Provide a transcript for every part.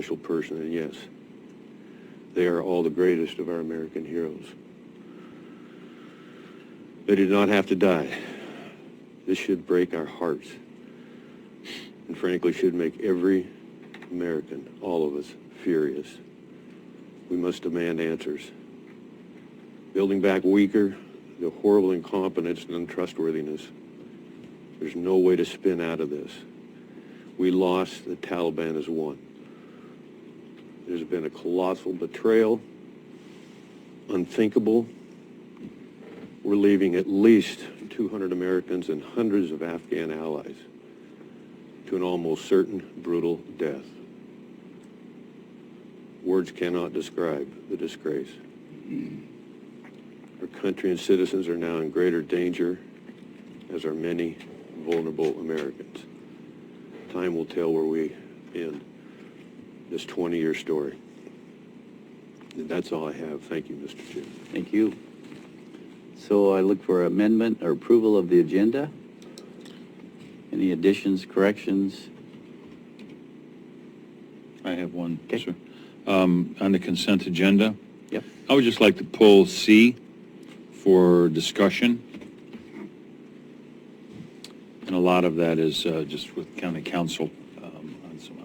special person, and yes, they are all the greatest of our American heroes. They did not have to die. This should break our hearts, and frankly should make every American, all of us, furious. We must demand answers. Building back weaker, the horrible incompetence and untrustworthiness. There's no way to spin out of this. We lost, the Taliban has won. There's been a colossal betrayal, unthinkable. We're leaving at least 200 Americans and hundreds of Afghan allies to an almost certain brutal death. Words cannot describe the disgrace. Our country and citizens are now in greater danger, as are many vulnerable Americans. Time will tell where we end this 20-year story. And that's all I have. Thank you, Mr. Chairman. Thank you. So I look for amendment or approval of the agenda. Any additions, corrections? I have one, Okay. sir. On the consent agenda, Yep. I would just like to pull C for discussion. And a lot of that is just with county council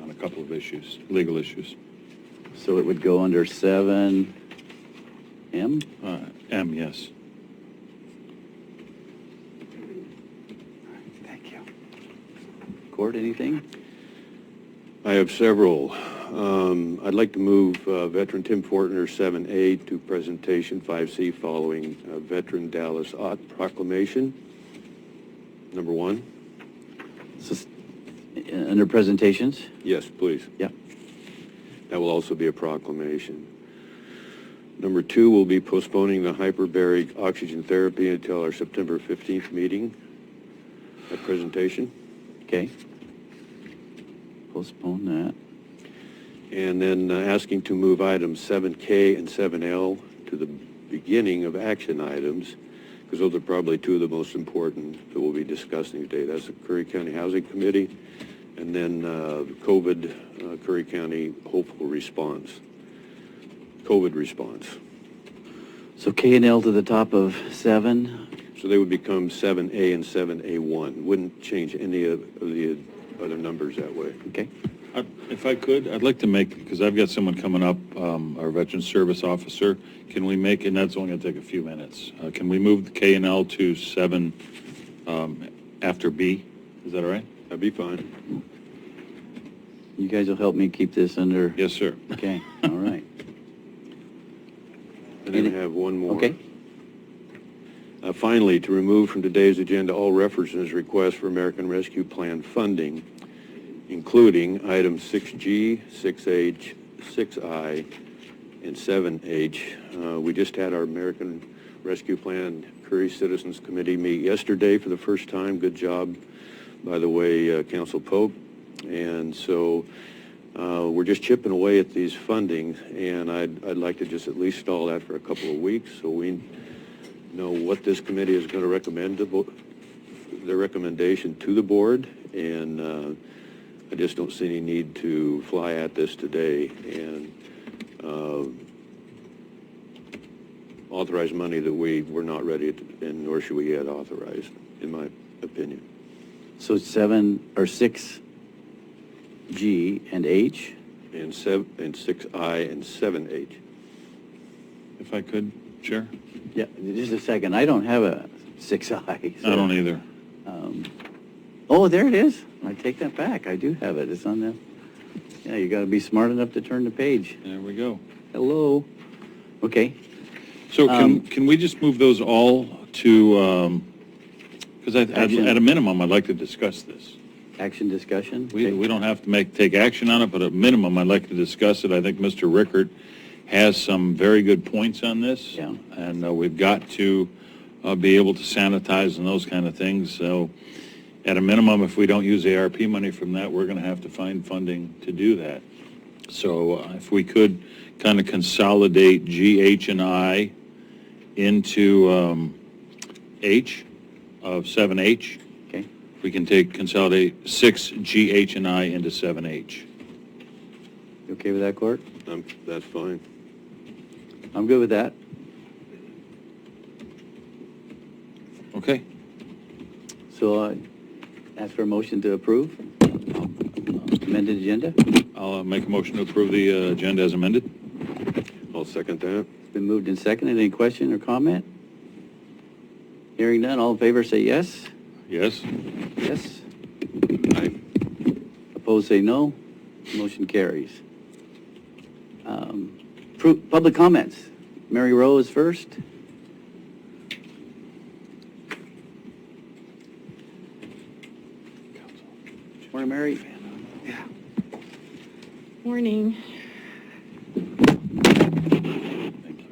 on a couple of issues, legal issues. So it would go under 7M? M, yes. Thank you. Court, anything? I have several. I'd like to move Veteran Tim Fortner 7A to presentation 5C following Veteran Dallas Ott proclamation. Number one. Under presentations? Yes, please. Yeah. That will also be a proclamation. Number two, we'll be postponing the hyperbaric oxygen therapy until our September 15th meeting. That presentation. Okay. Postpone that. And then asking to move items 7K and 7L to the beginning of action items, because those are probably two of the most important that we'll be discussing today. That's the Curry County Housing Committee, and then COVID Curry County hopeful response, COVID response. So K and L to the top of 7. So they would become 7A and 7A1. Wouldn't change any of the other numbers that way. Okay. If I could, I'd like to make, because I've got someone coming up, our Veteran Service Officer, can we make, and that's only going to take a few minutes, can we move the K and L to 7 after B? Is that all right? That'd be fine. You guys will help me keep this under... Yes, sir. Okay, all right. And then I have one more. Okay. Finally, to remove from today's agenda all references requests for American Rescue Plan funding, including items 6G, 6H, 6I, and 7H. We just had our American Rescue Plan Curry Citizens Committee meet yesterday for the first time. Good job, by the way, Council Pope. And so we're just chipping away at these fundings, and I'd like to just at least stall that for a couple of weeks so we know what this committee is going to recommend, their recommendation to the board, and I just don't see any need to fly at this today and authorize money that we're not ready to, and nor should we yet authorize, in my opinion. So 7 or 6G and H? And 6I and 7H. If I could, Chair? Yeah, just a second. I don't have a 6I. So, I don't either. oh, there it is. I take that back. I do have it. It's on the... Yeah, you got to be smart enough to turn the page. There we go. Hello. Okay. So can we just move those all to, because at a minimum, I'd like to discuss this. Action discussion? We don't have to take action on it, but at minimum, I'd like to discuss it. I think Mr. Rickert has some very good points on this. Yeah. And we've got to be able to sanitize and those kind of things. So at a minimum, if we don't use ARP money from that, we're going to have to find funding to do that. So if we could kind of consolidate G, H, and I into H of 7H. Okay. We can consolidate 6G, H, and I into 7H. You okay with that, Court? That's fine. I'm good with that. Okay. So ask for a motion to approve amended agenda. I'll make a motion to approve the agenda as amended. I'll second that. It's been moved and seconded. Any question or comment? Hearing none, all in favor say yes. Yes? Yes. Aye. Opposed say no. Motion carries. Public comments. Mary Rowe is first. Morning, Mary. Yeah. Morning. Thank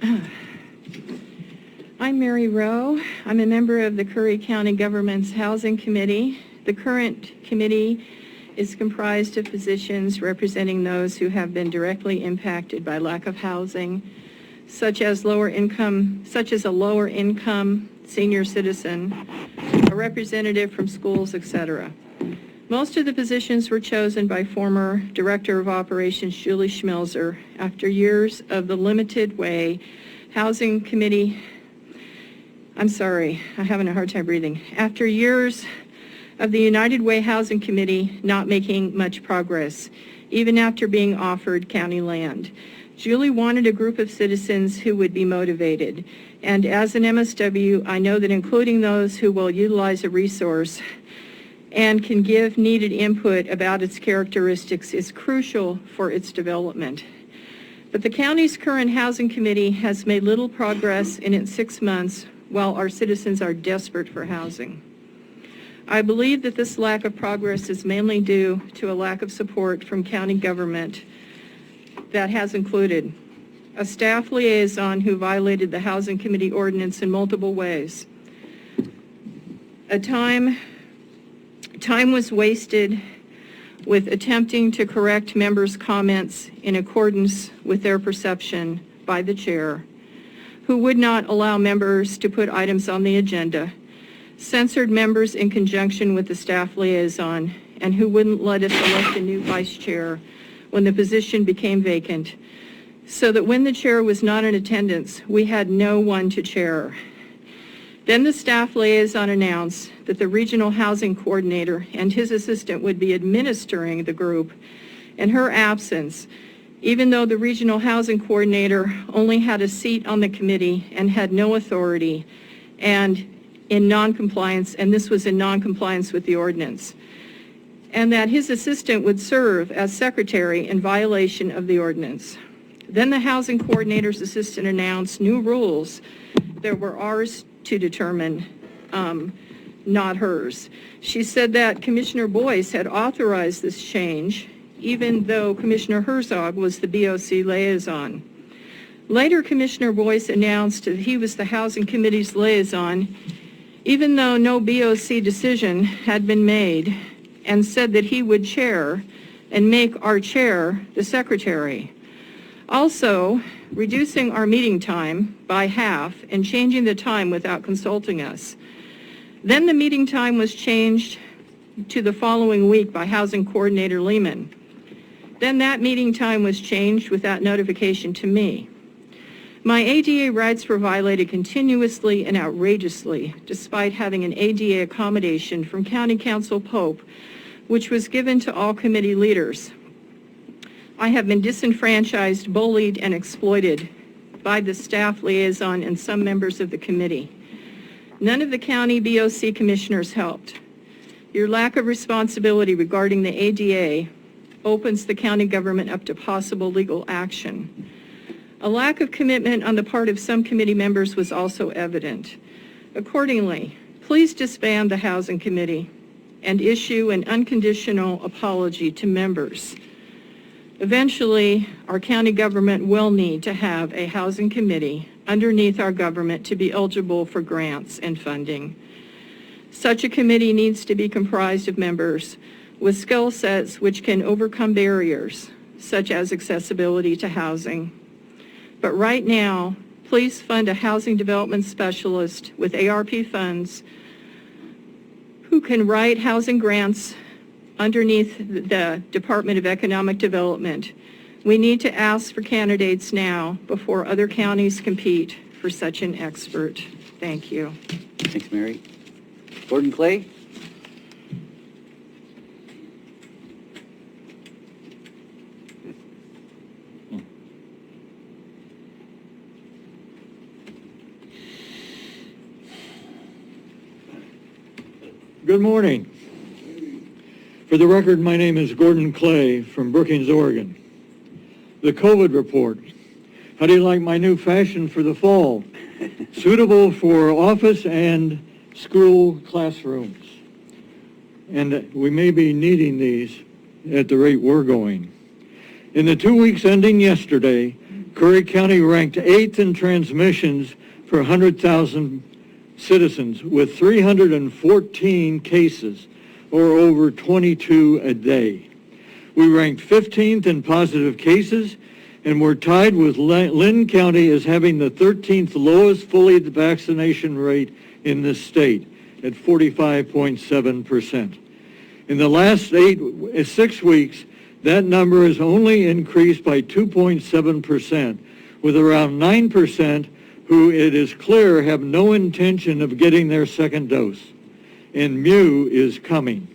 you. I'm Mary Rowe. I'm a member of the Curry County Government's Housing Committee. The current committee is comprised of physicians representing those who have been directly impacted by lack of housing, such as a lower income senior citizen, a representative from schools, etc. Most of the positions were chosen by former Director of Operations Julie Schmelzer after years of the limited way Housing Committee, I'm having a hard time breathing. After years of the United Way Housing Committee not making much progress, even after being offered county land. Julie wanted a group of citizens who would be motivated. And as an MSW, I know that including those who will utilize a resource and can give needed input about its characteristics is crucial for its development. But the county's current housing committee has made little progress in its 6 months while our citizens are desperate for housing. I believe that this lack of progress is mainly due to a lack of support from county government that has included a staff liaison who violated the Housing Committee ordinance in multiple ways. Time was wasted with attempting to correct members' comments in accordance with their perception by the chair, who would not allow members to put items on the agenda, censored members in conjunction with the staff liaison, and who wouldn't let us elect a new vice chair when the position became vacant, so that when the chair was not in attendance, we had no one to chair. Then the staff liaison announced that the regional housing coordinator and his assistant would be administering the group in her absence, even though the regional housing coordinator only had a seat on the committee and had no authority, and this was in non-compliance with the ordinance, and that his assistant would serve as secretary in violation of the ordinance. Then the housing coordinator's assistant announced new rules that were ours to determine, not hers. She said that Commissioner Boyce had authorized this change, even though Commissioner Herzog was the BOC liaison. Later, Commissioner Boyce announced that he was the Housing Committee's liaison, even though no BOC decision had been made, and said that he would chair and make our chair the secretary. Also, reducing our meeting time by half and changing the time without consulting us. Then the meeting time was changed to the following week by Housing Coordinator Lehman. Then that meeting time was changed without notification to me. My ADA rights were violated continuously and outrageously, despite having an ADA accommodation from County Council Pope, which was given to all committee leaders. I have been disenfranchised, bullied, and exploited by the staff liaison and some members of the committee. None of the county BOC commissioners helped. Your lack of responsibility regarding the ADA opens the county government up to possible legal action. A lack of commitment on the part of some committee members was also evident. Accordingly, please disband the Housing Committee and issue an unconditional apology to members. Eventually, our county government will need to have a housing committee underneath our government to be eligible for grants and funding. Such a committee needs to be comprised of members with skill sets which can overcome barriers, such as accessibility to housing. But right now, please fund a housing development specialist with ARP funds who can write housing grants underneath the Department of Economic Development. We need to ask for candidates now before other counties compete for such an expert. Thank you. Thanks, Mary. Gordon Clay? Good morning. For the record, my name is Gordon Clay from Brookings, Oregon. The COVID report. How do you like my new fashion for the fall? Suitable for office and school classrooms. And we may be needing these at the rate we're going. In the 2 weeks ending yesterday, Curry County ranked 8th in transmissions for 100,000 citizens with 314 cases, or over 22 a day. We ranked 15th in positive cases, and we're tied with Lynn County as having the 13th lowest fully vaccination rate in this state at 45.7%. In the last 6 weeks, that number has only increased by 2.7%, with around 9% who it is clear have no intention of getting their second dose. And Mu is coming.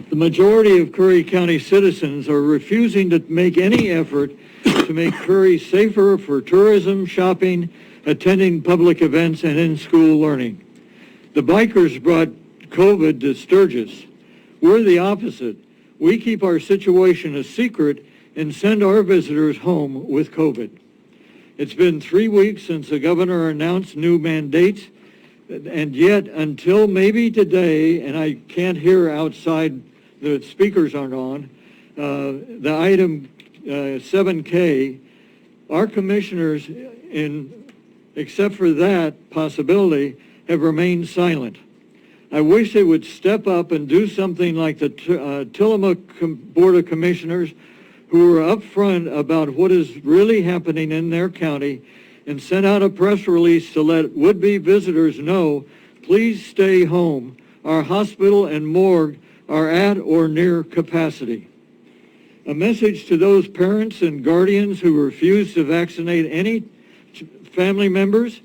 The majority of Curry County citizens are refusing to make any effort to make Curry safer for tourism, shopping, attending public events, and in-school learning. The bikers brought COVID to Sturgis. We're the opposite. We keep our situation a secret and send our visitors home with COVID. It's been 3 weeks since the governor announced new mandates, and yet until maybe today, and I can't hear outside, the speakers aren't on, the item 7K, our commissioners, except for that possibility, have remained silent. I wish they would step up and do something like the Tillamook Board of Commissioners, who are upfront about what is really happening in their county, and sent out a press release to let would-be visitors know, please stay home. Our hospital and morgue are at or near capacity. A message to those parents and guardians who refuse to vaccinate any family members: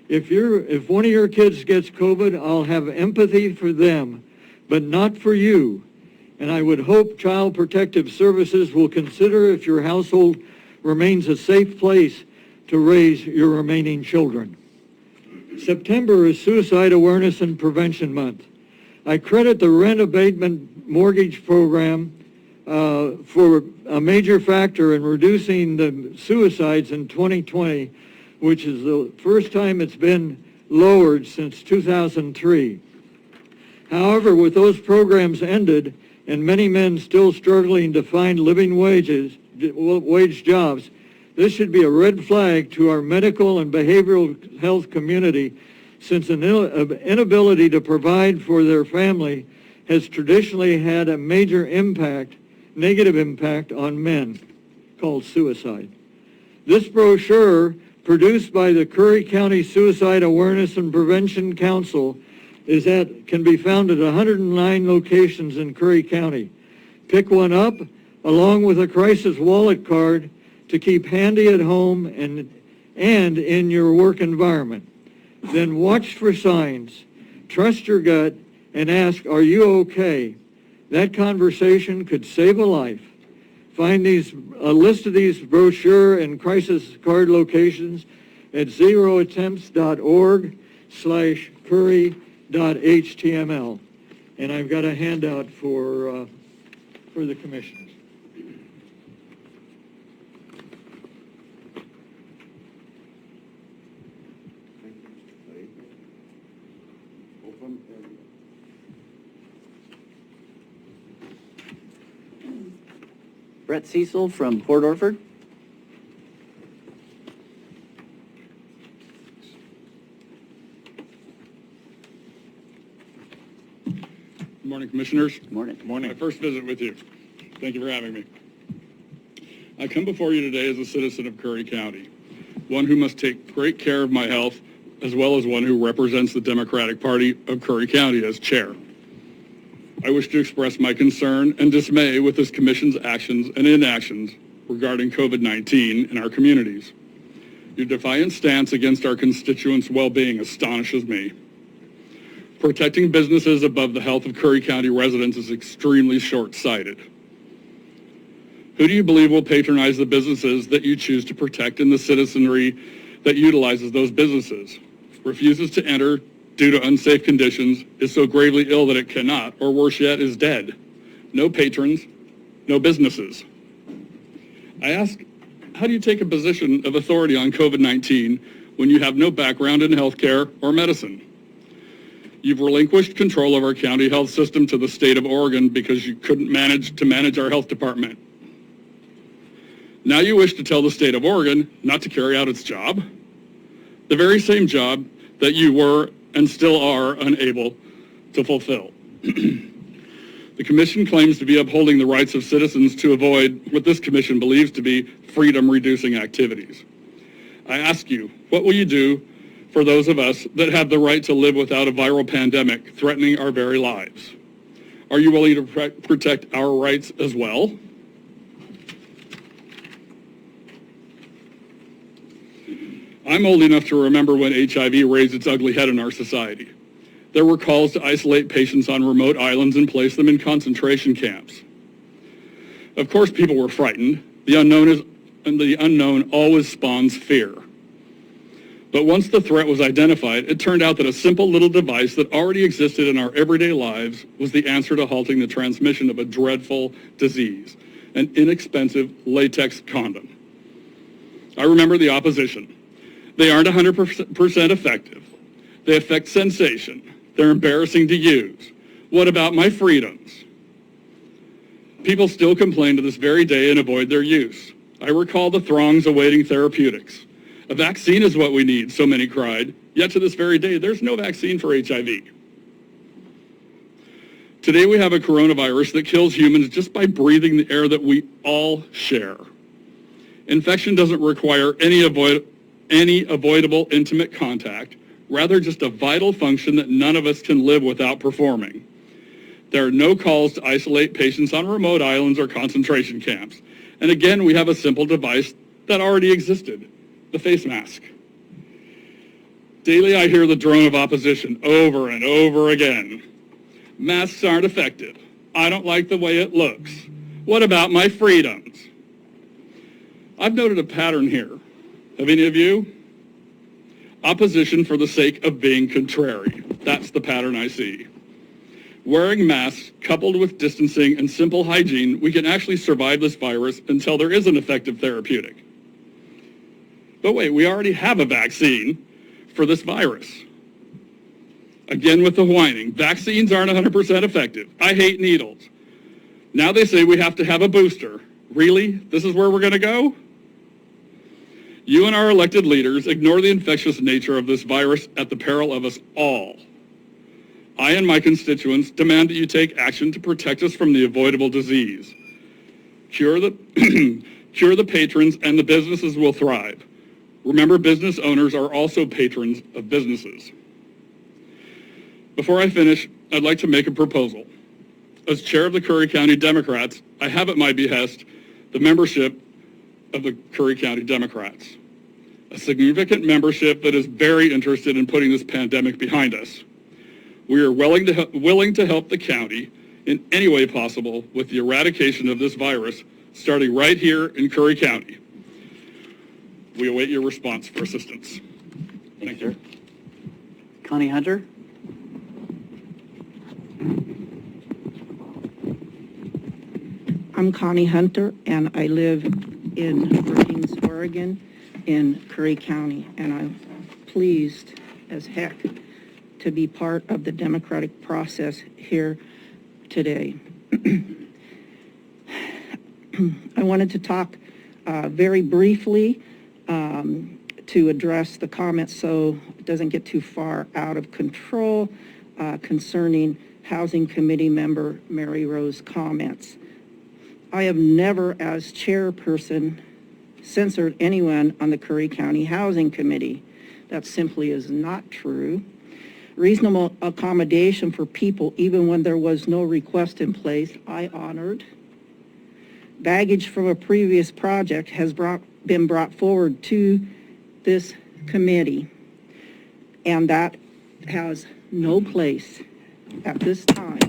if one of your kids gets COVID, I'll have empathy for them, but not for you. And I would hope Child Protective Services will consider if your household remains a safe place to raise your remaining children. September is Suicide Awareness and Prevention Month. I credit the rent abatement mortgage program for a major factor in reducing the suicides in 2020, which is the first time it's been lowered since 2003. However, with those programs ended and many men still struggling to find living wage jobs, this should be a red flag to our medical and behavioral health community, since an inability to provide for their family has traditionally had a major negative impact on men, called suicide. This brochure, produced by the Curry County Suicide Awareness and Prevention Council, can be found at 109 locations in Curry County. Pick one up, along with a crisis wallet card, to keep handy at home and in your work environment. Then watch for signs, trust your gut, and ask, are you okay? That conversation could save a life. Find a list of these brochure and crisis card locations at zeroattempts.org/curry.html. And I've got a handout for the commissioners. Brett Cecil from Port Orford. Good morning, Commissioners. Good morning. My first visit with you. Thank you for having me. I come before you today as a citizen of Curry County, one who must take great care of my health as well as one who represents the Democratic Party of Curry County as chair. I wish to express my concern and dismay with this commission's actions and inactions regarding COVID-19 in our communities. Your defiant stance against our constituents' well-being astonishes me. Protecting businesses above the health of Curry County residents is extremely short-sighted. Who do you believe will patronize the businesses that you choose to protect and the citizenry that utilizes those businesses? Refuses to enter due to unsafe conditions, is so gravely ill that it cannot, or worse yet, is dead. No patrons, no businesses. I ask, how do you take a position of authority on COVID-19 when you have no background in healthcare or medicine? You've relinquished control of our county health system to the state of Oregon because you couldn't manage our health department. Now you wish to tell the state of Oregon not to carry out its job, the very same job that you were and still are unable to fulfill. The commission claims to be upholding the rights of citizens to avoid what this commission believes to be freedom-reducing activities. I ask you, what will you do for those of us that have the right to live without a viral pandemic threatening our very lives? Are you willing to protect our rights as well? I'm old enough to remember when HIV raised its ugly head in our society. There were calls to isolate patients on remote islands and place them in concentration camps. Of course, people were frightened. The unknown always spawns fear. But once the threat was identified, it turned out that a simple little device that already existed in our everyday lives was the answer to halting the transmission of a dreadful disease, an inexpensive latex condom. I remember the opposition. They aren't 100% effective. They affect sensation. They're embarrassing to use. What about my freedoms? People still complain to this very day and avoid their use. I recall the throngs awaiting therapeutics. A vaccine is what we need, so many cried. Yet to this very day, there's no vaccine for HIV. Today we have a coronavirus that kills humans just by breathing the air that we all share. Infection doesn't require any avoidable intimate contact, rather just a vital function that none of us can live without performing. There are no calls to isolate patients on remote islands or concentration camps. And again, we have a simple device that already existed, the face mask. Daily I hear the drone of opposition over and over again. Masks aren't effective. I don't like the way it looks. What about my freedoms? I've noted a pattern here. Have any of you? Opposition for the sake of being contrary. That's the pattern I see. Wearing masks, coupled with distancing and simple hygiene, we can actually survive this virus until there is an effective therapeutic. But wait, we already have a vaccine for this virus. Again with the whining. Vaccines aren't 100% effective. I hate needles. Now they say we have to have a booster. Really? This is where we're going to go? You and our elected leaders ignore the infectious nature of this virus at the peril of us all. I and my constituents demand that you take action to protect us from the avoidable disease. Cure the patrons and the businesses will thrive. Remember, business owners are also patrons of businesses. Before I finish, I'd like to make a proposal. As chair of the Curry County Democrats, I have at my behest the membership of the Curry County Democrats, a significant membership that is very interested in putting this pandemic behind us. We are willing to help the county in any way possible with the eradication of this virus, starting right here in Curry County. We await your response for assistance. Thank you, sir. Connie Hunter? I'm Connie Hunter, and I live in Brookings, Oregon, in Curry County, and I'm pleased as heck to be part of the democratic process here today. I wanted to talk very briefly to address the comments so it doesn't get too far out of control concerning Housing Committee member Mary Rose's comments. I have never, as chairperson, censored anyone on the Curry County Housing Committee. That simply is not true. Reasonable accommodation for people even when there was no request in place, I honored. Baggage from a previous project has been brought forward to this committee, and that has no place at this time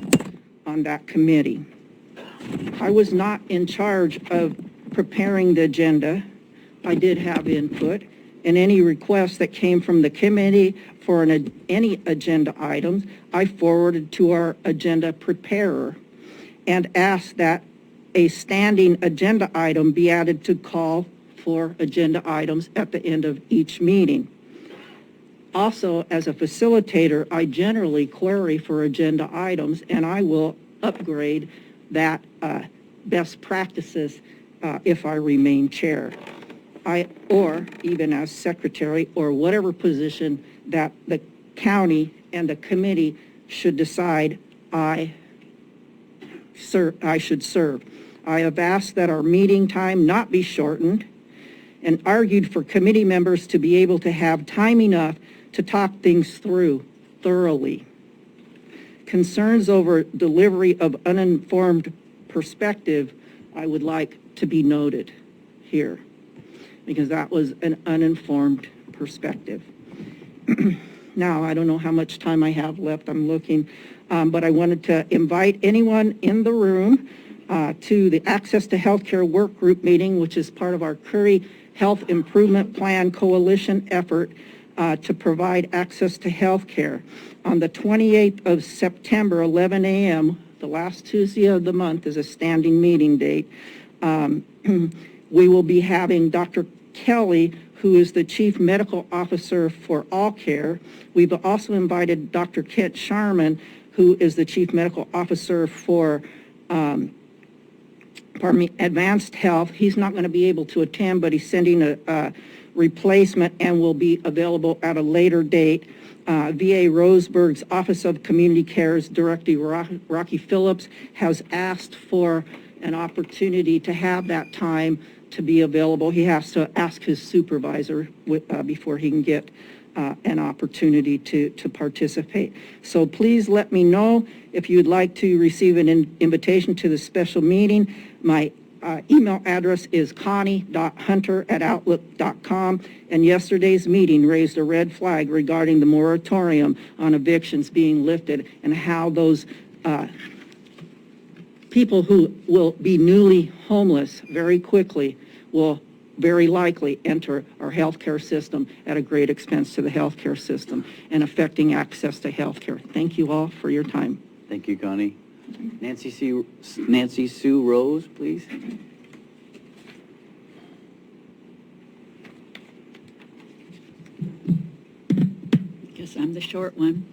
on that committee. I was not in charge of preparing the agenda. I did have input, and any requests that came from the committee for any agenda items, I forwarded to our agenda preparer and asked that a standing agenda item be added to call for agenda items at the end of each meeting. Also, as a facilitator, I generally query for agenda items, and I will upgrade that best practices if I remain chair. Or even as secretary, or whatever position that the county and the committee should decide I should serve. I have asked that our meeting time not be shortened and argued for committee members to be able to have time enough to talk things through thoroughly. Concerns over delivery of uninformed perspective, I would like to be noted here, because that was an uninformed perspective. Now, I don't know how much time I have left. I'm looking, but I wanted to invite anyone in the room to the Access to Healthcare Work Group meeting, which is part of our Curry Health Improvement Plan Coalition effort to provide access to health care. On the 28th of September, 11 a.m., the last Tuesday of the month is a standing meeting date. We will be having Dr. Kelly, who is the Chief Medical Officer for All Care. We've also invited Dr. Kent Sharman, who is the Chief Medical Officer for Advanced Health. He's not going to be able to attend, but he's sending a replacement and will be available at a later date. VA Roseburg's Office of Community Care's Director Rocky Phillips has asked for an opportunity to have that time to be available. He has to ask his supervisor before he can get an opportunity to participate. So please let me know if you'd like to receive an invitation to the special meeting. My email address is connie.hunter@outlook.com, and yesterday's meeting raised a red flag regarding the moratorium on evictions being lifted and how those people who will be newly homeless very quickly will very likely enter our healthcare system at a great expense to the healthcare system and affecting access to healthcare. Thank you all for your time. Thank you, Connie. Nancy Sue Rose, please. Guess I'm the short one.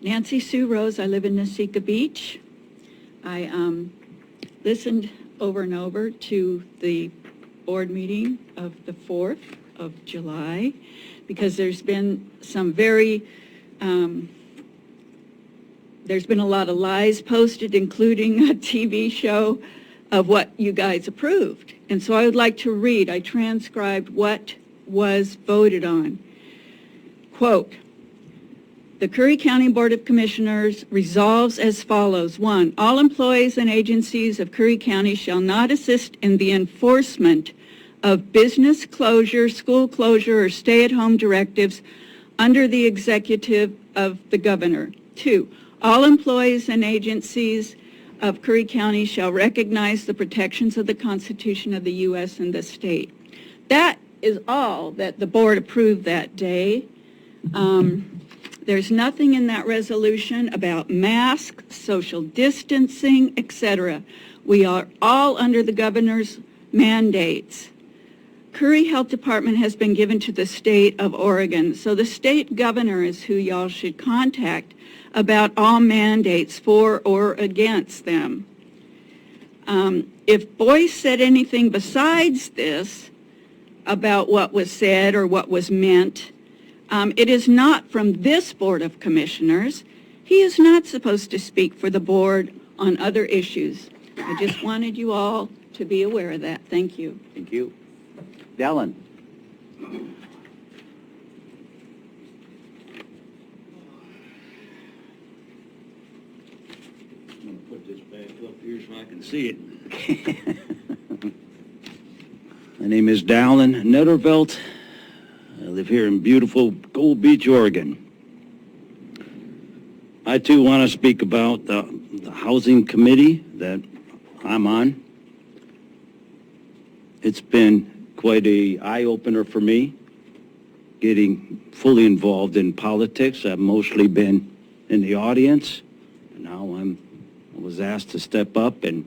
Nancy Sue Rose, I live in Nasika Beach. I listened over and over to the board meeting of the 4th of July because there's been some there's been a lot of lies posted, including a TV show of what you guys approved. And so I would like to read, I transcribed what was voted on. Quote, the Curry County Board of Commissioners resolves as follows. 1, all employees and agencies of Curry County shall not assist in the enforcement of business closure, school closure, or stay-at-home directives under the executive of the governor. 2, all employees and agencies of Curry County shall recognize the protections of the Constitution of the U.S. and the state. That is all that the board approved that day. There's nothing in that resolution about masks, social distancing, etc. We are all under the governor's mandates. Curry Health Department has been given to the state of Oregon, so the state governor is who y'all should contact about all mandates for or against them. If Boyce said anything besides this about what was said or what was meant, it is not from this Board of Commissioners. He is not supposed to speak for the board on other issues. I just wanted you all to be aware of that. Thank you. Thank you. Dallin. this back up here so I can see it. My name is Dallin Nettervelt. I live here in beautiful Gold Beach, Oregon. I too want to speak about the housing committee that I'm on. It's been quite an eye-opener for me, getting fully involved in politics. I've mostly been in the audience. Now I was asked to step up and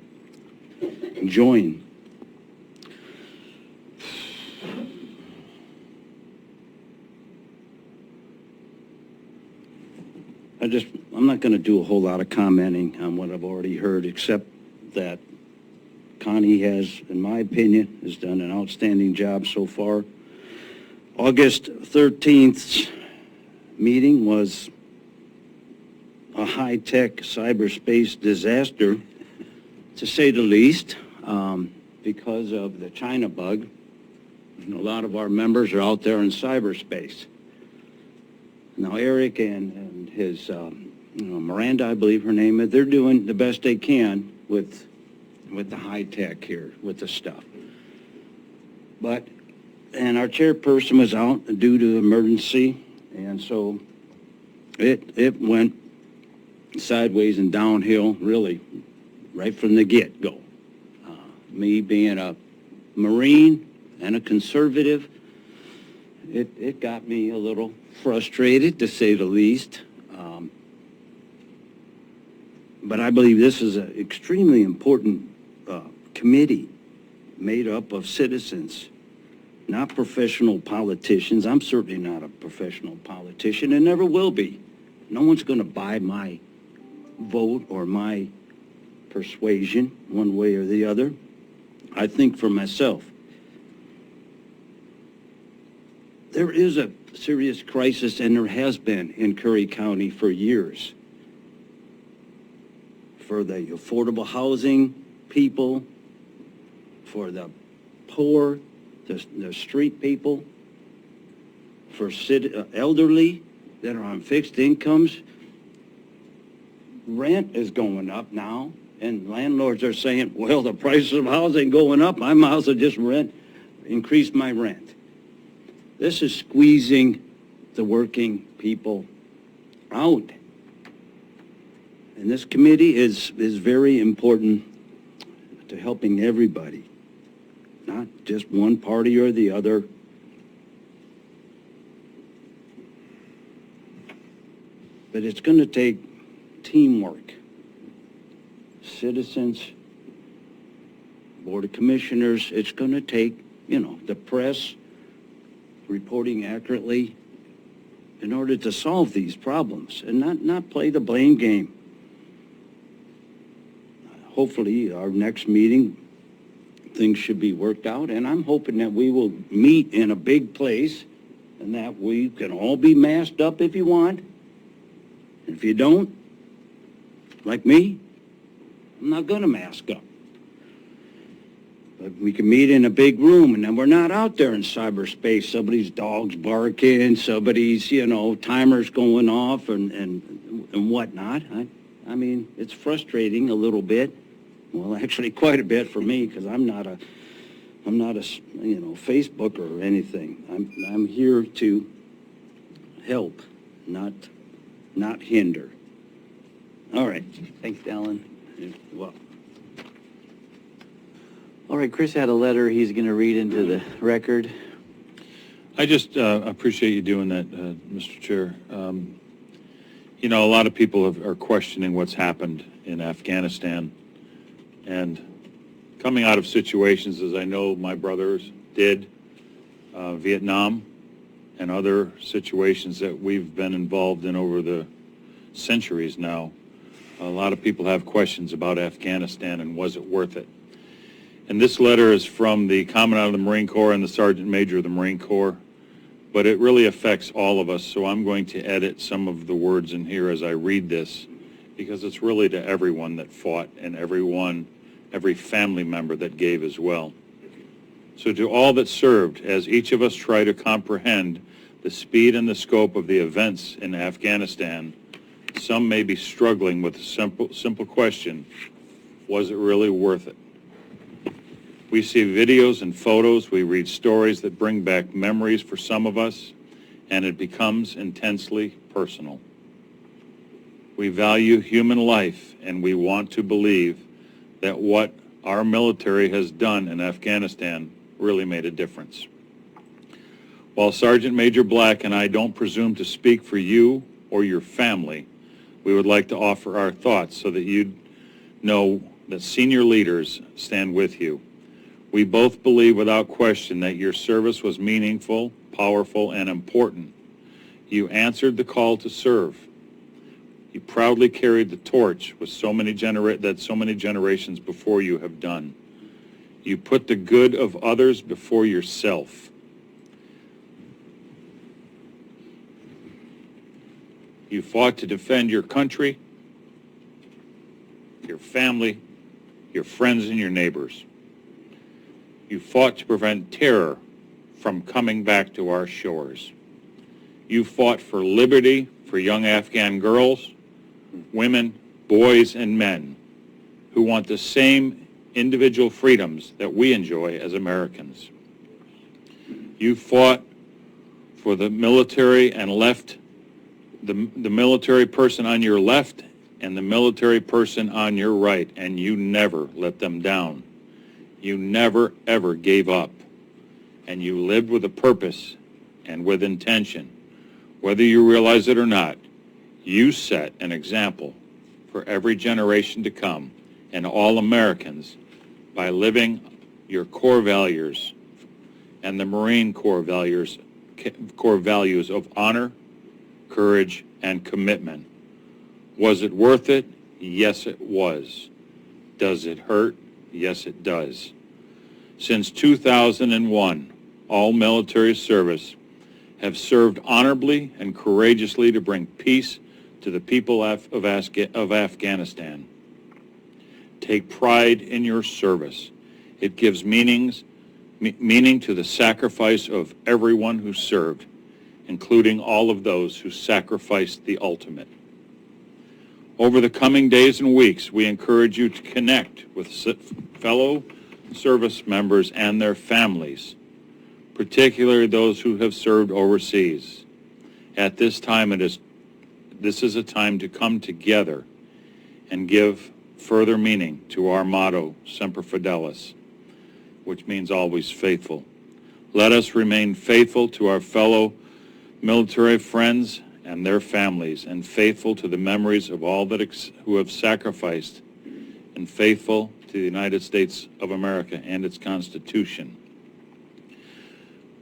join. I'm not going to do a whole lot of commenting on what I've already heard, except that Connie has, in my opinion, has done an outstanding job so far. August 13th's meeting was a high-tech cyberspace disaster, to say the least, because of the China bug. And a lot of our members are out there in cyberspace. Now, Eric and his, Miranda, I believe her name is, they're doing the best they can with the high tech here, with the stuff. And our chairperson was out due to emergency, and so it went sideways and downhill, really, right from the get-go. Me being a Marine and a conservative, it got me a little frustrated, to say the least. But I believe this is an extremely important committee made up of citizens, not professional politicians. I'm certainly not a professional politician and never will be. No one's going to buy my vote or my persuasion one way or the other. I think for myself. There is a serious crisis, and there has been in Curry County for years. For the affordable housing people, for the poor, the street people, for elderly that are on fixed incomes. Rent is going up now, and landlords are saying, well, the price of housing going up, I might as well just increase my rent. This is squeezing the working people out. And this committee is very important to helping everybody, not just one party or the other. But it's going to take teamwork. Citizens, Board of Commissioners, it's going to take, the press reporting accurately in order to solve these problems and not play the blame game. Hopefully, our next meeting, things should be worked out, and I'm hoping that we will meet in a big place and that we can all be masked up if you want. And if you don't, like me, I'm not going to mask up. But we can meet in a big room, and then we're not out there in cyberspace. Somebody's dog's barking, somebody's, timers going off and whatnot. I mean, it's frustrating a little bit. Well, actually, quite a bit for me, because I'm not a Facebook or anything. I'm here to help, not hinder. All right. Thanks, Alan. Well. All right, Chris had a letter he's going to read into the record. I just appreciate you doing that, Mr. Chair. A lot of people are questioning what's happened in Afghanistan, and coming out of situations, as I know my brothers did, Vietnam, and other situations that we've been involved in over the centuries now, a lot of people have questions about Afghanistan and was it worth it? And this letter is from the Commandant of the Marine Corps and the Sergeant Major of the Marine Corps, but it really affects all of us, so I'm going to edit some of the words in here as I read this, because it's really to everyone that fought and every family member that gave as well. So to all that served, as each of us try to comprehend the speed and the scope of the events in Afghanistan, some may be struggling with the simple question, was it really worth it? We see videos and photos, we read stories that bring back memories for some of us, and it becomes intensely personal. We value human life, and we want to believe that what our military has done in Afghanistan really made a difference. While Sergeant Major Black and I don't presume to speak for you or your family, we would like to offer our thoughts so that you know that senior leaders stand with you. We both believe without question that your service was meaningful, powerful, and important. You answered the call to serve. You proudly carried the torch with so many generations before you have done. You put the good of others before yourself. You fought to defend your country, your family, your friends, and your neighbors. You fought to prevent terror from coming back to our shores. You fought for liberty for young Afghan girls, women, boys, and men who want the same individual freedoms that we enjoy as Americans. You fought for the military and left the military person on your left and the military person on your right, and you never let them down. You never, ever gave up, and you lived with a purpose and with intention. Whether you realize it or not, you set an example for every generation to come and all Americans by living your core values and the Marine Corps values of honor, courage, and commitment. Was it worth it? Yes, it was. Does it hurt? Yes, it does. Since 2001, all military service have served honorably and courageously to bring peace to the people of Afghanistan. Take pride in your service. It gives meaning to the sacrifice of everyone who served, including all of those who sacrificed the ultimate. Over the coming days and weeks, we encourage you to connect with fellow service members and their families, particularly those who have served overseas. At this time, this is a time to come together and give further meaning to our motto, Semper Fidelis, which means always faithful. Let us remain faithful to our fellow military friends and their families, and faithful to the memories of all who have sacrificed, and faithful to the United States of America and its Constitution.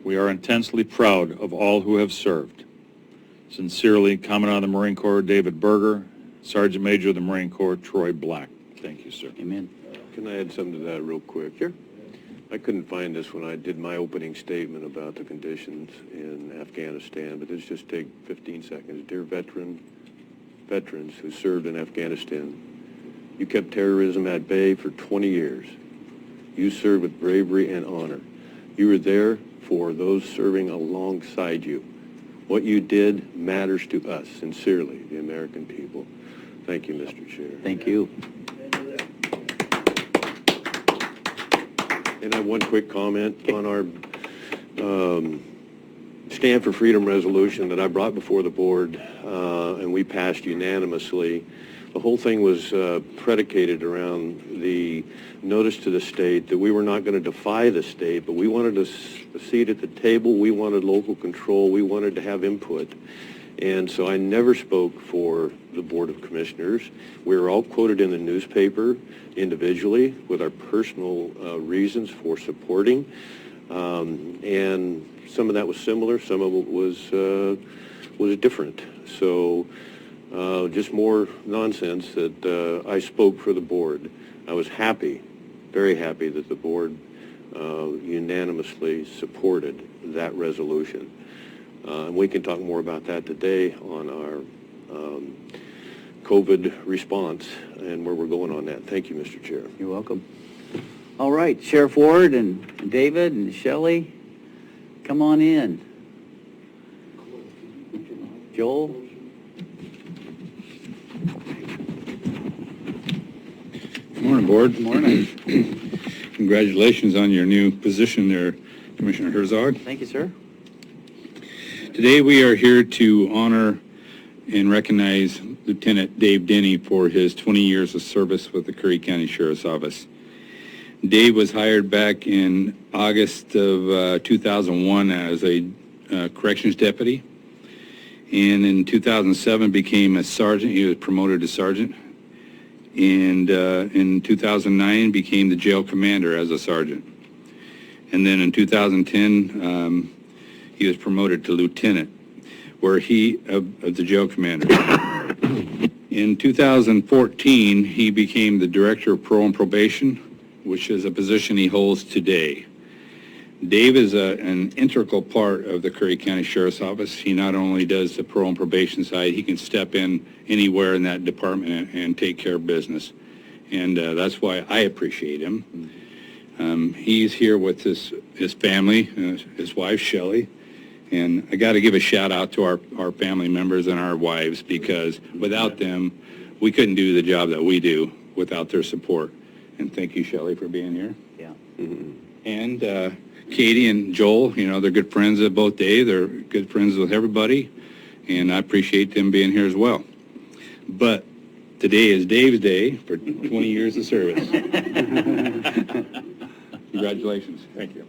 We are intensely proud of all who have served. Sincerely, Commandant of the Marine Corps, David Berger, Sergeant Major of the Marine Corps, Troy Black. Thank you, sir. Amen. Can I add something to that real quick? Sure. I couldn't find this when I did my opening statement about the conditions in Afghanistan, but let's just take 15 seconds. Dear veterans who served in Afghanistan, you kept terrorism at bay for 20 years. You served with bravery and honor. You were there for those serving alongside you. What you did matters to us, sincerely, the American people. Thank you, Mr. Chair. Thank you. And I have one quick comment on our Stand for Freedom resolution that I brought before the board, and we passed unanimously. The whole thing was predicated around the notice to the state that we were not going to defy the state, but we wanted a seat at the table. We wanted local control. We wanted to have input. And so I never spoke for the Board of Commissioners. We were all quoted in the newspaper individually with our personal reasons for supporting. And some of that was similar, some of it was different. So just more nonsense that I spoke for the board. I was happy, very happy that the board unanimously supported that resolution. And we can talk more about that today on our COVID response and where we're going on that. Thank you, Mr. Chair. You're welcome. All right, Sheriff Ward and David and Shelley, come on in. Joel? Board. Good morning. Congratulations on your new position there, Commissioner Herzog. Thank you, sir. Today we are here to honor and recognize Lieutenant Dave Denney for his 20 years of service with the Curry County Sheriff's Office. Dave was hired back in August of 2001 as a corrections deputy, and in 2007 became a sergeant. He was promoted to sergeant, and in 2009 became the jail commander as a sergeant. And then in 2010 he was promoted to lieutenant, where he of the jail commander. In 2014 he became the director of parole and probation, which is a position he holds today. Dave is an integral part of the Curry County Sheriff's Office. He not only does the parole and probation side, he can step in anywhere in that department and take care of business. And that's why I appreciate him. He's here with his family, his wife, Shelley. And I got to give a shout out to our family members and our wives, because without them, we couldn't do the job that we do without their support. And thank you, Shelley, for being here. Yeah. And Katie and Joel, you know, they're good friends of both Dave. They're good friends with everybody, and I appreciate them being here as well. But today is Dave's day for 20 years of service. Congratulations. Thank you.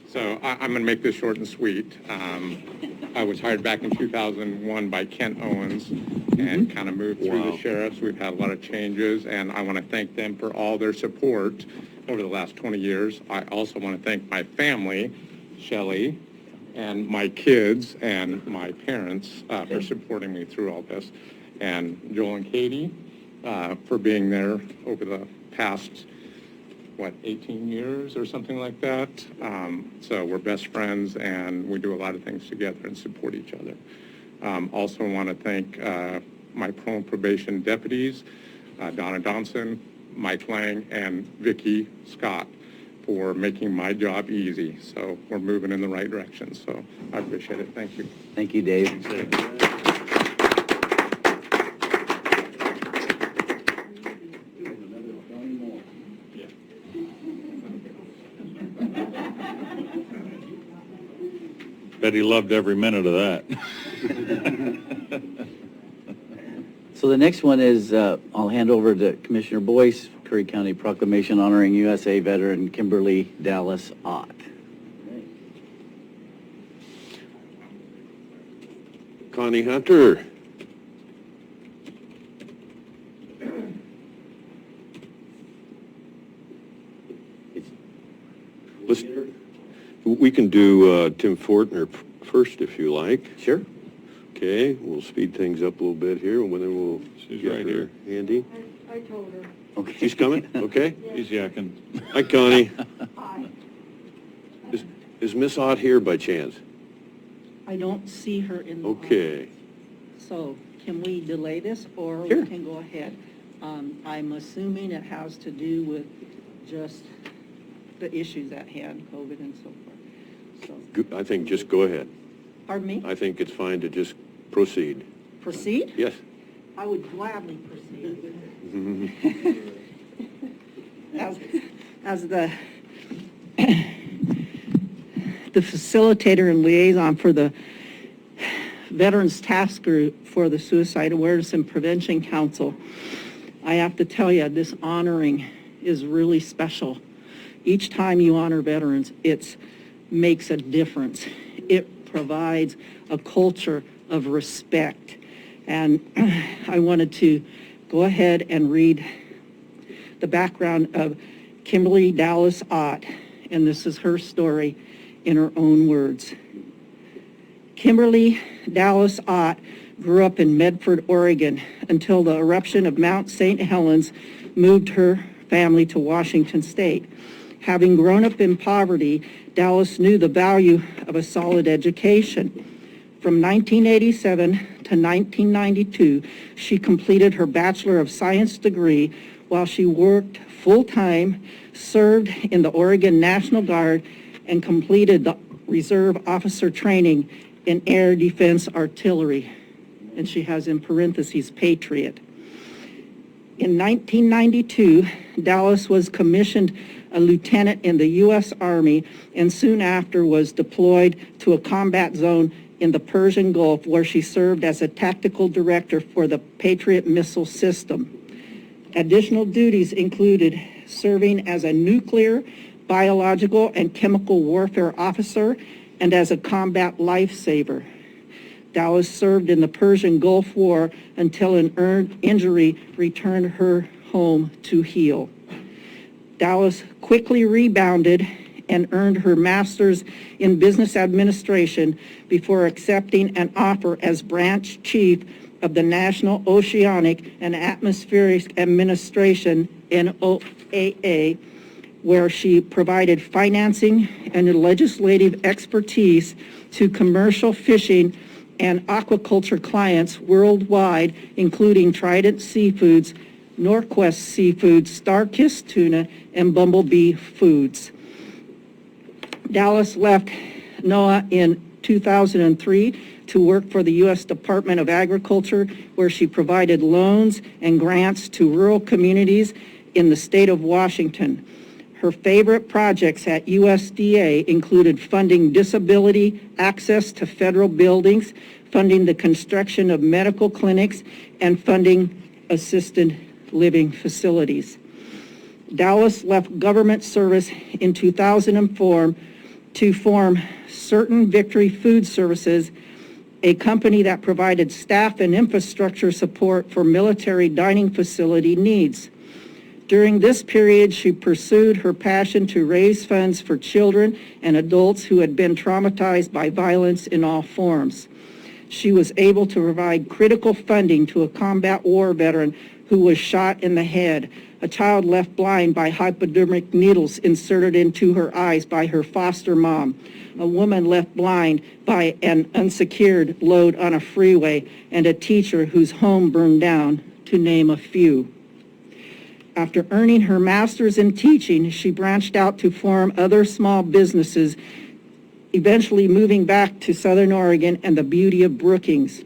So I'm going to make this short and sweet. I was hired back in 2001 by Kent Owens and kind of moved through the sheriffs. We've had a lot of changes, and I want to thank them for all their support over the last 20 years. I also want to thank my family, Shelley, and my kids and my parents for supporting me through all this, and Joel and Katie for being there over the past 18 years or something like that. So we're best friends, and we do a lot of things together and support each other. Also want to thank my parole and probation deputies, Donna Donson, Mike Lang, and Vicki Scott, for making my job easy. So we're moving in the right direction. So I appreciate it. Thank you. Thank you, Dave. Bet he loved every minute of that. So the next one is, I'll hand over to Commissioner Boyce, Curry County Proclamation honoring USA veteran Kimberly Dallas Ott. Connie Hunter. We can do Tim Fortner first if you like. Sure. Okay, we'll speed things up a little bit here, and then we'll She's get right her here. handy. I told her. Okay. She's coming? Okay. He's yakking. Hi, Connie. Hi. Is Miss Ott here by chance? I don't see her in the Okay. So can we delay this, or Sure. we can go ahead? I'm assuming it has to do with just the issues at hand, COVID and so forth. So, I think just go ahead. pardon me? I think it's fine to just proceed. Proceed? Yes. I would gladly proceed. As the facilitator and liaison for the Veterans Task Group for the Suicide Awareness and Prevention Council, I have to tell you, this honoring is really special. Each time you honor veterans, it makes a difference. It provides a culture of respect. And I wanted to go ahead and read the background of Kimberly Dallas Ott, and this is her story in her own words. Kimberly Dallas Ott grew up in Medford, Oregon, until the eruption of Mount St. Helens moved her family to Washington State. Having grown up in poverty, Dallas knew the value of a solid education. From 1987 to 1992, she completed her Bachelor of Science degree while she worked full-time, served in the Oregon National Guard, and completed the reserve officer training in air defense artillery. And she has in parentheses, Patriot. In 1992, Dallas was commissioned a lieutenant in the U.S. Army and soon after was deployed to a combat zone in the Persian Gulf, where she served as a tactical director for the Patriot missile system. Additional duties included serving as a nuclear, biological, and chemical warfare officer and as a combat lifesaver. Dallas served in the Persian Gulf War until an earned injury returned her home to heal. Dallas quickly rebounded and earned her master's in business administration before accepting an offer as branch chief of the National Oceanic and Atmospheric Administration, NOAA, where she provided financing and legislative expertise to commercial fishing and aquaculture clients worldwide, including Trident Seafoods, Norquest Seafood, Starkist Tuna, and Bumblebee Foods. Dallas left NOAA in 2003 to work for the U.S. Department of Agriculture, where she provided loans and grants to rural communities in the state of Washington. Her favorite projects at USDA included funding disability access to federal buildings, funding the construction of medical clinics, and funding assisted living facilities. Dallas left government service in 2004 to form Certain Victory Food Services, a company that provided staff and infrastructure support for military dining facility needs. During this period, she pursued her passion to raise funds for children and adults who had been traumatized by violence in all forms. She was able to provide critical funding to a combat war veteran who was shot in the head, a child left blind by hypodermic needles inserted into her eyes by her foster mom, a woman left blind by an unsecured load on a freeway, and a teacher whose home burned down, to name a few. After earning her master's in teaching, she branched out to form other small businesses, eventually moving back to Southern Oregon and the beauty of Brookings.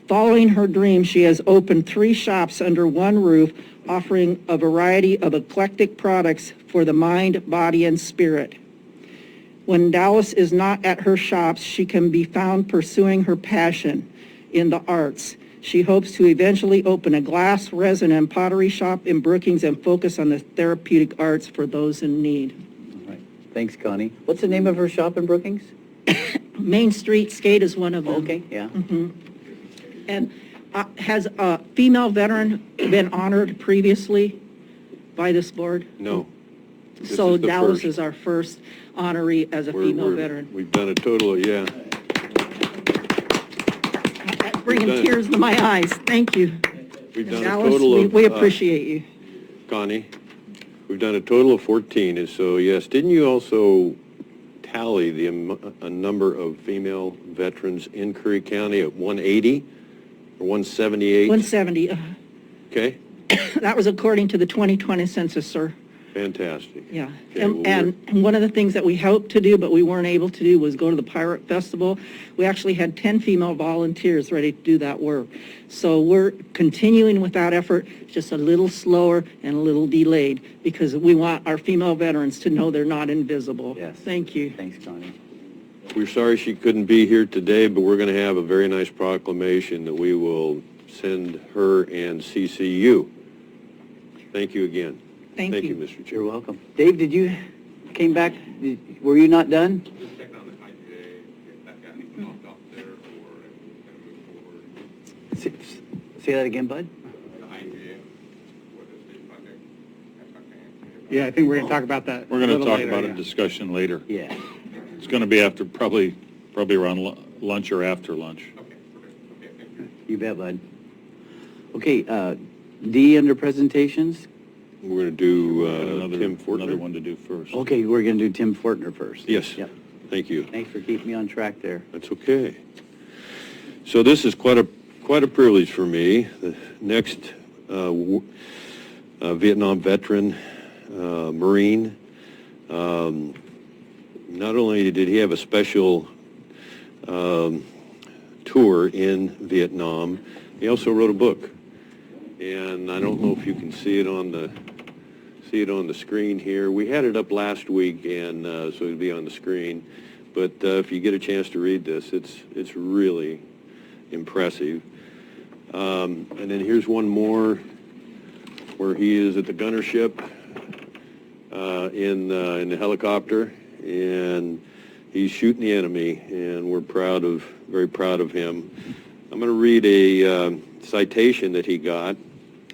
Following her dream, she has opened 3 shops under one roof, offering a variety of eclectic products for the mind, body, and spirit. When Dallas is not at her shops, she can be found pursuing her passion in the arts. She hopes to eventually open a glass, resin, and pottery shop in Brookings and focus on the therapeutic arts for those in need. All right. Thanks, Connie. What's the name of her shop in Brookings? Main Street Skate is one of them. Okay, yeah. And has a female veteran been honored previously by this board? No. This So is the Dallas first. is our first honoree as a female veteran. We've done a total of, yeah. Bringing done it. tears to my eyes. Thank you. We've done a Dallas, total of. we appreciate you. Connie, we've done a total of 14, and so, yes, didn't you also tally a number of female veterans in Curry County at 180 or 178? 170. Okay, That was according to the 2020 census, sir. fantastic. Yeah. Okay, And one of the things that we hoped to do, but we weren't able to do, was go to the Pirate Festival. We actually had 10 female volunteers ready to do that work. So we're continuing with that effort, just a little slower and a little delayed, because we want our female veterans to know they're not invisible. Yes. Thank you. Thanks, Connie. We're sorry she couldn't be here today, but we're going to have a very nice proclamation that we will send her and CCU. Thank you again. Thank you. Mr. Chair. You're welcome. Dave, did you came back? Were you not done? Just checking on the IGA, if that got knocked off there, or if we're going to move forward. Say that again, bud. The IGA, what is the project? Yeah, I think we're going to talk about that. We're going to talk about a discussion later. Yeah. It's going to be after, probably around lunch or after lunch. Okay, perfect. Okay, thank you. You bet, bud. Okay, D under presentations. We're going to do Another Tim Fortner. Another one to do first. Okay, we're going to do Tim Fortner first. Yes. Yep. Thank you. Thanks for keeping me on track there. That's okay. So this is quite a privilege for me. The next Vietnam veteran, Marine, not only did he have a special tour in Vietnam, he also wrote a book. And I don't know if you can see it on the screen here. We had it up last week, and so it'll be on the screen. But if you get a chance to read this, it's really impressive. And then here's one more where he is at the gunner ship in the helicopter, and he's shooting the enemy, and we're very proud of him. I'm going to read a citation that he got,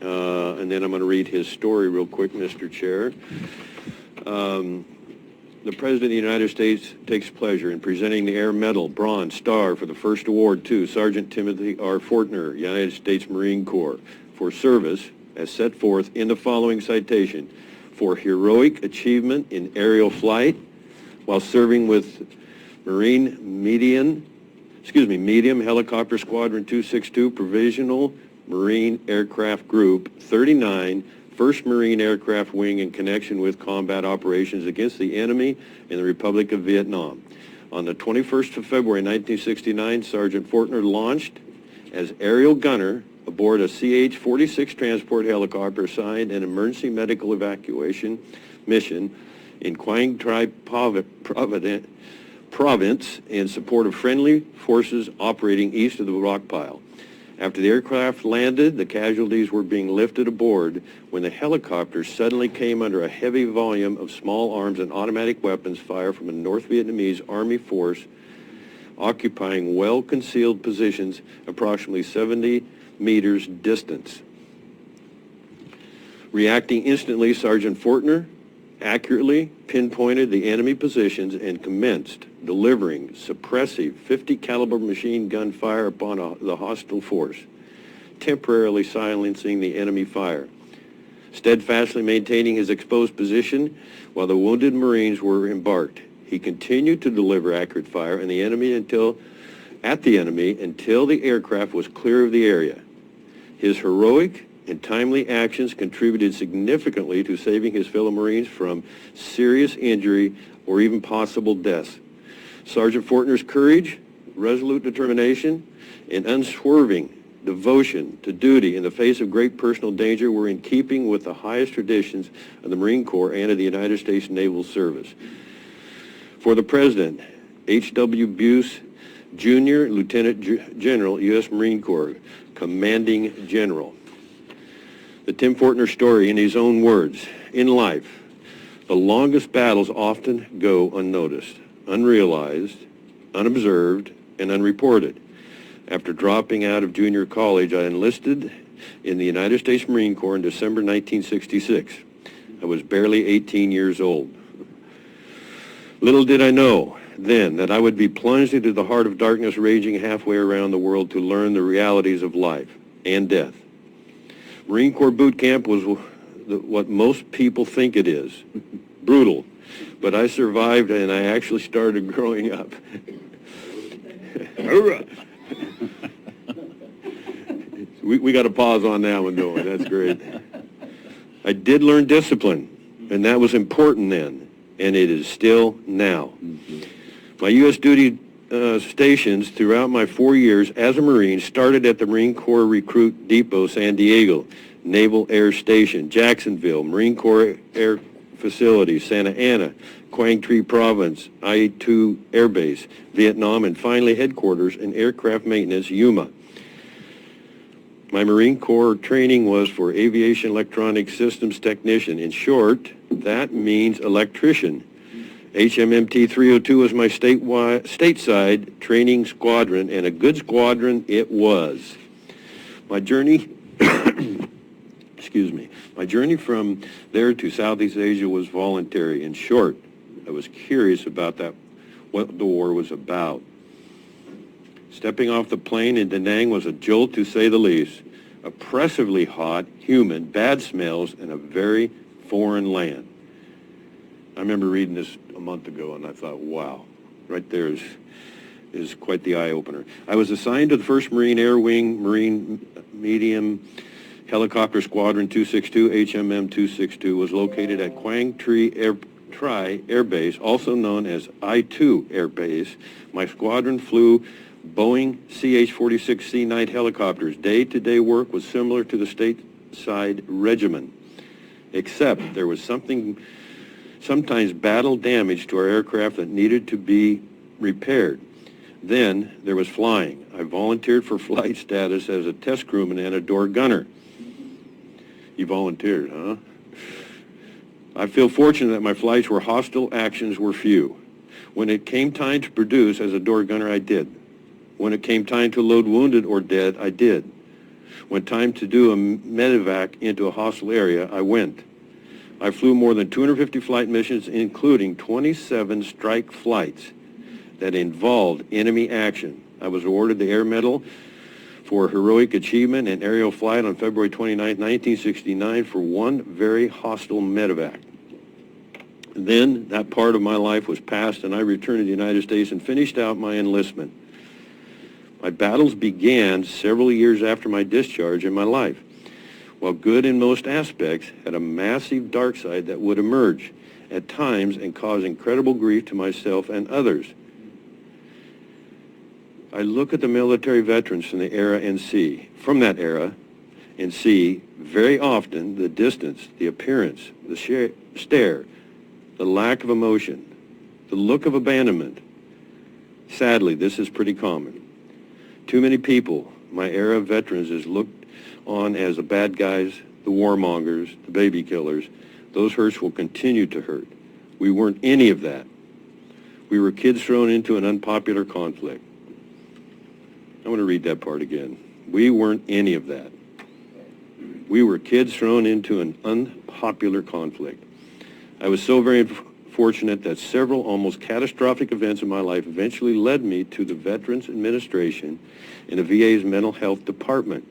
and then I'm going to read his story real quick, Mr. Chair. The President of the United States takes pleasure in presenting the Air Medal, Bronze Star for the first award to Sergeant Timothy R. Fortner, United States Marine Corps, for service as set forth in the following citation: for heroic achievement in aerial flight while serving with Medium Helicopter Squadron 262 Provisional Marine Aircraft Group 39, 1st Marine Aircraft Wing in connection with combat operations against the enemy in the Republic of Vietnam. On the 21st of February 1969, Sergeant Fortner launched as aerial gunner aboard a CH-46 transport helicopter assigned an emergency medical evacuation mission in Quang Tri Province in support of friendly forces operating east of the rock pile. After the aircraft landed, the casualties were being lifted aboard when the helicopter suddenly came under a heavy volume of small arms and automatic weapons fire from a North Vietnamese Army force occupying well-concealed positions approximately 70 meters distance. Reacting instantly, Sergeant Fortner accurately pinpointed the enemy positions and commenced delivering suppressive 50 caliber machine gun fire upon the hostile force, temporarily silencing the enemy fire. Steadfastly maintaining his exposed position while the wounded Marines were embarked, he continued to deliver accurate fire at the enemy until the aircraft was clear of the area. His heroic and timely actions contributed significantly to saving his fellow Marines from serious injury or even possible death. Sergeant Fortner's courage, resolute determination, and unswerving devotion to duty in the face of great personal danger were in keeping with the highest traditions of the Marine Corps and of the United States Naval Service. For the President, H.W. Buse, Jr., Lieutenant General, U.S. Marine Corps, Commanding General. The Tim Fortner story in his own words: in life, the longest battles often go unnoticed, unrealized, unobserved, and unreported. After dropping out of junior college, I enlisted in the United States Marine Corps in December 1966. I was barely 18 years old. Little did I know then that I would be plunged into the heart of darkness raging halfway around the world to learn the realities of life and death. Marine Corps boot camp was what most people think it is, brutal, but I survived and I actually started growing up. We got to pause on that one, though. That's great. I did learn discipline, and that was important then, and it is still now. My U.S. duty stations throughout my 4 years as a Marine started at the Marine Corps Recruit Depot, San Diego, Naval Air Station, Jacksonville, Marine Corps Air Facility, Santa Ana, Quang Tri Province, I-2 Air Base, Vietnam, and finally headquarters in aircraft maintenance, Yuma. My Marine Corps training was for Aviation Electronic Systems Technician. In short, that means electrician. HMMT 302 was my stateside training squadron, and a good squadron it was. My journey, my journey from there to Southeast Asia was voluntary. In short, I was curious about what the war was about. Stepping off the plane in Da Nang was a jolt, to say the least. Oppressively hot, humid, bad smells, and a very foreign land. I remember reading this a month ago, and I thought, wow, right there is quite the eye-opener. I was assigned to the 1st Marine Air Wing, Marine Medium Helicopter Squadron 262, HMM 262, was located at Quang Tri Tri Air Base, also known as I-2 Air Base, my squadron flew Boeing CH-46C night helicopters. Day-to-day work was similar to the stateside regimen, except there was sometimes battle damage to our aircraft that needed to be repaired. Then there was flying. I volunteered for flight status as a test crewman and a door gunner. You volunteered, huh? I feel fortunate that my flights where hostile actions were few. When it came time to produce as a door gunner, I did. When it came time to load wounded or dead, I did. When time to do a medevac into a hostile area, I went. I flew more than 250 flight missions, including 27 strike flights that involved enemy action. I was awarded the Air Medal for heroic achievement in aerial flight on February 29, 1969 for one very hostile medevac. Then that part of my life was past and I returned to the United States and finished out my enlistment. My battles began several years after my discharge in my life. While good in most aspects, had a massive dark side that would emerge at times and cause incredible grief to myself and others. I look at the military veterans from that era and see very often the distance, the appearance, the stare, the lack of emotion, the look of abandonment. Sadly, this is pretty common. Too many people, my era of veterans, is looked on as the bad guys, the warmongers, the baby killers. Those hurts will continue to hurt. We weren't any of that. We were kids thrown into an unpopular conflict. I want to read that part again. We weren't any of that. We were kids thrown into an unpopular conflict. I was so very fortunate that several almost catastrophic events in my life eventually led me to the Veterans Administration in the VA's mental health department.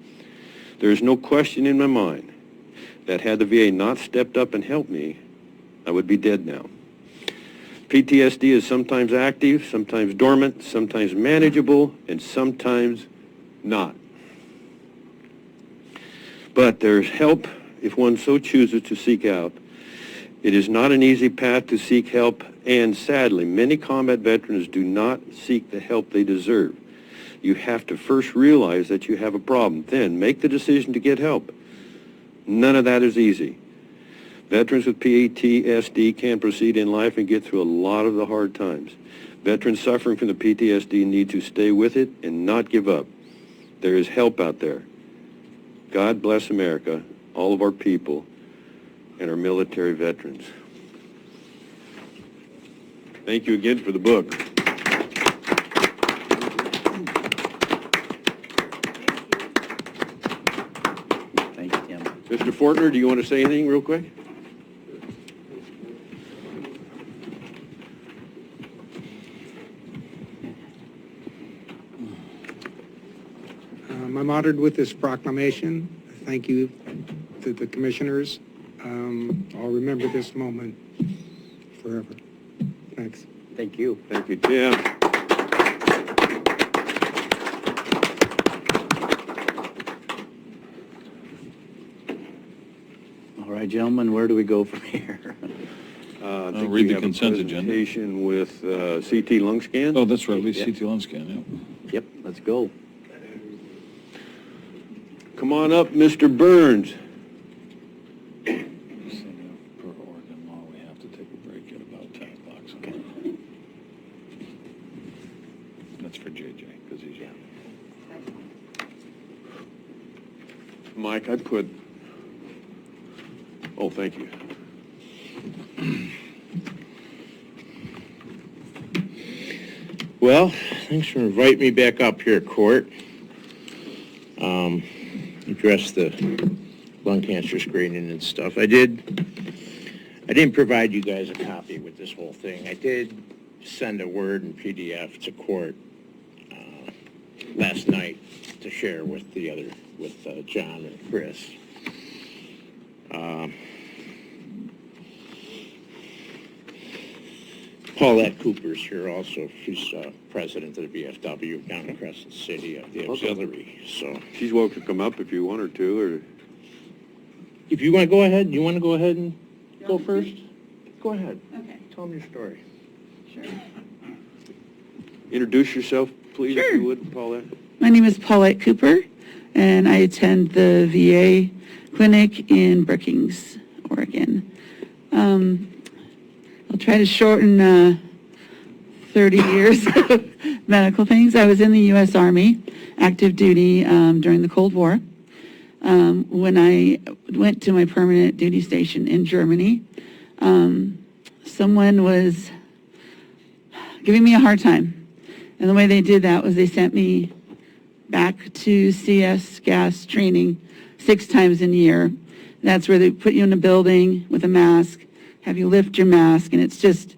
There is no question in my mind that had the VA not stepped up and helped me, I would be dead now. PTSD is sometimes active, sometimes dormant, sometimes manageable, and sometimes not. But there's help if one so chooses to seek out. It is not an easy path to seek help, and sadly, many combat veterans do not seek the help they deserve. You have to first realize that you have a problem, then make the decision to get help. None of that is easy. Veterans with PTSD can proceed in life and get through a lot of the hard times. Veterans suffering from the PTSD need to stay with it and not give up. There is help out there. God bless America, all of our people, and our military veterans. Thank you again for the book. Thank you, Tim. Mr. Fortner, do you want to say anything real quick? I'm honored with this proclamation. Thank you to the commissioners. I'll remember this moment forever. Thanks. Thank you. Thank you, Tim. All right, gentlemen, where do we go from here? I think read we the have consent a agenda. presentation with CT lung scan. Oh, that's right, we Yeah. CT lung scan, yeah. Yep, let's go. Come on up, Mr. Burns. Per Oregon law, we have to take a break at about 10 o'clock. So. That's for JJ, because he's young. Mike, I put, oh, thank you. Well, thanks for inviting me back up here at court. Address the lung cancer screening and stuff. I didn't provide you guys a copy with this whole thing. I did send a Word and PDF to court last night to share with John and Chris. Paulette Cooper's here also. She's president of the VFW down in Crescent City of the auxiliary. So She's welcome to come up if you want her to, or if you want to go ahead, and go first? Go ahead. Okay, Tell them your story. sure. Introduce yourself, please, if Sure. you would, Paulette. My name is Paulette Cooper, and I attend the VA clinic in Brookings, Oregon. I'll try to shorten 30 years of medical things. I was in the U.S. Army, active duty during the Cold War. When I went to my permanent duty station in Germany, someone was giving me a hard time. And the way they did that was they sent me back to CS gas training 6 times in a year. That's where they put you in a building with a mask, have you lift your mask, and it's just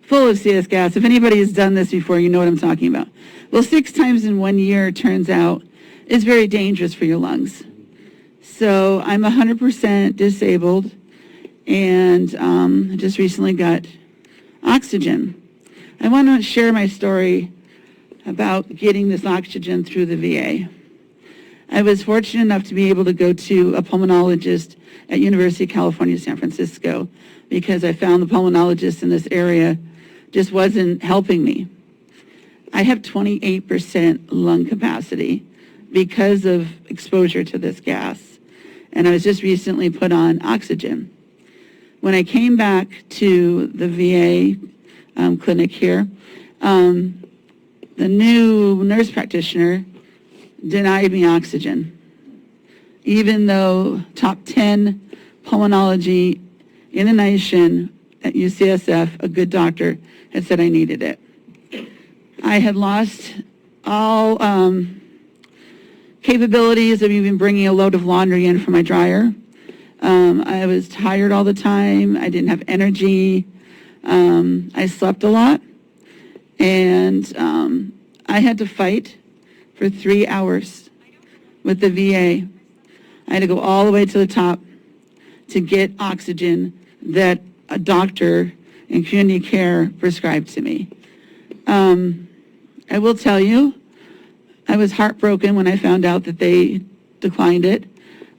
full of CS gas. If anybody has done this before, you know what I'm talking about. Well, 6 times in 1 year, turns out, is very dangerous for your lungs. So I'm 100% disabled, and I just recently got oxygen. I want to share my story about getting this oxygen through the VA. I was fortunate enough to be able to go to a pulmonologist at University of California, San Francisco, because I found the pulmonologist in this area just wasn't helping me. I have 28% lung capacity because of exposure to this gas, and I was just recently put on oxygen. When I came back to the VA clinic here, the new nurse practitioner denied me oxygen, even though top 10 pulmonology in the nation at UCSF, a good doctor, had said I needed it. I had lost all capabilities of even bringing a load of laundry in from my dryer. I was tired all the time. I didn't have energy. I slept a lot. And I had to fight for 3 hours with the VA. I had to go all the way to the top to get oxygen that a doctor in community care prescribed to me. I will tell you, I was heartbroken when I found out that they declined it.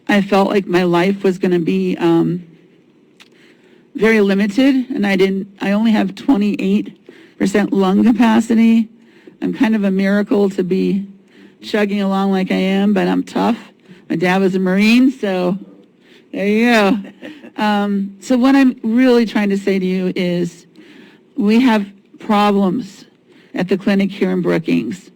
I felt like my life was going to be very limited, and I only have 28% lung capacity. I'm kind of a miracle to be chugging along like I am, but I'm tough. My dad was a Marine, so there you go. So what I'm really trying to say to you is we have problems at the clinic here in Brookings.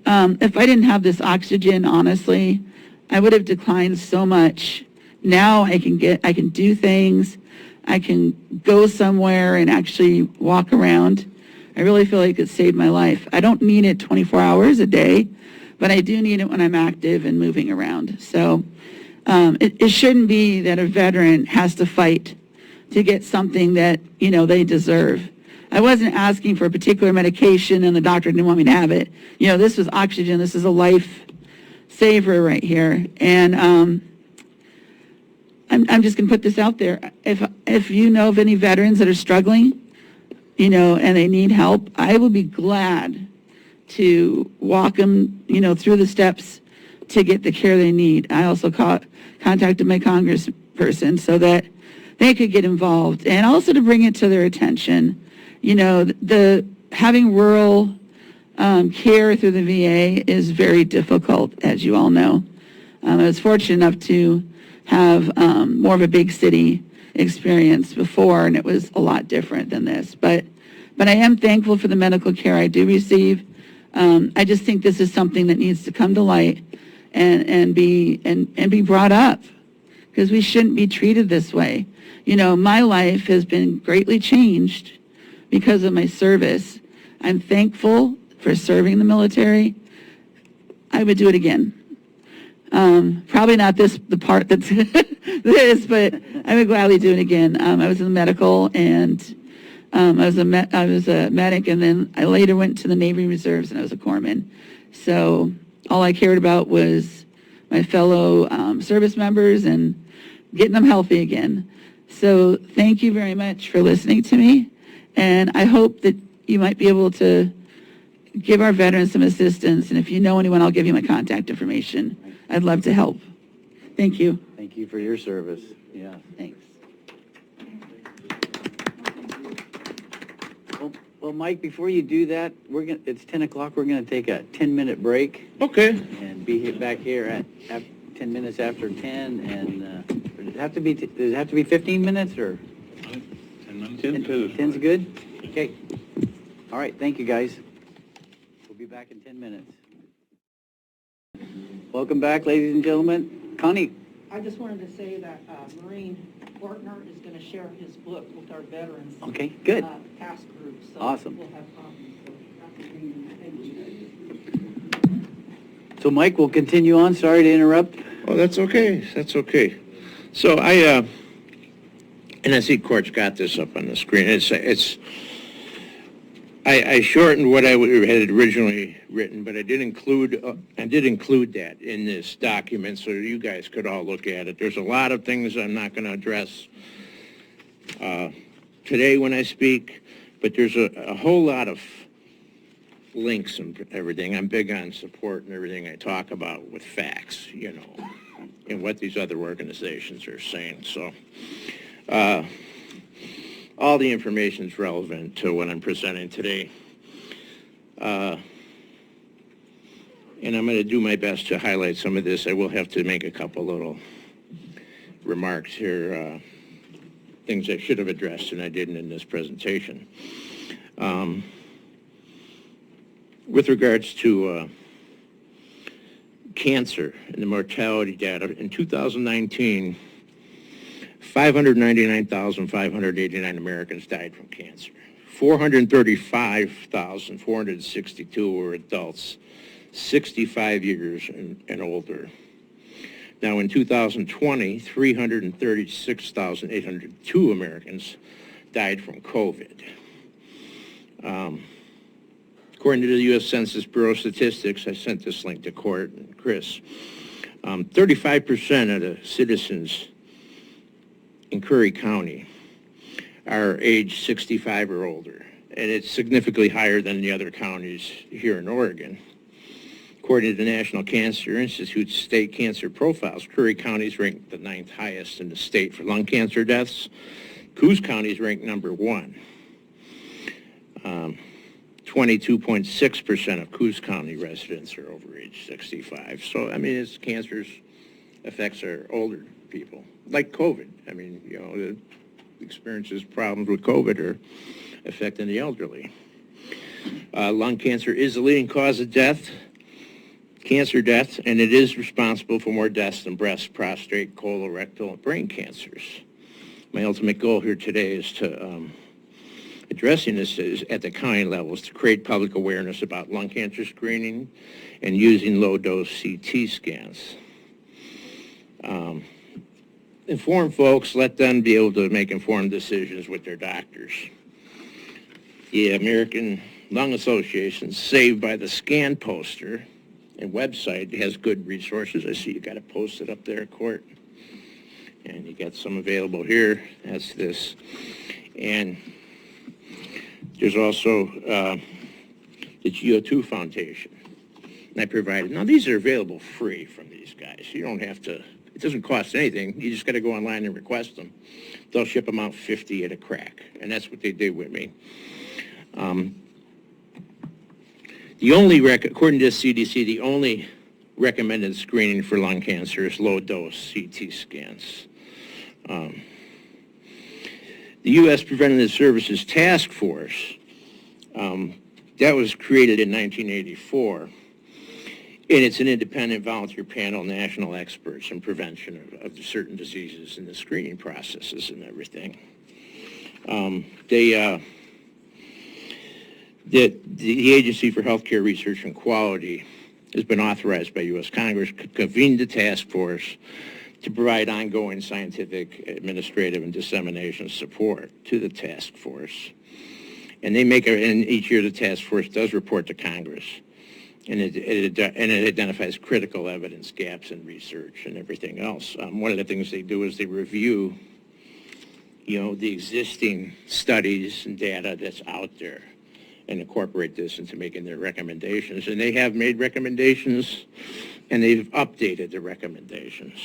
If I didn't have this oxygen, honestly, I would have declined so much. Now I can do things. I can go somewhere and actually walk around. I really feel like it saved my life. I don't need it 24 hours a day, but I do need it when I'm active and moving around. So it shouldn't be that a veteran has to fight to get something that, they deserve. I wasn't asking for a particular medication and the doctor didn't want me to have it. This was oxygen. This is a life saver right here. And I'm just going to put this out there. If you know of any veterans that are struggling, and they need help, I will be glad to walk them, through the steps to get the care they need. I also contacted my congressperson so that they could get involved and also to bring it to their attention. The having rural care through the VA is very difficult, as you all know. I was fortunate enough to have more of a big city experience before, and it was a lot different than this. But I am thankful for the medical care I do receive. I just think this is something that needs to come to light and be brought up, because we shouldn't be treated this way. My life has been greatly changed because of my service. I'm thankful for serving the military. I would do it again. Probably not the part that's this, but I would gladly do it again. I was in the medical, and I was a medic, and then I later went to the Navy Reserves, and I was a corpsman. So all I cared about was my fellow service members and getting them healthy again. So thank you very much for listening to me, and I hope that you might be able to give our veterans some assistance, and if you know anyone, I'll give you my contact information. I'd love to help. Thank you. Thank you for your service. Yeah. Thanks. Well, Mike, before you do that, it's 10 o'clock, we're going to take a 10-minute break Okay. and be back here at 10 minutes after 10, and does it have to be 15 minutes, or? 10 minutes? 10's good? Okay. All right, thank you, guys. We'll be back in 10 minutes. Welcome back, ladies and gentlemen. Connie? I just wanted to say that Maureen Ortner is going to share his book with our veterans. Okay, good. Task group. So Awesome. We'll have copies. So Dr. Green, thank you. So, Mike, we'll continue on. Sorry to interrupt. Oh, that's okay. That's okay. So and I see Court's got this up on the screen. I shortened what I had originally written, but I did include that in this document so you guys could all look at it. There's a lot of things I'm not going to address today when I speak, but there's a whole lot of links and everything. I'm big on support and everything I talk about with facts, and what these other organizations are saying. So all the information is relevant to what I'm presenting today. And I'm going to do my best to highlight some of this. I will have to make a couple little remarks here, things I should have addressed and I didn't in this presentation. With regards to cancer and the mortality data, in 2019, 599,589 Americans died from cancer. 435,462 were adults, 65 years and older. Now, in 2020, 336,802 Americans died from COVID. According to the U.S. Census Bureau statistics, I sent this link to Court and Chris, 35% of the citizens in Curry County are age 65 or older, and it's significantly higher than the other counties here in Oregon. According to the National Cancer Institute's state cancer profiles, Curry County is ranked the 9th highest in the state for lung cancer deaths. Coos County is ranked number 1. 22.6% of Coos County residents are over age 65. So, I mean, cancer affects our older people, like COVID. I mean, the experiences problems with COVID are affecting the elderly. Lung cancer is the leading cause of cancer death, and it is responsible for more deaths than breast, prostate, colorectal, and brain cancers. My ultimate goal here today is to addressing this is at the county level is to create public awareness about lung cancer screening and using low-dose CT scans. Inform folks, let them be able to make informed decisions with their doctors. The American Lung Association, Saved by the Scan poster and website, has good resources. I see you got it posted up there, Court. And you got some available here. That's this. And there's also the GO2 Foundation. And I provided, now these are available free from these guys. You don't have to, it doesn't cost anything. You just got to go online and request them. They'll ship them out 50 at a crack. And that's what they did with me. The only, according to the CDC, the only recommended screening for lung cancer is low-dose CT scans. The U.S. Preventative Services Task Force, that was created in 1984, and it's an independent volunteer panel, national experts in prevention of certain diseases and the screening processes and everything. The Agency for Healthcare Research and Quality has been authorized by U.S. Congress to convene the task force to provide ongoing scientific, administrative, and dissemination support to the task force. And and each year the task force does report to Congress, and it identifies critical evidence gaps in research and everything else. One of the things they do is they review, the existing studies and data that's out there, and incorporate this into making their recommendations. And they have made recommendations, and they've updated the recommendations.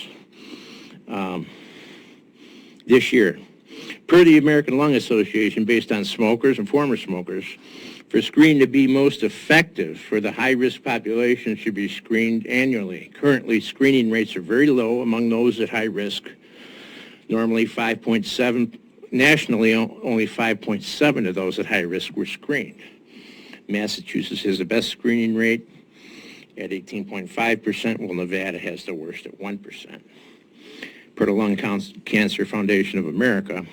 This year, Per the American Lung Association, based on smokers and former smokers, for screening to be most effective for the high-risk population should be screened annually. Currently, screening rates are very low among those at high risk, normally 5.7. Nationally, only 5.7 of those at high risk were screened. Massachusetts has the best screening rate at 18.5%, while Nevada has the worst at 1%. Per the Lung Cancer Foundation of America,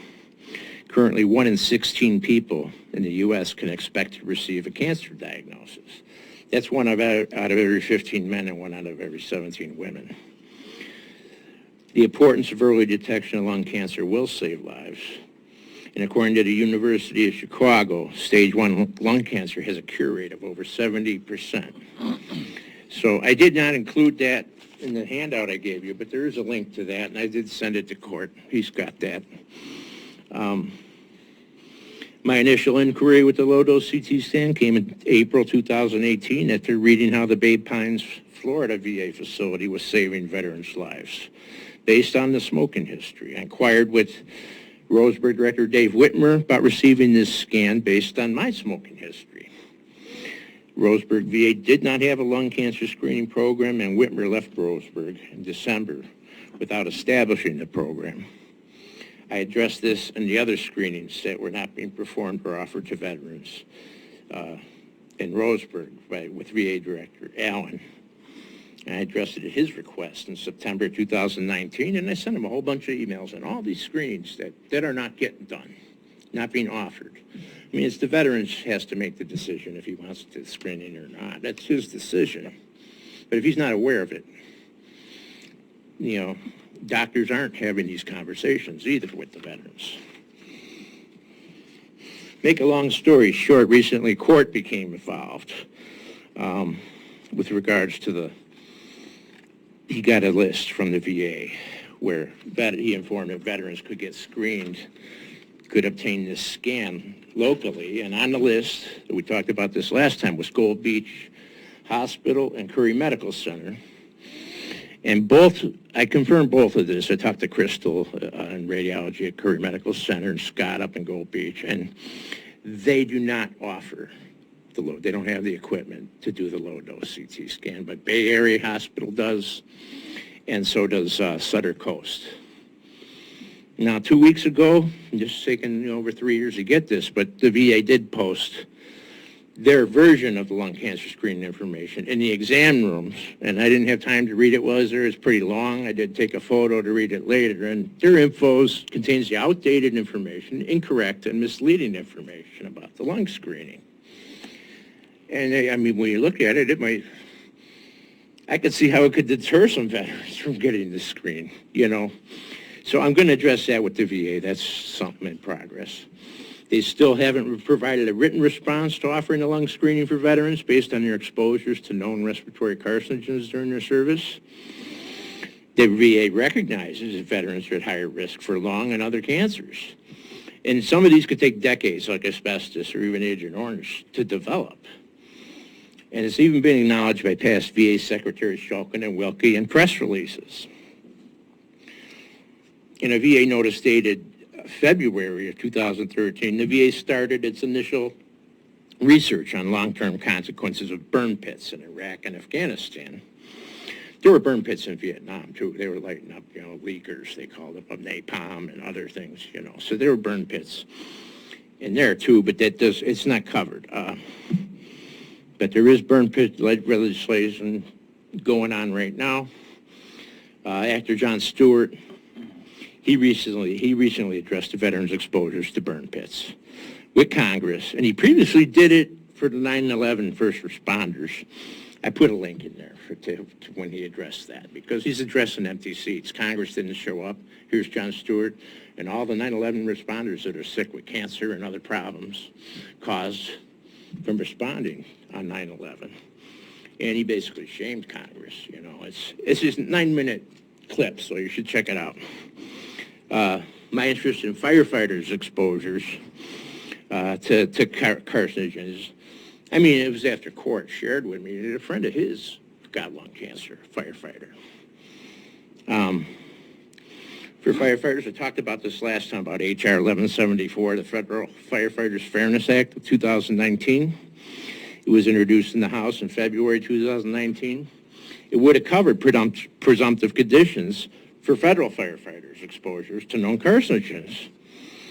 currently 1 in 16 people in the U.S. can expect to receive a cancer diagnosis. That's 1 out of every 15 men and 1 out of every 17 women. The importance of early detection of lung cancer will save lives. And according to the University of Chicago, stage 1 lung cancer has a cure rate of over 70%. So I did not include that in the handout I gave you, but there is a link to that, and I did send it to Court. He's got that. My initial inquiry with the low-dose CT scan came in April 2018 after reading how the Bay Pines, Florida VA facility was saving veterans' lives based on the smoking history. I inquired with Roseburg Director Dave Whitmer about receiving this scan based on my smoking history. Roseburg VA did not have a lung cancer screening program, and Whitmer left Roseburg in December without establishing the program. I addressed this and the other screenings that were not being performed or offered to veterans in Roseburg with VA Director Allen. And I addressed it at his request in September 2019, and I sent him a whole bunch of emails on all these screenings that are not getting done, not being offered. I mean, it's the veterans has to make the decision if he wants to screening or not. That's his decision. But if he's not aware of it, you know, doctors aren't having these conversations either with the veterans. Make a long story short, recently Court became involved with regards to he got a list from the VA where he informed that veterans could get screened, could obtain this scan locally, and on the list, we talked about this last time, was Gold Beach Hospital and Curry Medical Center. And I confirmed both of this. I talked to Crystal in radiology at Curry Medical Center and Scott up in Gold Beach, and they do not offer they don't have the equipment to do the low-dose CT scan, but Bay Area Hospital does, and so does Sutter Coast. Now, 2 weeks ago, just taking over 3 years to get this, but the VA did post their version of the lung cancer screening information in the exam rooms, and I didn't have time to read it. It's pretty long. I did take a photo to read it later, and their info contains the outdated information, incorrect and misleading information about the lung screening. And I mean, when you look at it, I could see how it could deter some veterans from getting the screen, you know. So I'm going to address that with the VA. That's something in progress. They still haven't provided a written response to offering a lung screening for veterans based on their exposures to known respiratory carcinogens during their service. The VA recognizes that veterans are at higher risk for lung and other cancers. And some of these could take decades, like asbestos or even Agent Orange, to develop. And it's even been acknowledged by past VA Secretaries Shulkin and Wilkie in press releases. In a VA notice dated February of 2013, the VA started its initial research on long-term consequences of burn pits in Iraq and Afghanistan. There were burn pits in Vietnam, too. They were lighting up, leakers, they called them, napalm and other things, So there were burn pits in there, too, but it's not covered. But there is burn pit legislation going on right now. Actor John Stewart, he recently addressed the veterans' exposures to burn pits with Congress, and he previously did it for the 9/11 first responders. I put a link in there to when he addressed that, because he's addressing empty seats. Congress didn't show up. Here's John Stewart and all the 9/11 responders that are sick with cancer and other problems caused from responding on 9/11. And he basically shamed Congress, It's just a 9-minute clip, so you should check it out. My interest in firefighters' exposures to carcinogens, it was after Court shared with me that a friend of his got lung cancer, a firefighter. for firefighters. I talked about this last time about HR 1174, the Federal Firefighters Fairness Act of 2019. It was introduced in the House in February 2019. It would have covered presumptive conditions for federal firefighters' exposures to known carcinogens.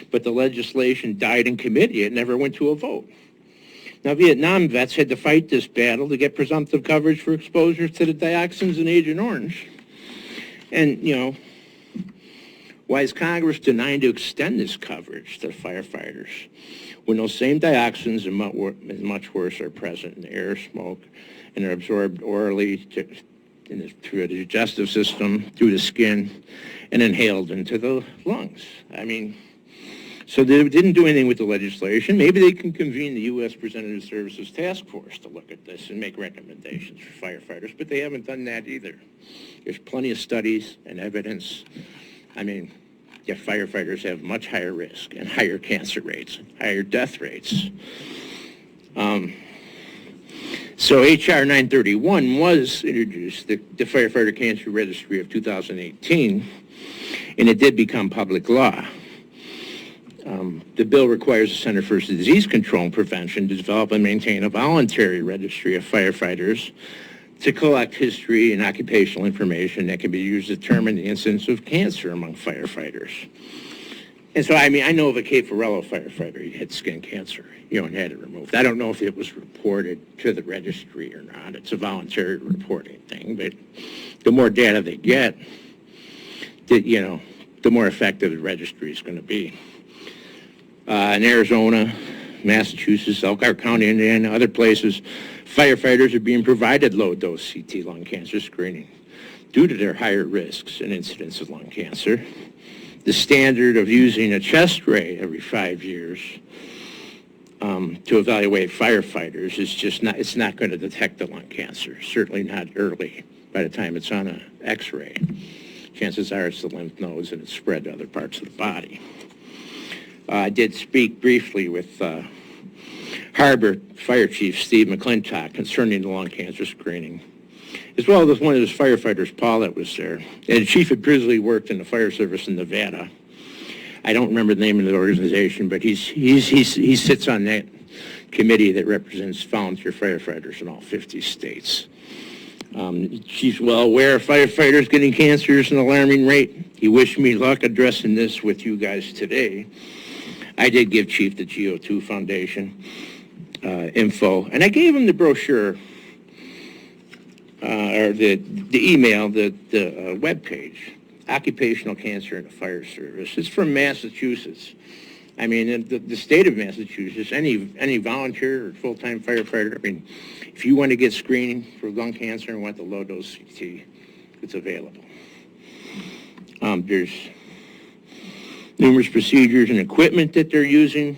But the legislation died in committee. It never went to a vote. Now, Vietnam vets had to fight this battle to get presumptive coverage for exposure to the dioxins in Agent Orange. And, you know, why is Congress denying to extend this coverage to firefighters when those same dioxins and much worse are present in the air, smoke, and are absorbed orally through the digestive system, through the skin, and inhaled into the lungs? I mean, so they didn't do anything with the legislation. Maybe they can convene the U.S. Preventative Services Task Force to look at this and make recommendations for firefighters, but they haven't done that either. There's plenty of studies and evidence. I mean, yeah, firefighters have much higher risk and higher cancer rates, higher death rates. So H.R. 931 was introduced, the Firefighter Cancer Registry of 2018, and it did become public law. The bill requires the Center for Disease Control and Prevention to develop and maintain a voluntary registry of firefighters to collect history and occupational information that can be used to determine the incidence of cancer among firefighters. And so, I mean, I know of a Cape Ferrello firefighter. He had skin cancer, you know, and had it removed. I don't know if it was reported to the registry or not. It's a voluntary reporting thing, but the more data they get, you know, the more effective the registry is going to be. In Arizona, Massachusetts, Elkhart County, Indiana, other places, firefighters are being provided low-dose CT lung cancer screening due to their higher risks and incidence of lung cancer. The standard of using a chest ray every 5 years to evaluate firefighters is just not, it's not going to detect the lung cancer, certainly not early by the time it's on an X-ray. Chances are it's the lymph nodes and it's spread to other parts of the body. I did speak briefly with Harbor Fire Chief Steve McClintock concerning the lung cancer screening, as well as one of his firefighters, Paul, that was there. And the chief had previously worked in the fire service in Nevada. I don't remember the name of the organization, but he sits on that committee that represents volunteer firefighters in all 50 states. The chief's well aware of firefighters getting cancer at an alarming rate. He wished me luck addressing this with you guys today. I did give Chief the GO2 Foundation info, and I gave him the brochure, or the email, the webpage, Occupational Cancer in the Fire Service. It's from Massachusetts. I mean, the state of Massachusetts, any volunteer or full-time firefighter, I mean, if you want to get screening for lung cancer and want the low-dose CT, it's available. There's numerous procedures and equipment that they're using.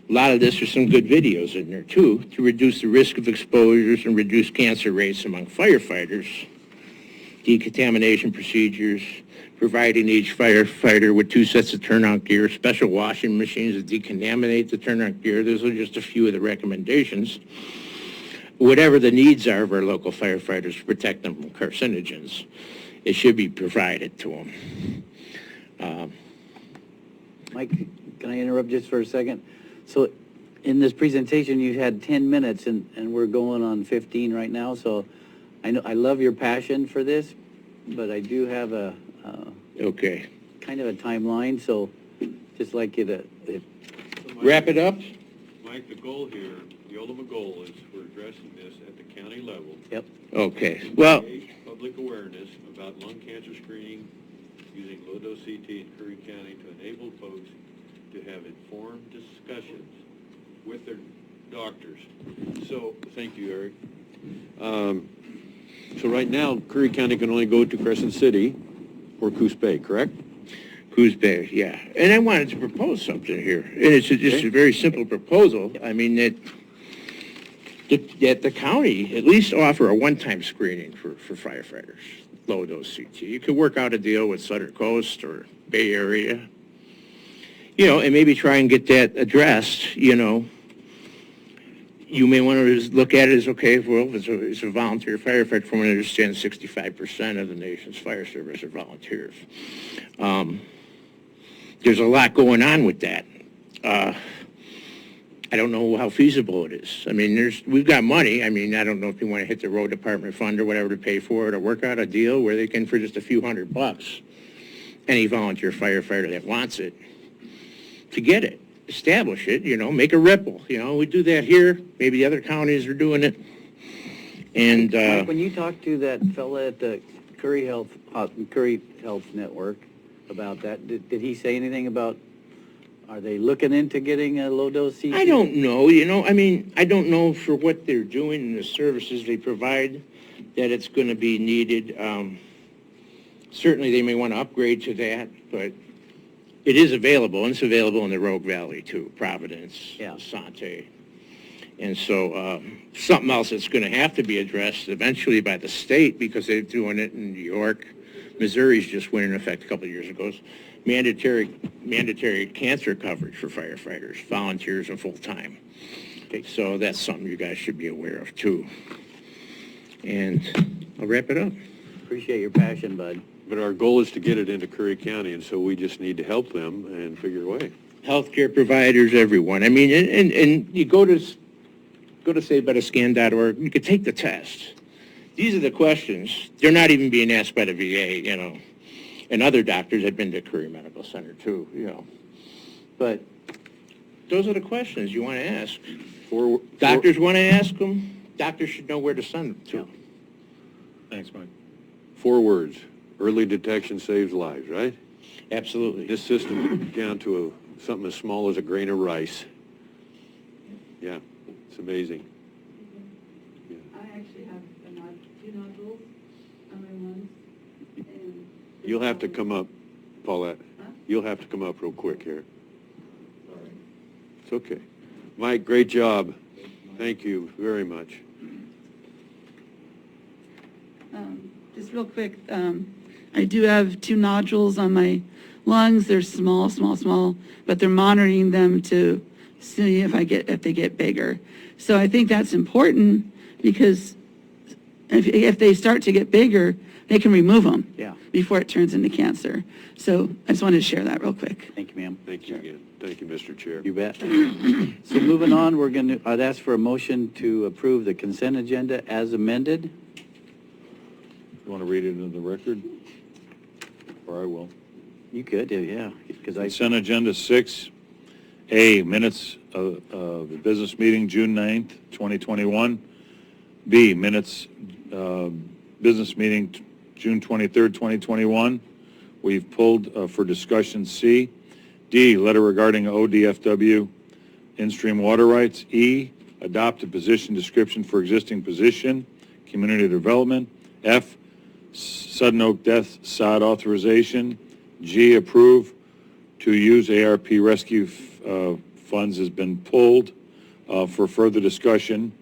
A lot of this, there's some good videos in there, too, to reduce the risk of exposures and reduce cancer rates among firefighters. Decontamination procedures, providing each firefighter with 2 sets of turnout gear, special washing machines to decontaminate the turnout gear. Those are just a few of the recommendations. Whatever the needs are of our local firefighters to protect them from carcinogens, it should be provided to them. Mike, can I interrupt just for a second? So in this presentation, you had 10 minutes, and we're going on 15 right now. So I know I love your passion for this, but I do have a okay, kind of a timeline. So just like you to wrap it up. Mike, the goal here, the ultimate goal is we're addressing this at the county level. Yep. Okay. Well, Public awareness about lung cancer screening using low-dose CT in Curry County to enable folks to have informed discussions with their doctors. So, thank you, Eric. So right now, Curry County can only go to Crescent City or Coos Bay, correct? Coos Bay, yeah. And I wanted to propose something here. And it's just a very simple proposal. I mean, that the county at least offer a one-time screening for firefighters, low-dose CT. You could work out a deal with Sutter Coast or Bay Area, you know, and maybe try and get that addressed, you know. You may want to look at it as, okay, well, it's a volunteer firefighter. From what I understand, 65% of the nation's fire service are volunteers. there's a lot going on with that. I don't know how feasible it is. I mean, we've got money. I mean, I don't know if you want to hit the road department fund or whatever to pay for it, or work out a deal where they can, for just a few $100, any volunteer firefighter that wants it, to get it, establish it, make a ripple. We do that here. Maybe the other counties are doing it. And Mike, when you talked to that fella at the Curry Health Network about that, did he say anything about, are they looking into getting a low-dose CT? I don't know, I mean, I don't know for what they're doing and the services they provide that it's going to be needed. Certainly they may want to upgrade to that, but it is available, and it's available in the Rogue Valley too, Providence, Sante. And so something else that's going to have to be addressed eventually by the state, because they're doing it in New York. Missouri's just went into effect a couple of years ago. Is mandatory cancer coverage for firefighters, volunteers, and full-time. Okay, so that's something you guys should be aware of too. And I'll wrap it up. Appreciate your passion, bud. But our goal is to get it into Curry County, and so we just need to help them and figure a way. Healthcare providers, everyone. I mean, and you go to savebythescan.org, you could take the test. These are the questions. They're not even being asked by the VA, and other doctors have been to Curry Medical Center too, But those are the questions you want to ask. Doctors want to ask them. Doctors should know where to send them to. Thanks, Mike. 4 words: early detection saves lives, right? Absolutely. This system down to something as small as a grain of rice. Yeah, it's amazing. I actually have 2 nodules on my lungs. You'll have to come up, Paulette. You'll have to come up real quick here. It's okay. Mike, great job. Thank you very much. Just real quick, I do have 2 nodules on my lungs. They're small, but they're monitoring them to see if they get bigger. So I think that's important, because if they start to get bigger, they can remove them before it turns into cancer. So I just wanted to share that real quick. Thank you, ma'am. Thank you again. Thank you, Mr. Chair. You bet. So moving on, I'd ask for a motion to approve the consent agenda as amended. You want to read it into the record? Or I will. You could, yeah. Consent agenda 6A, minutes of the business meeting, June 9th, 2021. B, minutes, business meeting, June 23rd, 2021. We've pulled for discussion C. D, letter regarding ODFW in-stream water rights. E, adopt a position description for existing position, community development. F, Sudden Oak Death sod authorization. G, approve to use ARP rescue funds has been pulled for further discussion.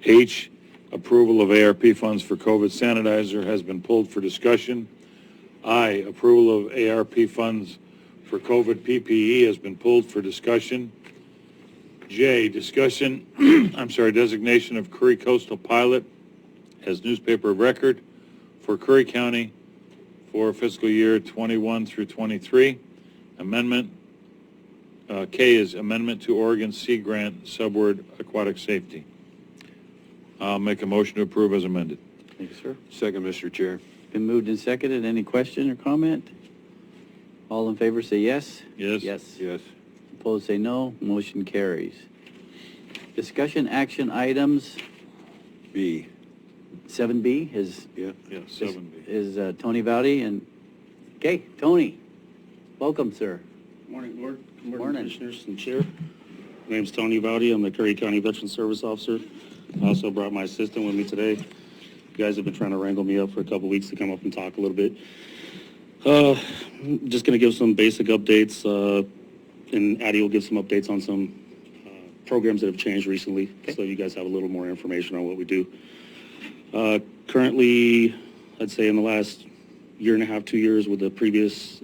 H, approval of ARP funds for COVID sanitizer has been pulled for discussion. I, approval of ARP funds for COVID PPE has been pulled for discussion. J, designation of Curry Coastal Pilot as newspaper of record for Curry County for fiscal year 21 through 23. Amendment, K is amendment to Oregon Sea Grant Subword Aquatic Safety. I'll make a motion to approve as amended. Thank you, sir. Second, Mr. Chair. Been moved and seconded. Any question or comment? All in favor say yes. Yes. Yes. Opposed say no. Motion carries. Discussion action items. B. 7B is 7B. is Tony Vowdy. And okay, Tony, welcome, sir. Morning, Board. Morning. Commissioners and Chair. My name's Tony Vowdy. I'm the Curry County Veteran Service Officer. I also brought my assistant with me today. You guys have been trying to wrangle me up for a couple weeks to come up and talk a little bit. Just going to give some basic updates, and Addie will give some updates on some programs that have changed recently, so you guys have a little more information on what we do. Currently, I'd say in the last year and a half, 2 years, with the previous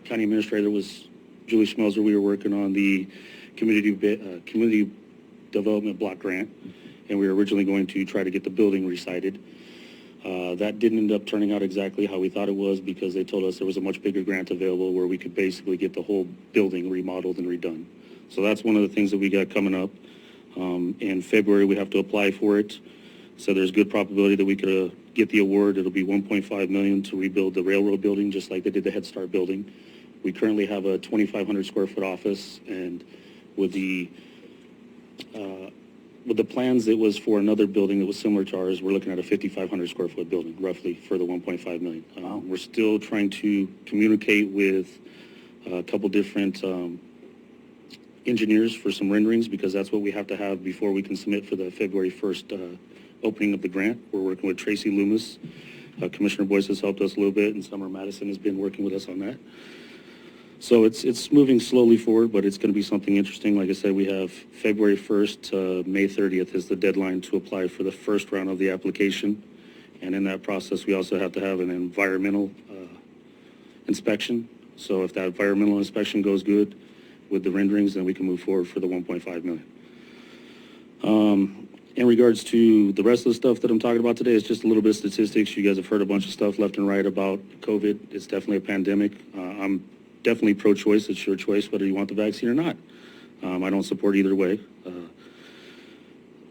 county administrator was Julie Schmelzer, we were working on the community development block grant, and we were originally going to try to get the building recited. That didn't end up turning out exactly how we thought it was because they told us there was a much bigger grant available where we could basically get the whole building remodeled and redone. So that's one of the things that we got coming up. In February, we have to apply for it. So there's good probability that we could get the award. It'll be $1.5 million to rebuild the railroad building, just like they did the Head Start building. We currently have a 2,500 square foot office, and with the plans, it was for another building that was similar to ours. We're looking at a 5,500 square foot building, roughly, for the 1.5 million. We're still trying to communicate with a couple different engineers for some renderings, because that's what we have to have before we can submit for the February 1st opening of the grant. We're working with Tracy Loomis. Commissioner Boyce has helped us a little bit, and Summer Madison has been working with us on that. So it's moving slowly forward, but it's going to be something interesting. Like I said, we have February 1st to May 30th is the deadline to apply for the first round of the application. And in that process, we also have to have an environmental inspection. So if that environmental inspection goes good with the renderings, then we can move forward for the 1.5 million. In regards to the rest of the stuff that I'm talking about today, it's just a little bit of statistics. You guys have heard a bunch of stuff left and right about COVID. It's definitely a pandemic. I'm definitely pro-choice. It's your choice whether you want the vaccine or not. I don't support either way.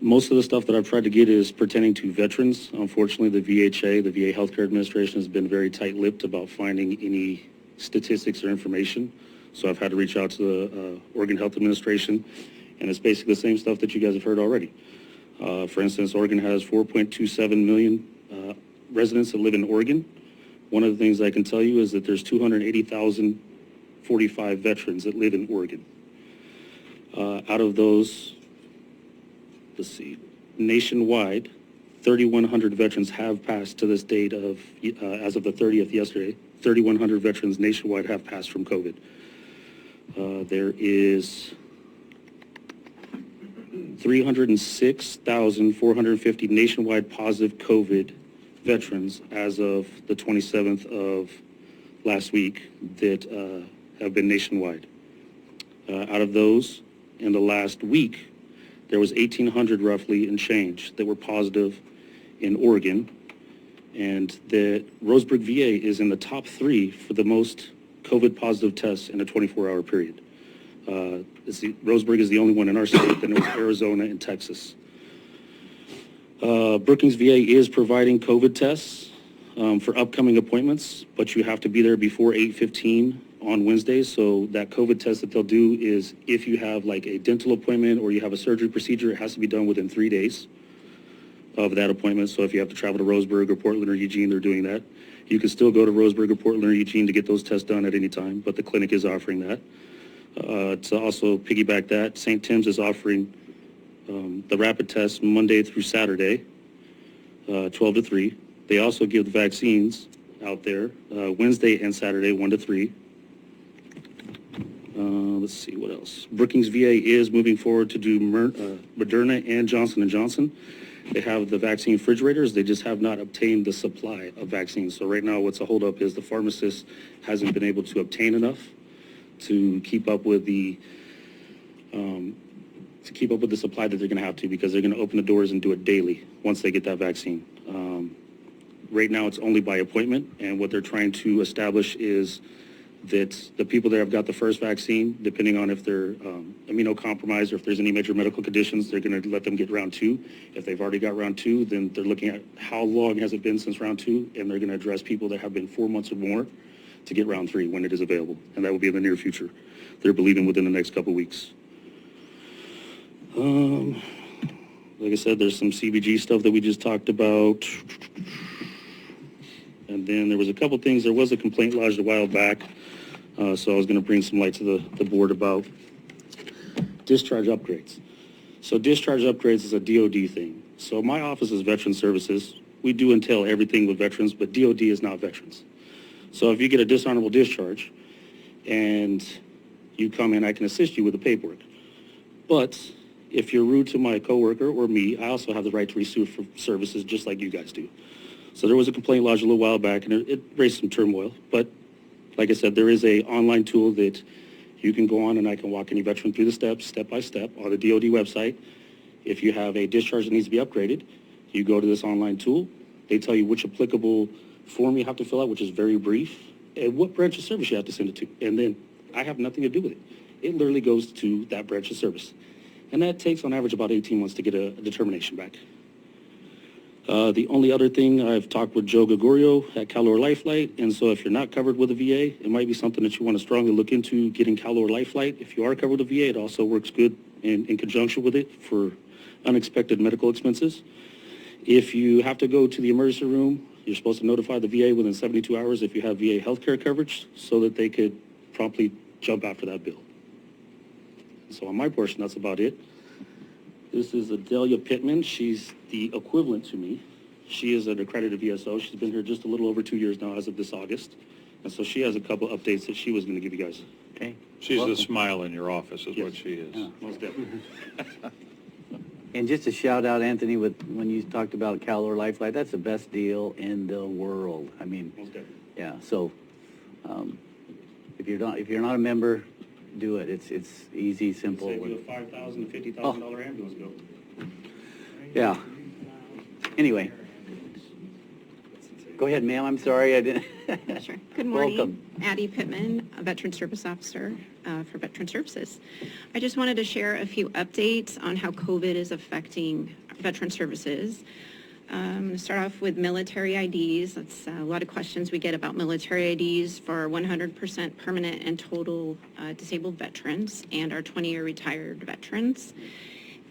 Most of the stuff that I've tried to get is pertaining to veterans. Unfortunately, the VHA, the VA Healthcare Administration, has been very tight-lipped about finding any statistics or information. So I've had to reach out to the Oregon Health Administration, and it's basically the same stuff that you guys have heard already. For instance, Oregon has 4.27 million residents that live in Oregon. One of the things I can tell you is that there's 280,045 veterans that live in Oregon. Out of those, let's see, nationwide, 3,100 veterans have passed to this date of, as of the 30th yesterday, 3,100 veterans nationwide have passed from COVID. There is 306,450 nationwide positive COVID veterans as of the 27th of last week that have been nationwide. Out of those, in the last week, there was 1,800 roughly and change that were positive in Oregon, and that Roseburg VA is in the top 3 for the most COVID positive tests in a 24-hour period. Roseburg is the only one in our state, then it was Arizona and Texas. Brookings VA is providing COVID tests for upcoming appointments, but you have to be there before 8:15 on Wednesdays. So that COVID test that they'll do is if you have like a dental appointment or you have a surgery procedure, it has to be done within 3 days of that appointment. So if you have to travel to Roseburg or Portland or Eugene, they're doing that. You can still go to Roseburg or Portland or Eugene to get those tests done at any time, but the clinic is offering that. To also piggyback that, St. Tim's is offering the rapid test Monday through Saturday, 12 to 3. They also give the vaccines out there Wednesday and Saturday, 1 to 3. Let's see, what else? Brookings VA is moving forward to do Moderna and Johnson & Johnson. They have the vaccine refrigerators. They just have not obtained the supply of vaccines. So right now what's a holdup is the pharmacist hasn't been able to obtain enough to keep up with the supply that they're going to have to, because they're going to open the doors and do it daily once they get that vaccine. Right now it's only by appointment, and what they're trying to establish is that the people that have got the first vaccine, depending on if they're immunocompromised or if there's any major medical conditions, they're going to let them get round 2. If they've already got round 2, then they're looking at how long has it been since round 2, and they're going to address people that have been 4 months or more to get round 3 when it is available, and that will be in the near future. They're believing within the next couple weeks. Like I said, there's some CBG stuff that we just talked about. And then there was a couple things. There was a complaint lodged a while back, so I was going to bring some light to the board about discharge upgrades. So discharge upgrades is a DOD thing. So my office is Veteran Services. We do entail everything with veterans, but DOD is not veterans. So if you get a dishonorable discharge and you come in, I can assist you with the paperwork. But if you're rude to my coworker or me, I also have the right to resue for services just like you guys do. So there was a complaint lodged a little while back, and it raised some turmoil. But like I said, there is a online tool that you can go on, and I can walk any veteran through the steps, step by step, on the DOD website. If you have a discharge that needs to be upgraded, you go to this online tool. They tell you which applicable form you have to fill out, which is very brief, and what branch of service you have to send it to. And then I have nothing to do with it. It literally goes to that branch of service. And that takes on average about 18 months to get a determination back. The only other thing, I've talked with Joe Gregorio at Calor Lifeline, and so if you're not covered with a VA, it might be something that you want to strongly look into getting Calor Lifeline. If you are covered with a VA, it also works good in conjunction with it for unexpected medical expenses. If you have to go to the emergency room, you're supposed to notify the VA within 72 hours if you have VA healthcare coverage so that they could promptly jump after that bill. So on my portion, that's about it. This is Adelia Pittman. She's the equivalent to me. She is an accredited VSO. She's been here just a little over 2 years now as of this August. And so she has a couple updates that she was going to give you guys. Okay. She's Welcome. the smile in your office is Yes. what she is. Yeah. Most definitely. And just a shout out, Anthony, when you talked about Calor Lifeline, that's the best deal in the world. I mean, Most definitely. yeah. So, if you're not a member, do it. It's easy, simple. Save you a $5,000 to $50,000 ambulance bill. Yeah. Anyway. Go ahead, ma'am. I'm sorry I didn't. Sure. Good morning. Welcome. Addie Pittman, a Veteran Service Officer for Veteran Services. I just wanted to share a few updates on how COVID is affecting Veteran Services. Start off with military IDs. That's a lot of questions we get about military IDs for 100% permanent and total disabled veterans and our 20-year retired veterans.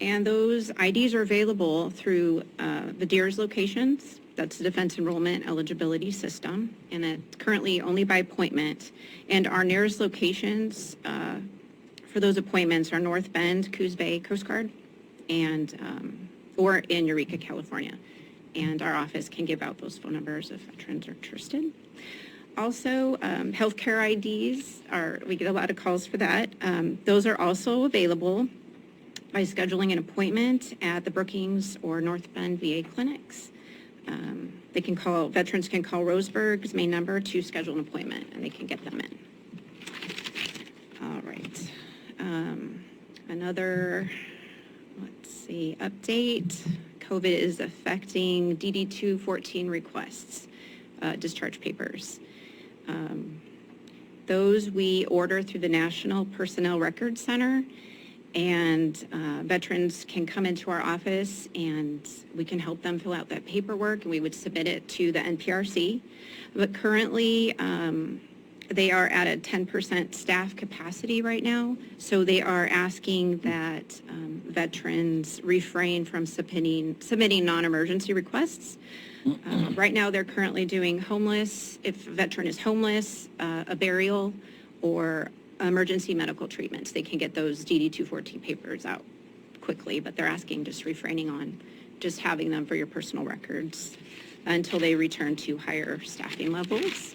And those IDs are available through the DEERS locations. That's the Defense Enrollment Eligibility System, and it's currently only by appointment. And our nearest locations for those appointments are North Bend, Coos Bay Coast Guard, and or in Eureka, California. And our office can give out those phone numbers if veterans are interested. Also, healthcare IDs we get a lot of calls for that. Those are also available by scheduling an appointment at the Brookings or North Bend VA clinics. Veterans can call Roseburg's main number to schedule an appointment, and they can get them in. All right. Another, update. COVID is affecting DD-214 requests, discharge papers. Those we order through the National Personnel Records Center, and veterans can come into our office and we can help them fill out that paperwork, and we would submit it to the NPRC. But currently, they are at a 10% staff capacity right now, so they are asking that veterans refrain from submitting non-emergency requests. Right now, they're currently doing homeless, if a veteran is homeless, a burial, or emergency medical treatments. They can get those DD-214 papers out quickly, but they're asking, just refraining on just having them for your personal records until they return to higher staffing levels.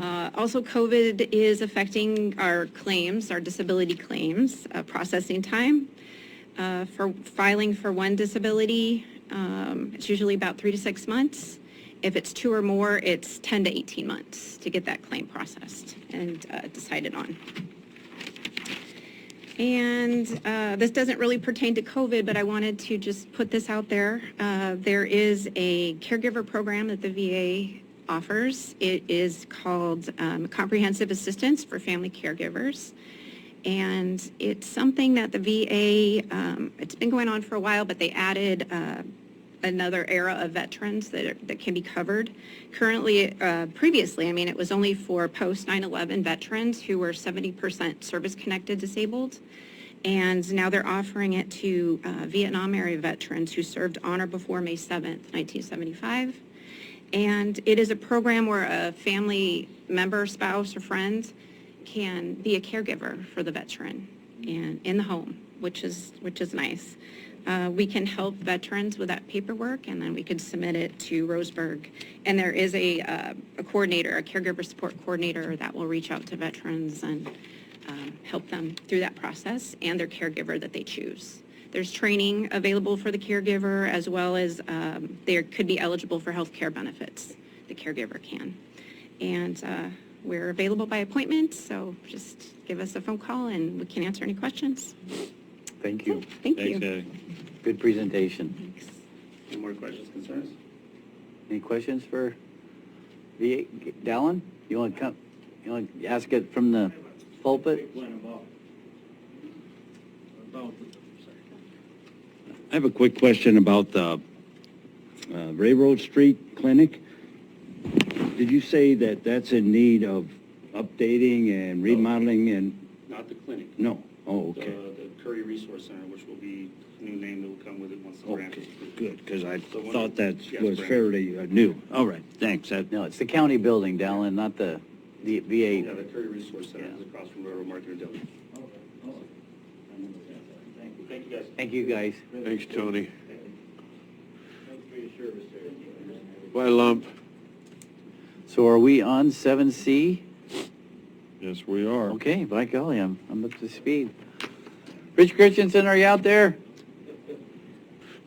Also, COVID is affecting our claims, our disability claims, processing time. For filing for one disability, it's usually about 3 to 6 months. If it's 2 or more, it's 10 to 18 months to get that claim processed and decided on. And this doesn't really pertain to COVID, but I wanted to just put this out there. There is a caregiver program that the VA offers. It is called Comprehensive Assistance for Family Caregivers. And it's something that the VA, it's been going on for a while, but they added another era of veterans that can be covered. Currently, previously, it was only for post 9/11 veterans who were 70% service-connected disabled. And now they're offering it to Vietnam area veterans who served on or before May 7th, 1975. And it is a program where a family member, spouse, or friend can be a caregiver for the veteran and in the home, which is nice. We can help veterans with that paperwork, and then we could submit it to Roseburg. And there is a coordinator, a caregiver support coordinator that will reach out to veterans and help them through that process and their caregiver that they choose. There's training available for the caregiver, as well as they could be eligible for health care benefits. The caregiver can. And we're available by appointment, so just give us a phone call and we can answer any questions. Thank you. Thank you. Thanks, Eddie. Good presentation. Thanks. Any more questions, concerns? Any questions for VA? Dallin? You want to come, you want to ask it from the pulpit? I have a quick question about the Railroad Street Clinic. Did you say that that's in need of updating and remodeling and, Not the clinic. no? Oh, okay. The Curry Resource Center, which will be a new name that will come with it once the grant is Okay, approved. good, because I So one thought of- that yes, was Brandon. fairly new. All right, thanks. No, it's the county building, Dallin, not the VA. Yeah, the Curry Resource Center is across from Railroad Market and Deli. Thank you, guys. Thank you, guys. Thanks, Tony. Bye, Lump. So are we on 7C? Yes, we are. Okay, by golly, I'm up to speed. Rich Christensen, are you out there?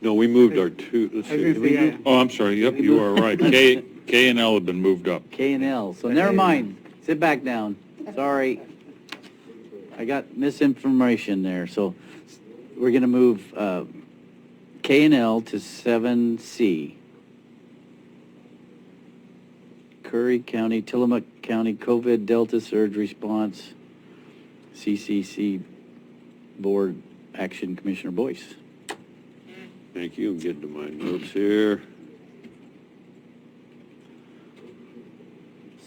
No, we moved our two, let's see. Oh, I'm sorry, yep, you are right. K and L have been moved up. K and L, so never mind. Sit back down. Sorry. I got misinformation there, so we're going to move K and L to 7C. Curry County, Tillamook County COVID Delta Surge Response, CCC Board Action, Commissioner Boyce. Thank you. I'm getting to my notes here.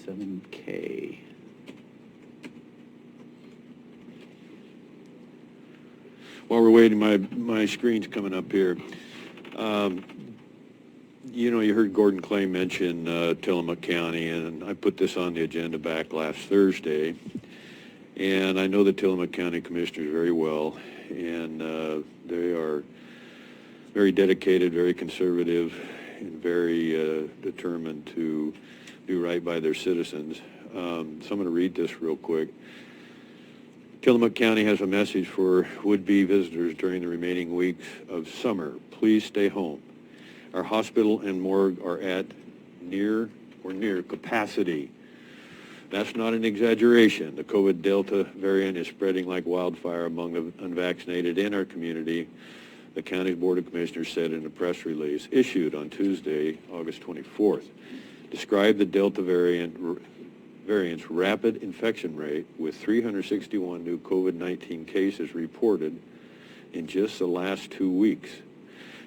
7K. While we're waiting, my screen's coming up here. You heard Gordon Clay mention Tillamook County, and I put this on the agenda back last Thursday. And I know the Tillamook County Commissioners very well, and they are very dedicated, very conservative, and very determined to do right by their citizens. So I'm going to read this real quick. Tillamook County has a message for would-be visitors during the remaining weeks of summer. Please stay home. Our hospital and morgue are at near capacity. That's not an exaggeration. The COVID Delta variant is spreading like wildfire among the unvaccinated in our community, the county's Board of Commissioners said in a press release issued on Tuesday, August 24th. Described the Delta variant's rapid infection rate with 361 new COVID-19 cases reported in just the last 2 weeks.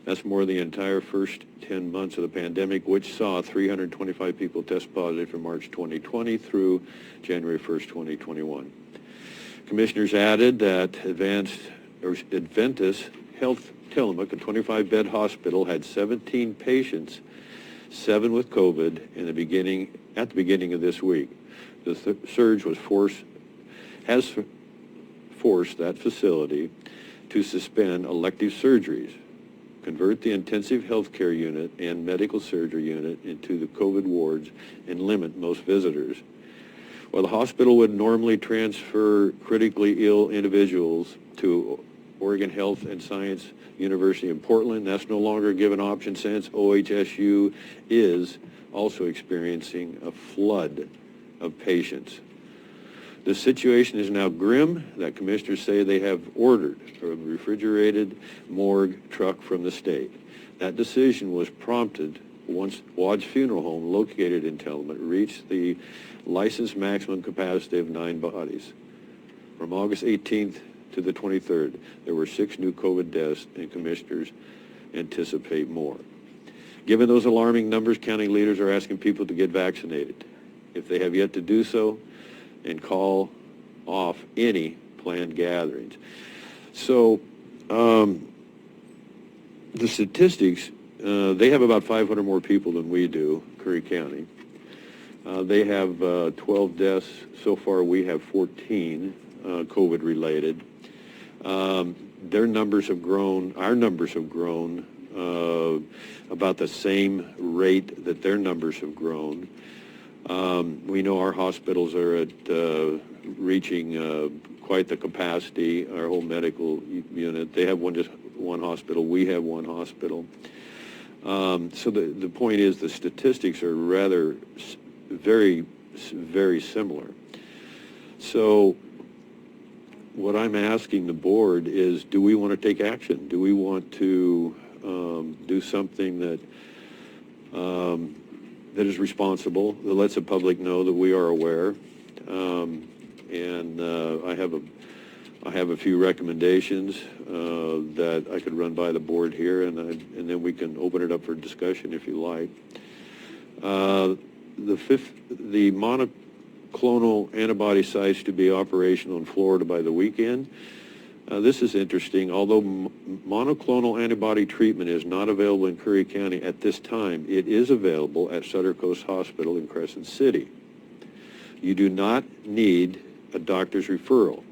That's more than the entire first 10 months of the pandemic, which saw 325 people test positive from March 2020 through January 1st, 2021. Commissioners added that Adventist Health Tillamook, a 25-bed hospital, had 17 patients, 7 with COVID, at the beginning of this week. The surge has forced that facility to suspend elective surgeries, convert the intensive health care unit and medical surgery unit into the COVID wards, and limit most visitors. While the hospital would normally transfer critically ill individuals to Oregon Health and Science University in Portland, that's no longer a given option since OHSU is also experiencing a flood of patients. The situation is now grim that commissioners say they have ordered a refrigerated morgue truck from the state. That decision was prompted once Wad's Funeral Home, located in Tillamook, reached the licensed maximum capacity of 9 bodies. From August 18th to the 23rd, there were 6 new COVID deaths, and commissioners anticipate more. Given those alarming numbers, county leaders are asking people to get vaccinated if they have yet to do so, and call off any planned gatherings. So the statistics, they have about 500 more people than we do, Curry County. They have 12 deaths. So far, we have 14 COVID-related. Their numbers have grown. Our numbers have grown about the same rate that their numbers have grown. We know our hospitals are at reaching quite the capacity, our whole medical unit. They have just one hospital. We have one hospital. So the point is the statistics are rather very, very similar. So what I'm asking the board is, do we want to take action? Do we want to do something that that is responsible, that lets the public know that we are aware. And I have a few recommendations that I could run by the board here, and then we can open it up for discussion if you like. The monoclonal antibody sites to be operational in Florida by the weekend. This is interesting. Although monoclonal antibody treatment is not available in Curry County at this time, it is available at Sutter Coast Hospital in Crescent City. You do not need a doctor's referral.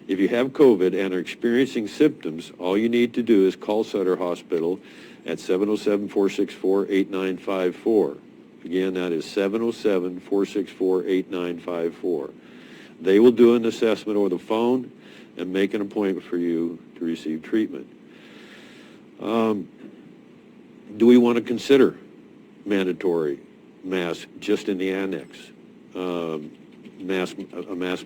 If you have COVID and are experiencing symptoms, all you need to do is call Sutter Hospital at 707-464-8954. Again, that is 707-464-8954. They will do an assessment over the phone and make an appointment for you to receive treatment. Do we want to consider mandatory masks just in the annex? A mask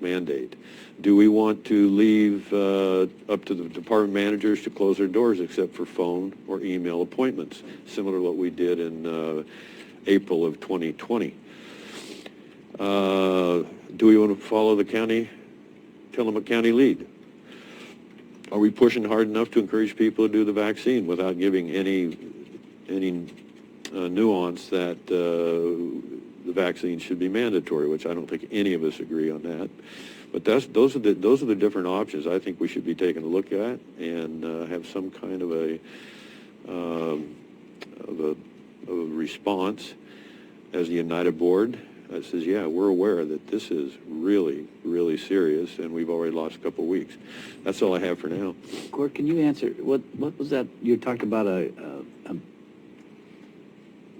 mandate? Do we want to leave up to the department managers to close their doors except for phone or email appointments, similar to what we did in April of 2020? Do we want to follow the Tillamook County lead? Are we pushing hard enough to encourage people to do the vaccine without giving any nuance that the vaccine should be mandatory, which I don't think any of us agree on that. But those are the different options I think we should be taking a look at and have some kind of a response as the United Board that says, yeah, we're aware that this is really, really serious, and we've already lost a couple of weeks. That's all I have for now. Gord, can you answer, what was that, you talked about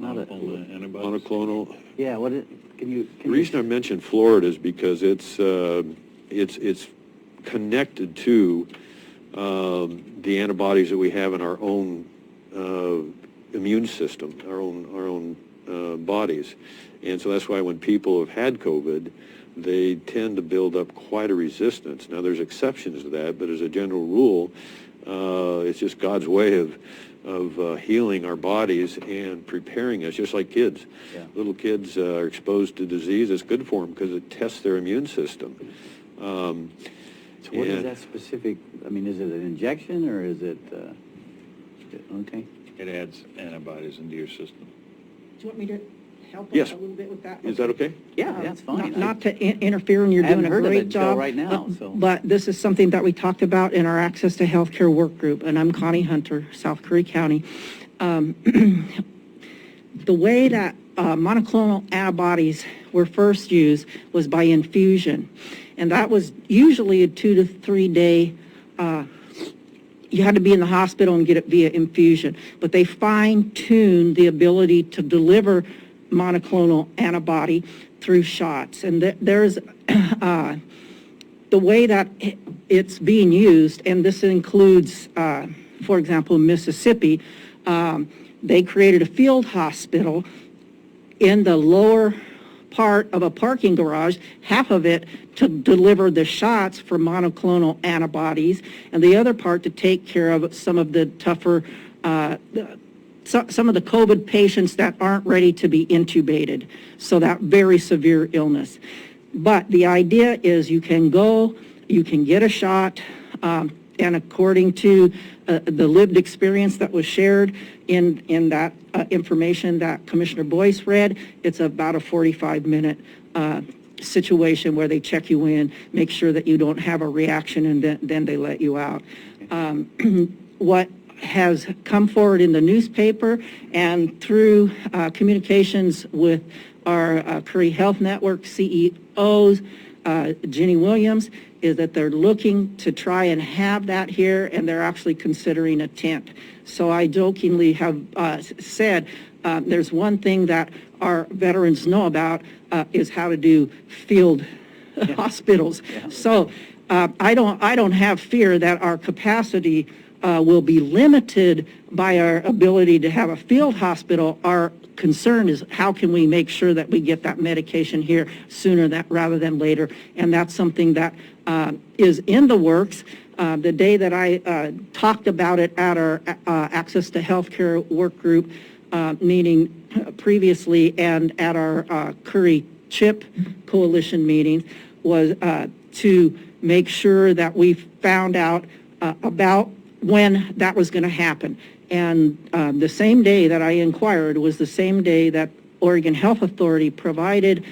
monoclonal. Yeah, The reason I mentioned Florida is because it's connected to the antibodies that we have in our own immune system, our own bodies. And so that's why when people have had COVID, they tend to build up quite a resistance. Now, there's exceptions to that, but as a general rule, it's just God's way of healing our bodies and preparing us, just like kids. Yeah. Little kids are exposed to disease. It's good for them because it tests their immune system. So what is that specific, I mean, is it an injection or is it, okay? It adds antibodies into your system. Do you want me to help Yes. a little bit with that? Is that okay? Yeah, that's fine. Not to interfere, and you're I doing haven't a heard of great it until job. right now, so. But this is something that we talked about in our Access to Healthcare Work Group, and I'm Connie Hunter, South Curry County. The way that monoclonal antibodies were first used was by infusion, and that was usually a 2 to 3 day. You had to be in the hospital and get it via infusion, but they fine-tuned the ability to deliver monoclonal antibody through shots. And there's the way that it's being used, and this includes, for example, Mississippi, they created a field hospital in the lower part of a parking garage, half of it to deliver the shots for monoclonal antibodies, and the other part to take care of some of the tougher, some of the COVID patients that aren't ready to be intubated, so that very severe illness. But the idea is you can go, you can get a shot, and according to the lived experience that was shared in that information that Commissioner Boyce read, it's about a 45-minute situation where they check you in, make sure that you don't have a reaction, and then they let you out. What has come forward in the newspaper and through communications with our Curry Health Network CEOs, Jenny Williams, is that they're looking to try and have that here, and they're actually considering a tent. So I jokingly have said there's one thing that our veterans know about is how to do field hospitals. Yeah. So I don't have fear that our capacity will be limited by our ability to have a field hospital. Our concern is how can we make sure that we get that medication here sooner rather than later, and that's something that is in the works. The day that I talked about it at our Access to Healthcare work group meeting previously and at our Curry CHIP Coalition meeting was to make sure that we found out about when that was going to happen. And the same day that I inquired was the same day that Oregon Health Authority provided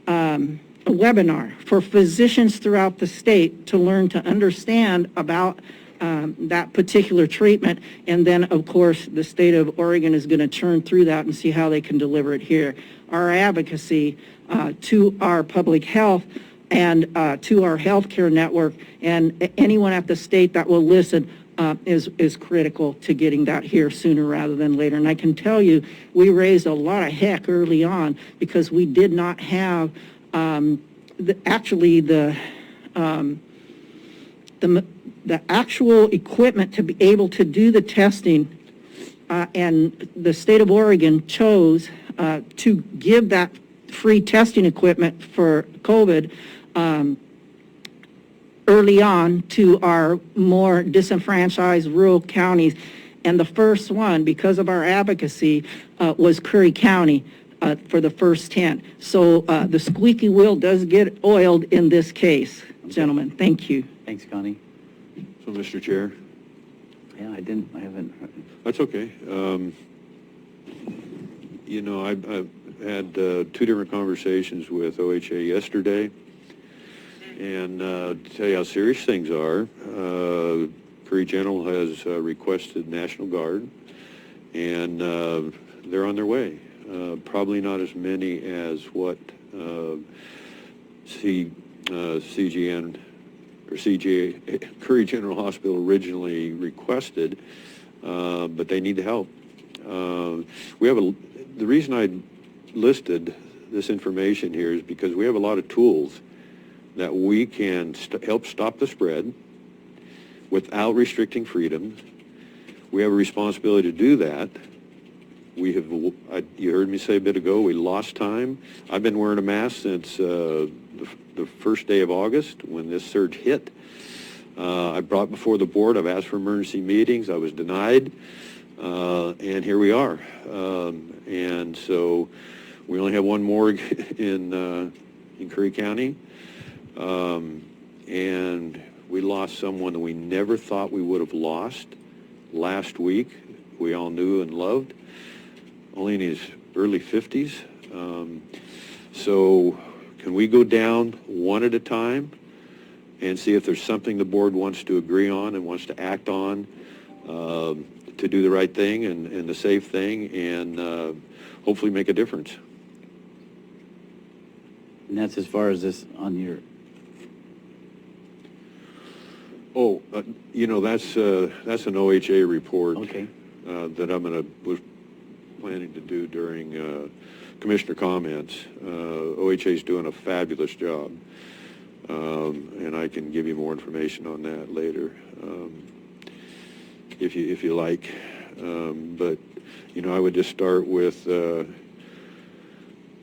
a webinar for physicians throughout the state to learn to understand about that particular treatment. And then, of course, the state of Oregon is going to churn through that and see how they can deliver it here. Our advocacy to our public health and to our healthcare network and anyone at the state that will listen is critical to getting that here sooner rather than later. And I can tell you, we raised a lot of heck early on because we did not have the actual equipment to be able to do the testing, and the state of Oregon chose to give that free testing equipment for COVID early on to our more disenfranchised rural counties. And the first one, because of our advocacy, was Curry County for the first 10. So the squeaky wheel does get oiled in this case, gentlemen. Thank you. Thanks, Connie. So, Mr. Chair? Yeah, I haven't heard. That's okay. You know, I've had 2 different conversations with OHA yesterday, and to tell you how serious things are, Curry General has requested National Guard, and they're on their way. Probably not as many as what CGN or CGA, Curry General Hospital originally requested, but they need the help. The reason I listed this information here is because we have a lot of tools that we can help stop the spread without restricting freedom. We have a responsibility to do that. We have, you heard me say a bit ago, we lost time. I've been wearing a mask since the first day of August when this surge hit. I brought before the board, I've asked for emergency meetings, I was denied, and here we are. And so we only have one morgue in Curry County, and we lost someone that we never thought we would have lost last week. We all knew and loved, only in his early 50s. So can we go down one at a time and see if there's something the board wants to agree on and wants to act on to do the right thing and the safe thing and hopefully make a difference? And that's as far as this on your... Oh, you know, that's an OHA report. Okay. That was planning to do during commissioner comments. OHA's doing a fabulous job, and I can give you more information on that later, if you like. But you know, I would just start with: do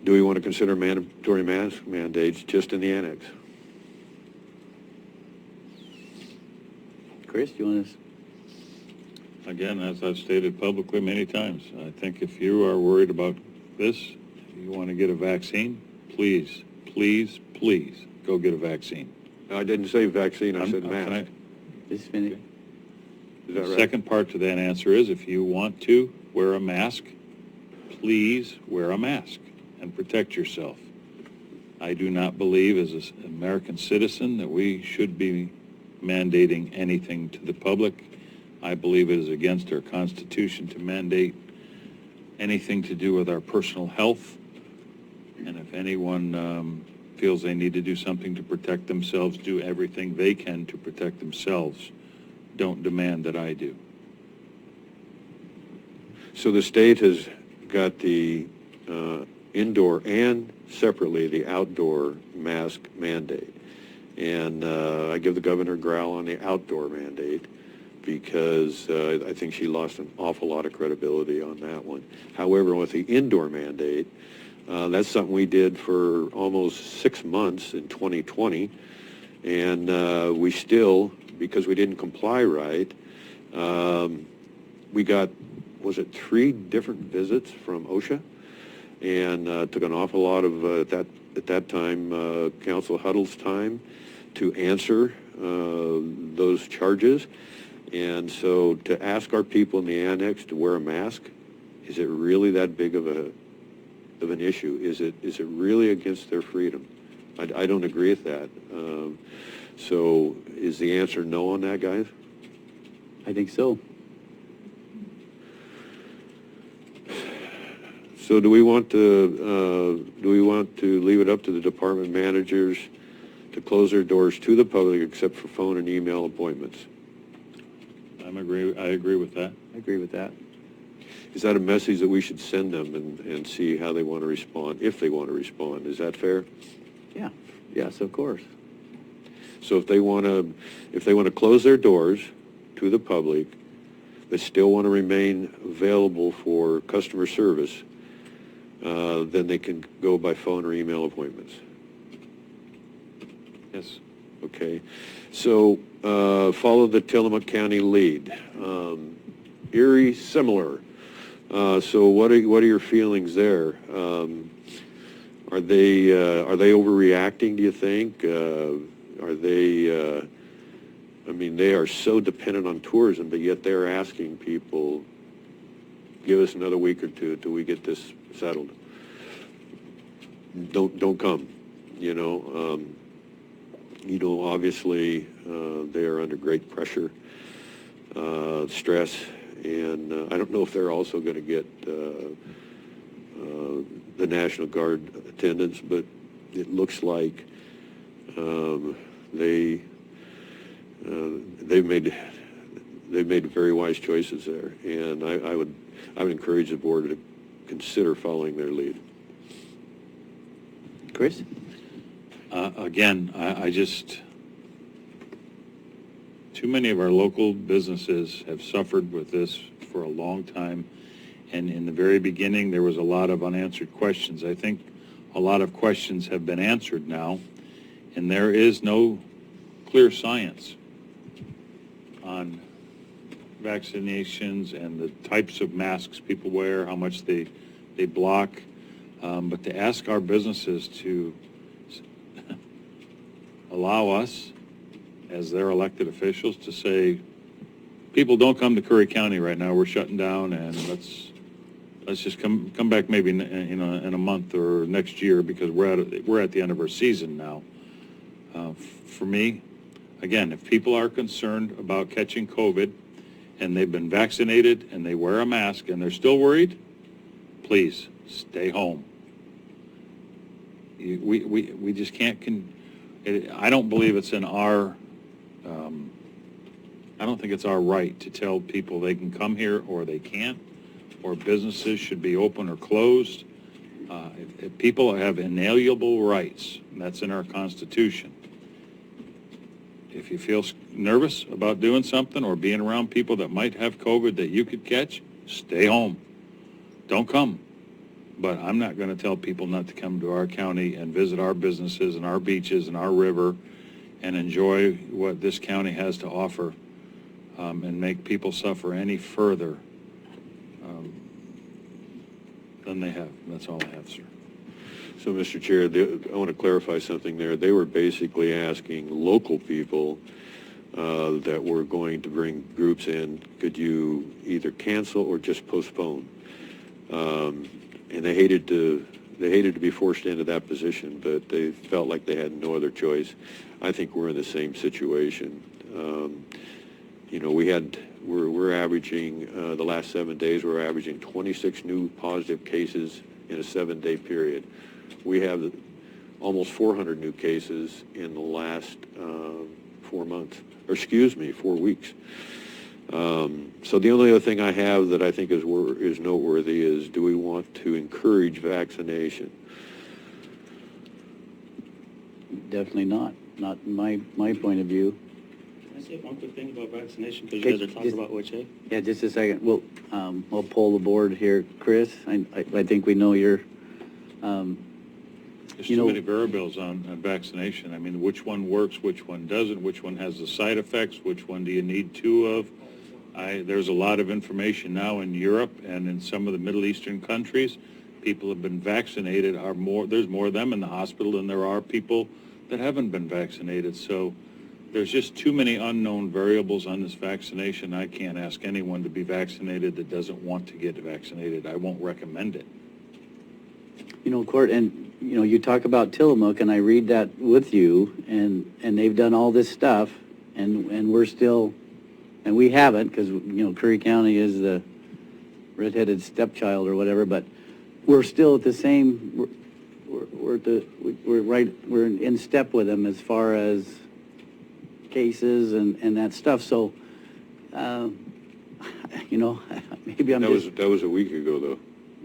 we want to consider mandatory mask mandates just in the annex? Chris, do you want to... Again, as I've stated publicly many times, I think if you are worried about this, if you want to get a vaccine, please, please, please go get a vaccine. I didn't say vaccine, I said mask. Just finish. Is that The right? second part to that answer is if you want to wear a mask, please wear a mask and protect yourself. I do not believe as an American citizen that we should be mandating anything to the public. I believe it is against our Constitution to mandate anything to do with our personal health. And if anyone feels they need to do something to protect themselves, do everything they can to protect themselves. Don't demand that I do. So the state has got the indoor and separately the outdoor mask mandate. And I give the governor a growl on the outdoor mandate because I think she lost an awful lot of credibility on that one. However, with the indoor mandate, that's something we did for almost 6 months in 2020, and we still because we didn't comply right. We got, was it 3 different visits from OSHA? And took an awful lot of, at that time, Council Huddle's time to answer those charges. And so to ask our people in the annex to wear a mask, is it really that big of an issue? Is it really against their freedom? I don't agree with that. So is the answer no on that, guys? I think so. So do we want to leave it up to the department managers to close their doors to the public except for phone and email appointments? I agree with that. I agree with that. Is that a message that we should send them and see how they want to respond, if they want to respond? Is that fair? Yeah. Yes, of course. So if they want to close their doors to the public, but still want to remain available for customer service, then they can go by phone or email appointments. Yes. Okay. So follow the Tillamook County lead. Erie, similar. So what are your feelings there? Are they overreacting, do you think? Are they, I mean, they are so dependent on tourism, but yet they're asking people, give us another week or two till we get this settled. Don't come, obviously they are under great pressure, stress, and I don't know if they're also going to get the National Guard attendance, but it looks like they've made very wise choices there, and I would encourage the board to consider following their lead. Chris? Again, I just, too many of our local businesses have suffered with this for a long time. And in the very beginning, there was a lot of unanswered questions. I think a lot of questions have been answered now, and there is no clear science on vaccinations and the types of masks people wear, how much they block. But to ask our businesses to allow us, as their elected officials, to say, people don't come to Curry County right now, we're shutting down, and let's just come back maybe in a month or next year, because we're at the end of our season now. For me, again, if people are concerned about catching COVID and they've been vaccinated and they wear a mask and they're still worried, please stay home. We just can't. I don't believe it's in our. I don't think it's our right to tell people they can come here or they can't, or businesses should be open or closed. If people have inalienable rights, and that's in our Constitution. If you feel nervous about doing something or being around people that might have COVID that you could catch, stay home. Don't come. But I'm not going to tell people not to come to our county and visit our businesses and our beaches and our river and enjoy what this county has to offer, and make people suffer any further than they have. That's all I have, sir. So, Mr. Chair, I want to clarify something there. They were basically asking local people that were going to bring groups in, could you either cancel or just postpone? And they hated to be forced into that position, but they felt like they had no other choice. I think we're in the same situation. We're averaging, the last 7 days, we're averaging 26 new positive cases in a 7-day period. We have almost 400 new cases in the last 4 weeks. So the only other thing I have that I think is noteworthy is, do we want to encourage vaccination? Definitely not. Not in my point of view. Can I say one quick thing about vaccination, because you guys are talking about OHA? Yeah, just a second. We'll poll the board here. Chris, I think we know your There's You too know- many variables on vaccination. I mean, which one works, which one doesn't, which one has the side effects, which one do you need two of? There's a lot of information now in Europe and in some of the Middle Eastern countries. People have been vaccinated, there's more of them in the hospital than there are people that haven't been vaccinated. So there's just too many unknown variables on this vaccination. I can't ask anyone to be vaccinated that doesn't want to get vaccinated. I won't recommend it. You know, Court, and, you know, you talk about Tillamook, and I read that with you, and they've done all this stuff, and we're still, and we haven't, because, you know, Curry County is the redheaded stepchild or whatever, but we're still at the same, we're in step with them as far as cases and that stuff, so, you know, maybe I'm just... That was a week ago, though.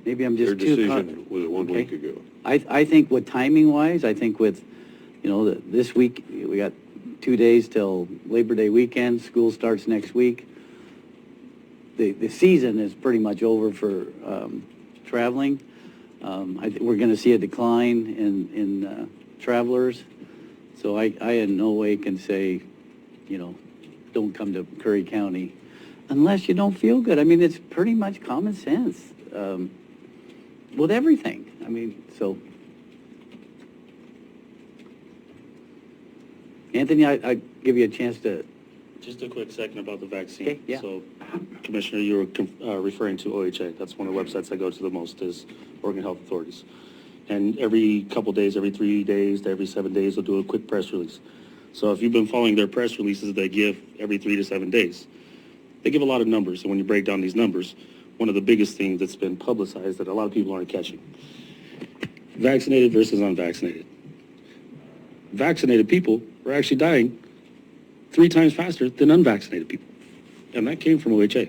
Maybe I'm just Their too... decision was 1 Okay. week ago. I think with timing-wise, I think with, you know, this week, we got 2 days till Labor Day weekend, school starts next week. The season is pretty much over for traveling. We're going to see a decline in travelers. So I in no way can say, you know, don't come to Curry County unless you don't feel good. I mean, it's pretty much common sense with everything. I mean, so. Anthony, I give you a chance to. Just a quick second about the vaccine. Okay, yeah. So, Commissioner, you were referring to OHA. That's one of the websites I go to the most is Oregon Health Authorities. And every couple days, every 3 days to every 7 days, they'll do a quick press release. So if you've been following their press releases they give every 3 to 7 days, they give a lot of numbers. And when you break down these numbers, one of the biggest things that's been publicized that a lot of people aren't catching, vaccinated versus unvaccinated. Vaccinated people are actually dying 3 times faster than unvaccinated people. And that came from OHA.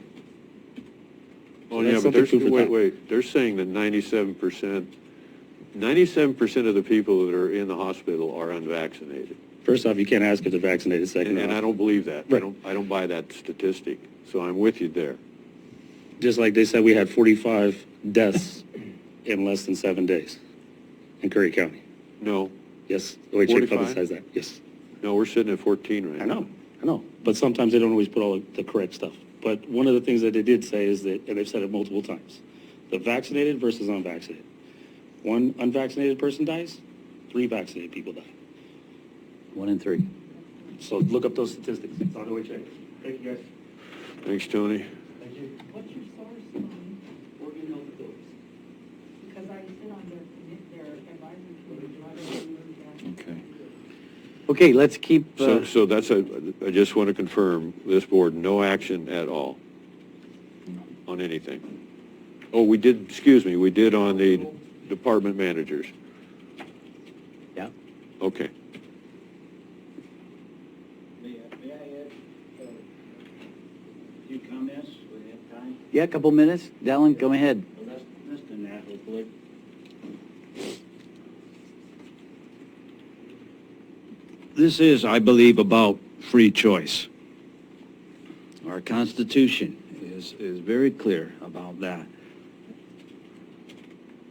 Well, yeah, but they're saying that 97% of the people that are in the hospital are unvaccinated. First off, you can't ask if they're vaccinated. Second off, And I don't believe that. Right. I don't buy that statistic. So I'm with you there. just like they said we had 45 deaths in less than 7 days in Curry County. No. Yes, OHA 45? publicized that, yes. No, we're sitting at 14 right now. I know. But sometimes they don't always put all the correct stuff. But one of the things that they did say is that, and they've said it multiple times, the vaccinated versus unvaccinated. 1 unvaccinated person dies, 3 vaccinated people die. 1 in 3. So look up those statistics. It's on OHA. Thank you, guys. Thanks, Tony. Thank you. What's your source on Oregon Health Authorities? Because I sit on their advisory committee. Okay. Okay, let's keep... So that's I just want to confirm, this board, no action at all on anything. Oh, we did on the department managers. Yeah. Okay. May I add a few comments? We have time? Yeah, a couple minutes. Dallin, go ahead. Well, less than that, hopefully. This is, I believe, about free choice. Our Constitution is very clear about that.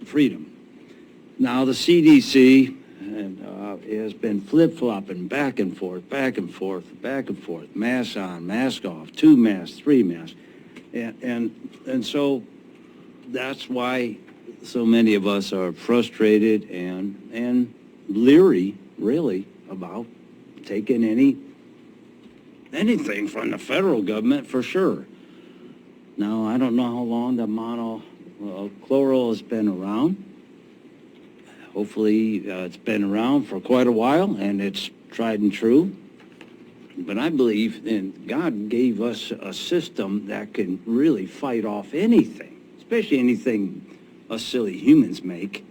Freedom. Now, the CDC has been flip-flopping back and forth, mask on, mask off, 2 masks, 3 masks. And so that's why so many of us are frustrated and leery, really, about taking anything from the federal government, for sure. Now, I don't know how long the monochloral has been around. Hopefully, it's been around for quite a while, and it's tried and true. But I believe God gave us a system that can really fight off anything, especially anything us silly humans make.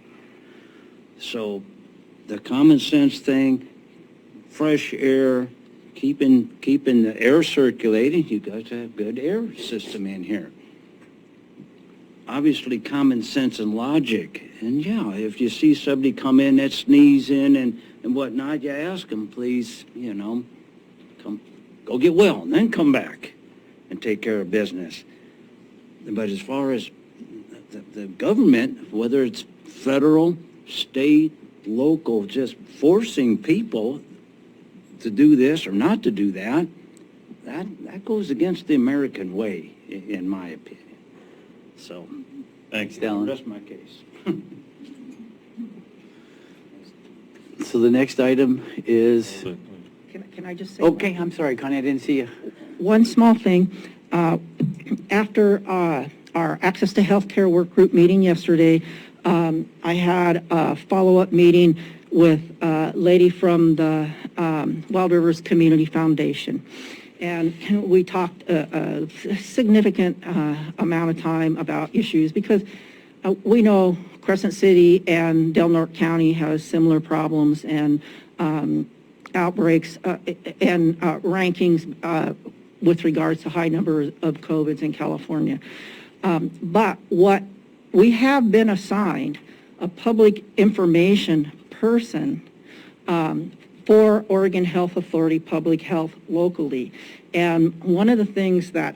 So the common sense thing, fresh air, keeping the air circulating. You got to have good air system in here. Obviously, common sense and logic. And yeah, if you see somebody come in that's sneezing and whatnot, you ask them, please, come, go get well, and then come back and take care of business. But as far as the government, whether it's federal, state, local, just forcing people to do this or not to do that, that goes against the American way, in my opinion. So, Thanks, Dylan. rest my case. So the next item is, Can I just say? okay, I'm sorry, Connie, I didn't see you. One small thing. After our Access to Healthcare Work Group meeting yesterday, I had a follow-up meeting with a lady from the Wild Rivers Community Foundation. And we talked a significant amount of time about issues because we know Crescent City and Del Norte County has similar problems and outbreaks and rankings with regards to high numbers of COVIDs in California. But what we have been assigned a public information person for Oregon Health Authority Public Health locally. And one of the things that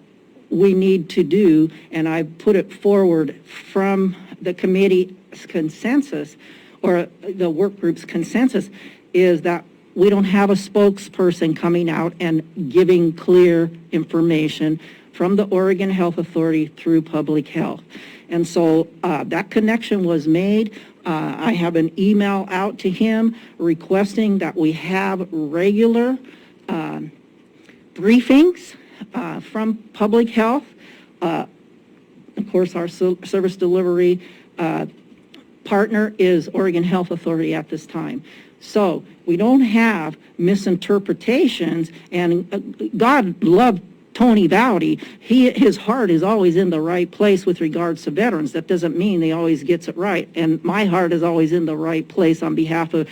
we need to do, and I put it forward from the committee's consensus or the work group's consensus, is that we don't have a spokesperson coming out and giving clear information from the Oregon Health Authority through public health. And so that connection was made. I have an email out to him requesting that we have regular briefings from public health. Of course, our service delivery partner is Oregon Health Authority at this time. So we don't have misinterpretations, and God loved Tony Bowdy. His heart is always in the right place with regards to veterans. That doesn't mean he always gets it right. And my heart is always in the right place on behalf of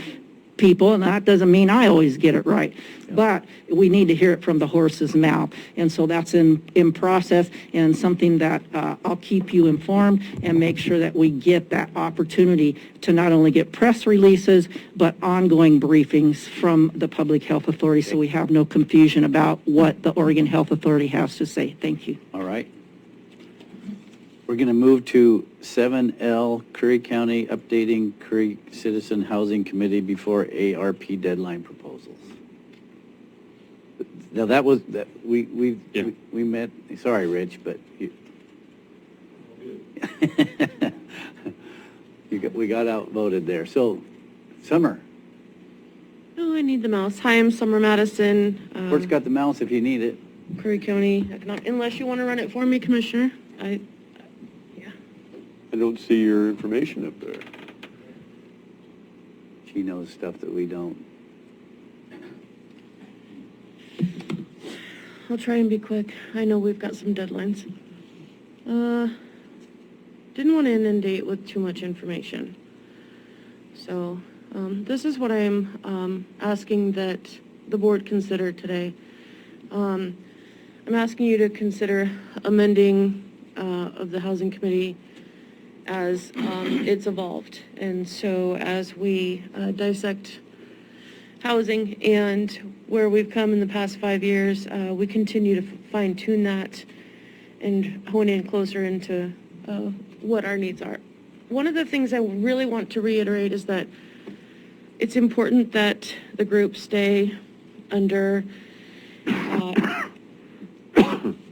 people, and that doesn't mean I always get it right. Yeah. But we need to hear it from the horse's mouth. And so that's in process and something that I'll keep you informed and make sure that we get that opportunity to not only get press releases, but ongoing briefings from the Public Health Authority so we have no confusion about what the Oregon Health Authority has to say. Thank you. All right. We're going to move to 7L, Curry County updating Curry Citizen Housing Committee before ARP deadline proposals. Now that was, we met, sorry, Rich, but we got outvoted there. So, Summer. Oh, I need the mouse. Hi, I'm Summer Madison. Court's got the mouse if you need it. Curry County unless you want to run it for me, Commissioner. I don't see your information up there. She knows stuff that we don't. I'll try and be quick. I know we've got some deadlines. Didn't want to inundate with too much information. So this is what I'm asking that the board consider today. I'm asking you to consider amending of the Housing Committee as it's evolved. And so as we dissect housing and where we've come in the past 5 years, we continue to fine-tune that and hone in closer into what our needs are. One of the things I really want to reiterate is that it's important that the group stay under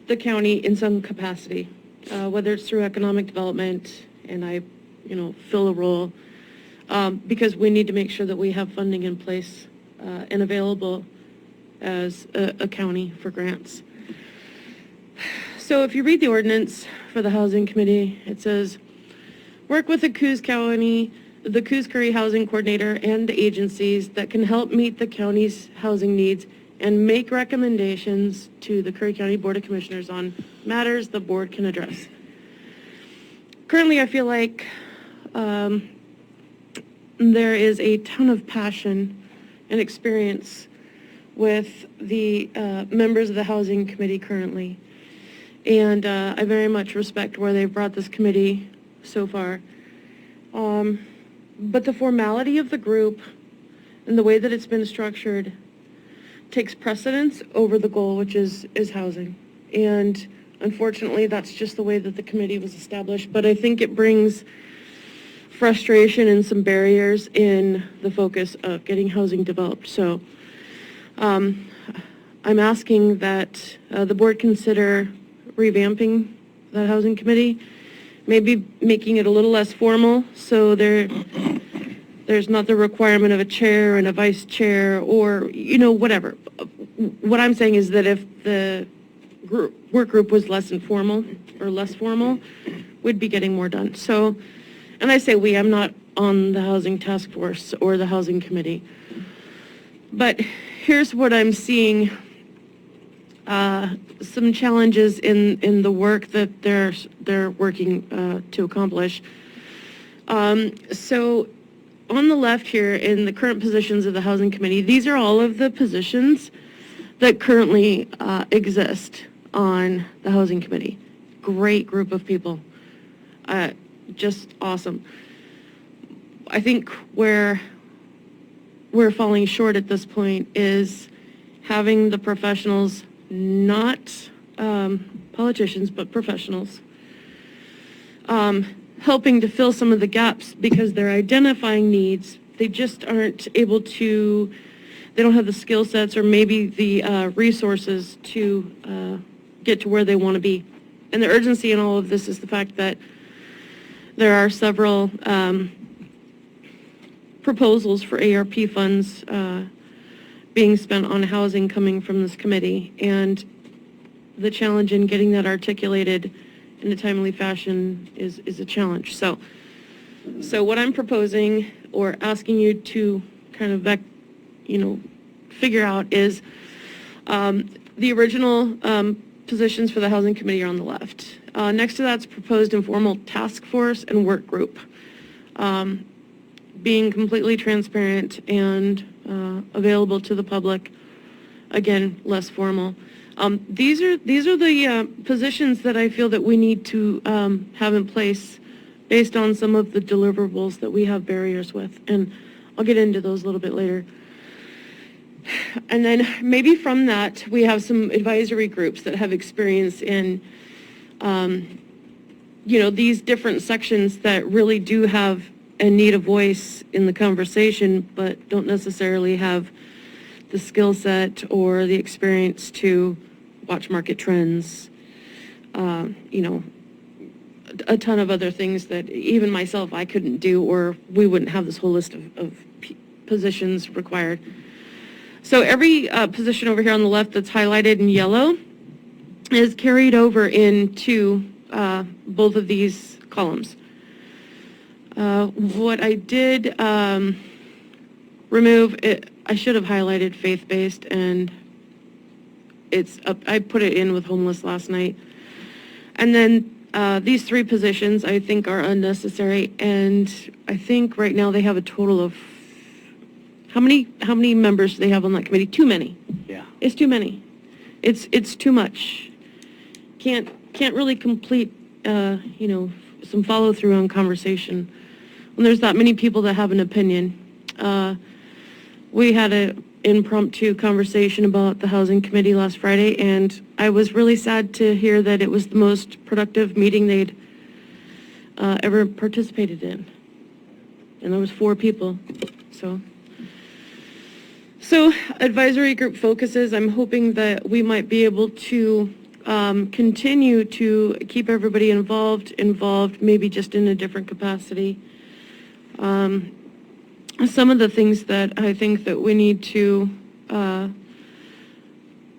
the county in some capacity, whether it's through economic development, and I, fill a role, because we need to make sure that we have funding in place and available as a county for grants. So if you read the ordinance for the Housing Committee, it says, work with the Coos County, the Coos Curry Housing Coordinator and the agencies that can help meet the county's housing needs and make recommendations to the Curry County Board of Commissioners on matters the board can address. Currently, I feel like there is a ton of passion and experience with the members of the Housing Committee currently. And I very much respect where they've brought this committee so far. But the formality of the group and the way that it's been structured takes precedence over the goal, which is housing. And unfortunately, that's just the way that the committee was established. But I think it brings frustration and some barriers in the focus of getting housing developed. So I'm asking that the board consider revamping the housing committee, maybe making it a little less formal, so there's not the requirement of a chair and a vice chair, or, you know, whatever. What I'm saying is that if the work group was less informal or less formal, we'd be getting more done. So, and I say we, I'm not on the housing task force or the housing committee. But here's what I'm seeing, some challenges in the work that they're working to accomplish. So on the left here, in the current positions of the housing committee, these are all of the positions that currently exist on the housing committee. Great group of people, just awesome. I think where we're falling short at this point is having the professionals, not politicians, but professionals, helping to fill some of the gaps, because they're identifying needs. They just aren't able to, they don't have the skill sets or maybe the resources to get to where they want to be. And the urgency in all of this is the fact that there are several proposals for ARP funds being spent on housing coming from this committee, and the challenge in getting that articulated in a timely fashion is a challenge. So what I'm proposing or asking you to kind of, figure out is the original positions for the housing committee are on the left. Next to that's proposed informal task force and work group. Being completely transparent and available to the public, again, less formal. These are the positions that I feel that we need to have in place based on some of the deliverables that we have barriers with, and I'll get into those a little bit later. And then maybe from that, we have some advisory groups that have experience in, these different sections that really do have and need a voice in the conversation, but don't necessarily have the skill set or the experience to watch market trends, a ton of other things that even myself I couldn't do, or we wouldn't have this whole list of positions required. So every position over here on the left that's highlighted in yellow is carried over into both of these columns. What I did remove, I should have highlighted faith-based, and I put it in with homeless last night. And then these three positions I think are unnecessary, and I think right now they have a total of, how many members do they have on that committee? Too many. Yeah. It's too many. It's too much. Can't really complete, some follow-through on conversation when there's that many people that have an opinion. We had an impromptu conversation about the housing committee last Friday, and I was really sad to hear that it was the most productive meeting they'd ever participated in. And there was 4 people, So advisory group focuses, I'm hoping that we might be able to continue to keep everybody involved, maybe just in a different capacity. Some of the things that I think that we need to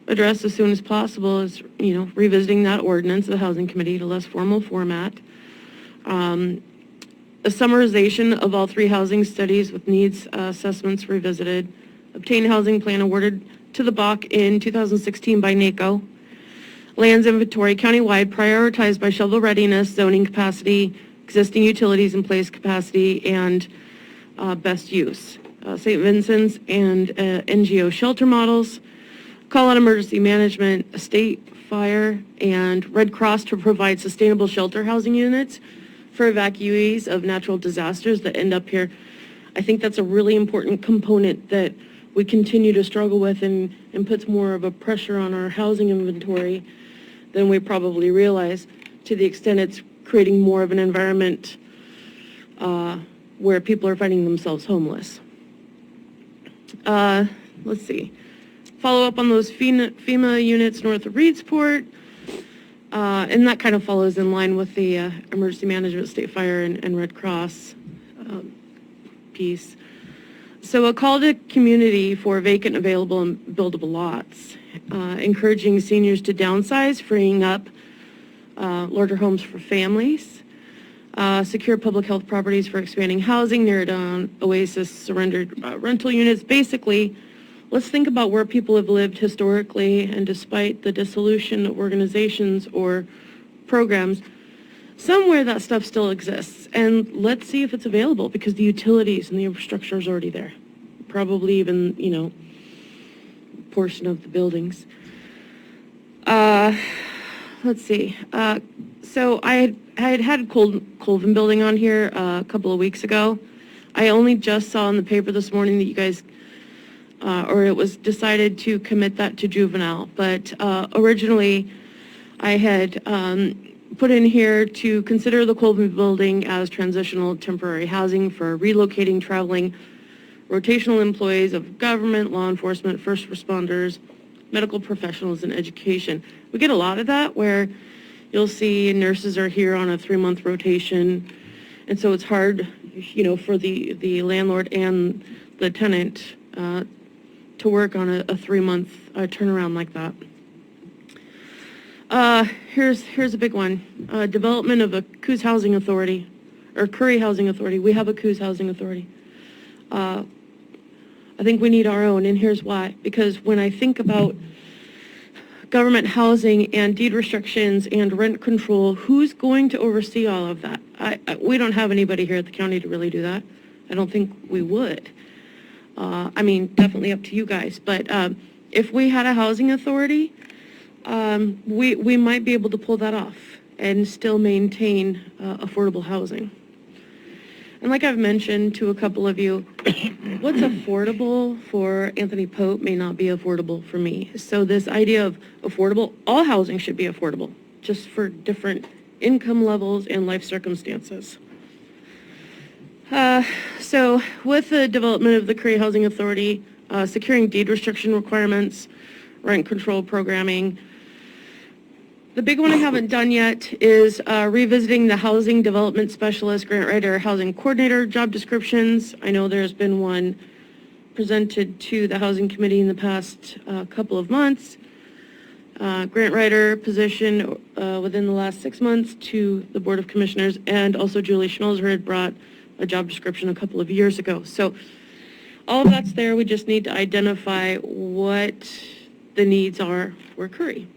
address as soon as possible is, revisiting that ordinance, the housing committee, to less formal format. A summarization of all 3 housing studies with needs assessments revisited. Obtained housing plan awarded to the BOC in 2016 by NACO. Lands inventory countywide prioritized by shovel readiness, zoning capacity, existing utilities in place capacity, and best use. St. Vincent's and NGO shelter models. Call out emergency management, state fire, and Red Cross to provide sustainable shelter housing units for evacuees of natural disasters that end up here. I think that's a really important component that we continue to struggle with, and puts more of a pressure on our housing inventory than we probably realize, to the extent it's creating more of an environment where people are finding themselves homeless. Let's see. Follow up on those FEMA units north of Reedsport. And that kind of follows in line with the emergency management, state fire, and Red Cross piece. So a call to community for vacant, available, and buildable lots, encouraging seniors to downsize, freeing up larger homes for families, secure public health properties for expanding housing, narrow down Oasis surrendered rental units. Basically, let's think about where people have lived historically, and despite the dissolution of organizations or programs, somewhere that stuff still exists. And let's see if it's available, because the utilities and the infrastructure is already there. Probably even, portion of the buildings. Let's see. So I had Colvin Building on here a couple of weeks ago. I only just saw in the paper this morning that you guys or it was decided to commit that to juvenile. But originally, I had put in here to consider the Colvin Building as transitional temporary housing for relocating, traveling, rotational employees of government, law enforcement, first responders, medical professionals, and education. We get a lot of that where you'll see nurses are here on a 3-month rotation, and so it's hard, for the landlord and the tenant to work on a 3-month turnaround like that. Here's a big one. Development of a Coos Housing Authority, or Curry Housing Authority. We have a Coos Housing Authority. I think we need our own, and here's why. Because when I think about government housing and deed restrictions and rent control, who's going to oversee all of that? We don't have anybody here at the county to really do that. I don't think we would. Definitely up to you guys. But if we had a housing authority, we might be able to pull that off and still maintain affordable housing. And like I've mentioned to a couple of you, what's affordable for Anthony Pope may not be affordable for me. So this idea of affordable, all housing should be affordable, just for different income levels and life circumstances. So with the development of the Curry Housing Authority, securing deed restriction requirements, rent control programming, the big one I haven't done yet is revisiting the housing development specialist, grant writer, housing coordinator job descriptions. I know there's been one presented to the housing committee in the past couple of months. Grant writer position within the last 6 months to the Board of Commissioners, and also Julie Schnolzer had brought a job description a couple of years ago. So all of that's there. We just need to identify what the needs are for Curry.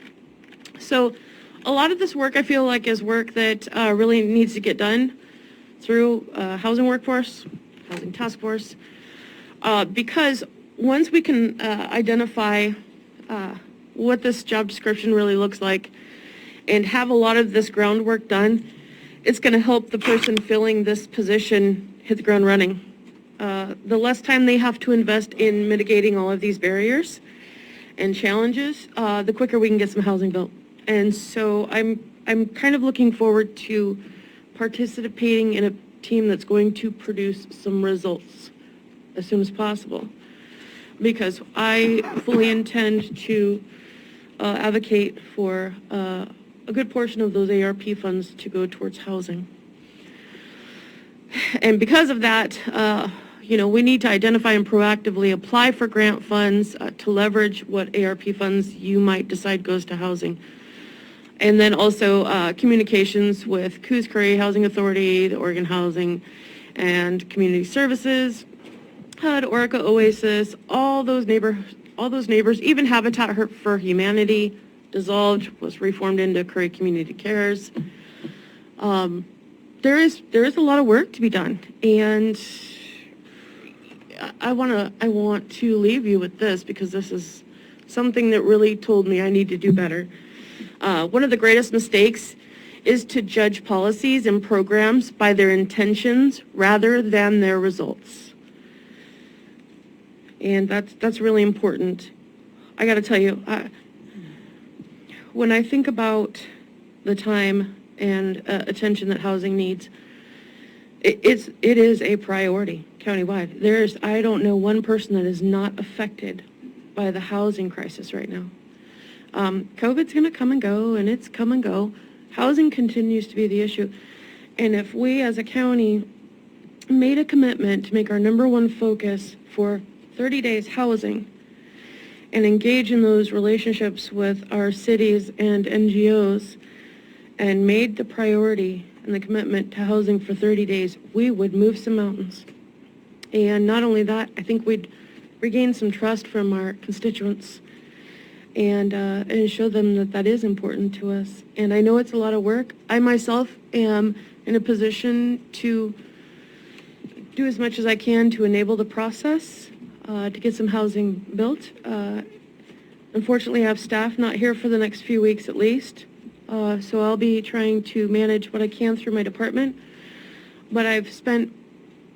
So a lot of this work I feel like is work that really needs to get done through housing workforce, housing task force, because once we can identify what this job description really looks like and have a lot of this groundwork done, it's going to help the person filling this position hit the ground running. The less time they have to invest in mitigating all of these barriers and challenges, the quicker we can get some housing built. And so I'm kind of looking forward to participating in a team that's going to produce some results as soon as possible, because I fully intend to advocate for a good portion of those ARP funds to go towards housing. And because of that, we need to identify and proactively apply for grant funds to leverage what ARP funds you might decide goes to housing. And then also communications with Coos Curry Housing Authority, the Oregon Housing and Community Services, HUD, Orica, Oasis, all those neighbors, even Habitat for Humanity, dissolved, was reformed into Curry Community Cares. There is a lot of work to be done, and I want to leave you with this, because this is something that really told me I need to do better. One of the greatest mistakes is to judge policies and programs by their intentions rather than their results. And that's really important. I got to tell you, when I think about the time and attention that housing needs, It is a priority countywide. I don't know one person that is not affected by the housing crisis right now. COVID's going to come and go, and it's come and go. Housing continues to be the issue. And if we as a county made a commitment to make our number one focus for 30 days housing and engage in those relationships with our cities and NGOs and made the priority and the commitment to housing for 30 days, we would move some mountains. And not only that, I think we'd regain some trust from our constituents and show them that that is important to us. And I know it's a lot of work. I myself am in a position to do as much as I can to enable the process to get some housing built. Unfortunately, I have staff not here for the next few weeks at least, so I'll be trying to manage what I can through my department. But I've spent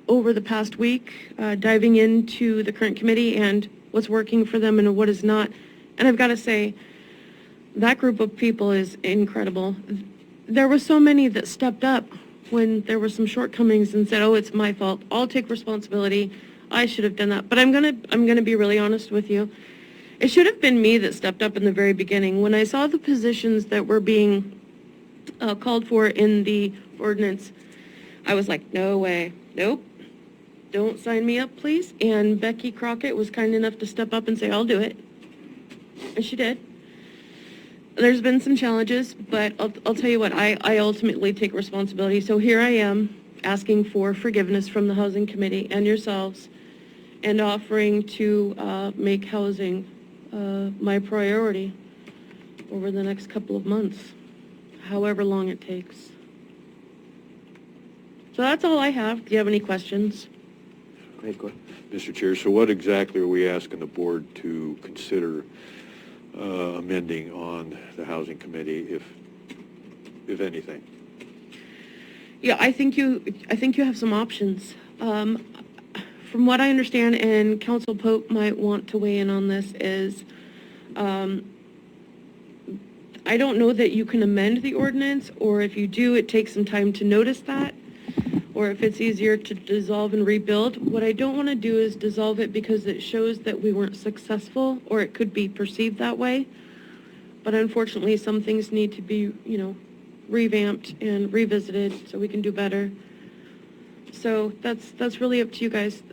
over the past week diving into the current committee and what's working for them and what is not. And I've got to say, that group of people is incredible. There were so many that stepped up when there were some shortcomings and said, "Oh, it's my fault. I'll take responsibility. I should have done that." But I'm gonna be really honest with you. It should have been me that stepped up in the very beginning. When I saw the positions that were being called for in the ordinance, I was like, no way, nope, don't sign me up, please. And Becky Crockett was kind enough to step up and say, "I'll do it," and she did. There's been some challenges, but I'll tell you what, I ultimately take responsibility. So here I am asking for forgiveness from the Housing Committee and yourselves and offering to make housing my priority over the next couple of months, however long it takes. So that's all I have. Do you have any questions? Great, go ahead. Mr. Chair, so what exactly are we asking the board to consider amending on the Housing Committee, if anything? Yeah, I think you have some options. From what I understand, and Council Pope might want to weigh in on this, is I don't know that you can amend the ordinance, or if you do, it takes some time to notice that, or if it's easier to dissolve and rebuild. What I don't want to do is dissolve it because it shows that we weren't successful, or it could be perceived that way. But unfortunately, some things need to be, revamped and revisited so we can do better. So that's really up to you guys.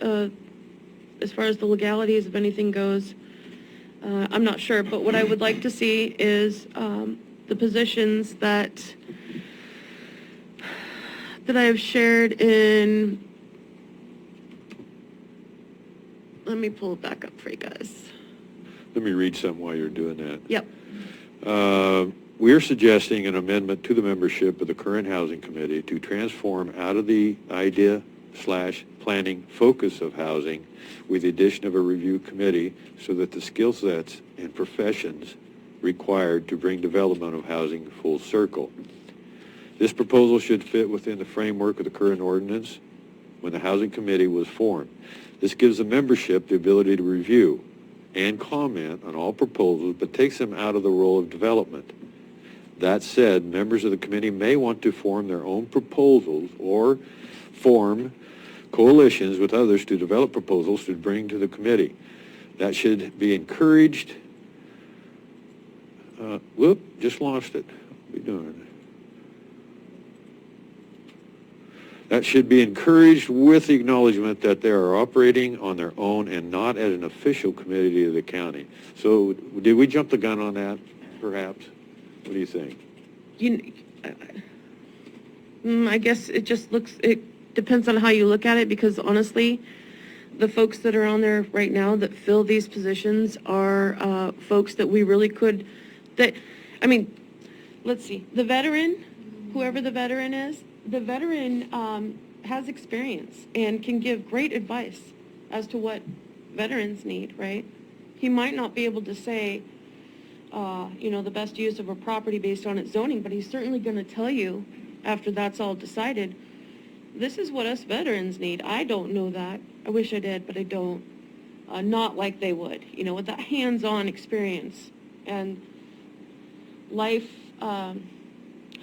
As far as the legalities of anything goes, I'm not sure. But what I would like to see is the positions that I have shared in. Let me pull it back up for you guys. Let me read something while you're doing that. Yep. We are suggesting an amendment to the membership of the current Housing Committee to transform out of the idea/planning focus of housing with the addition of a review committee so that the skill sets and professions required to bring development of housing full circle. This proposal should fit within the framework of the current ordinance when the Housing Committee was formed. This gives the membership the ability to review and comment on all proposals, but takes them out of the role of development. That said, members of the committee may want to form their own proposals or form coalitions with others to develop proposals to bring to the committee. That should be encouraged. Just lost it. What are we doing? That should be encouraged with the acknowledgement that they are operating on their own and not as an official committee of the county. So did we jump the gun on that, perhaps? What do you think? I guess it depends on how you look at it, because honestly, the folks that are on there right now that fill these positions are folks that we really could, let's see, the veteran, whoever the veteran is, the veteran has experience and can give great advice as to what veterans need, right? He might not be able to say, the best use of a property based on its zoning, but he's certainly going to tell you, after that's all decided, this is what us veterans need. I don't know that. I wish I did, but I don't. Not like they would, with that hands-on experience and life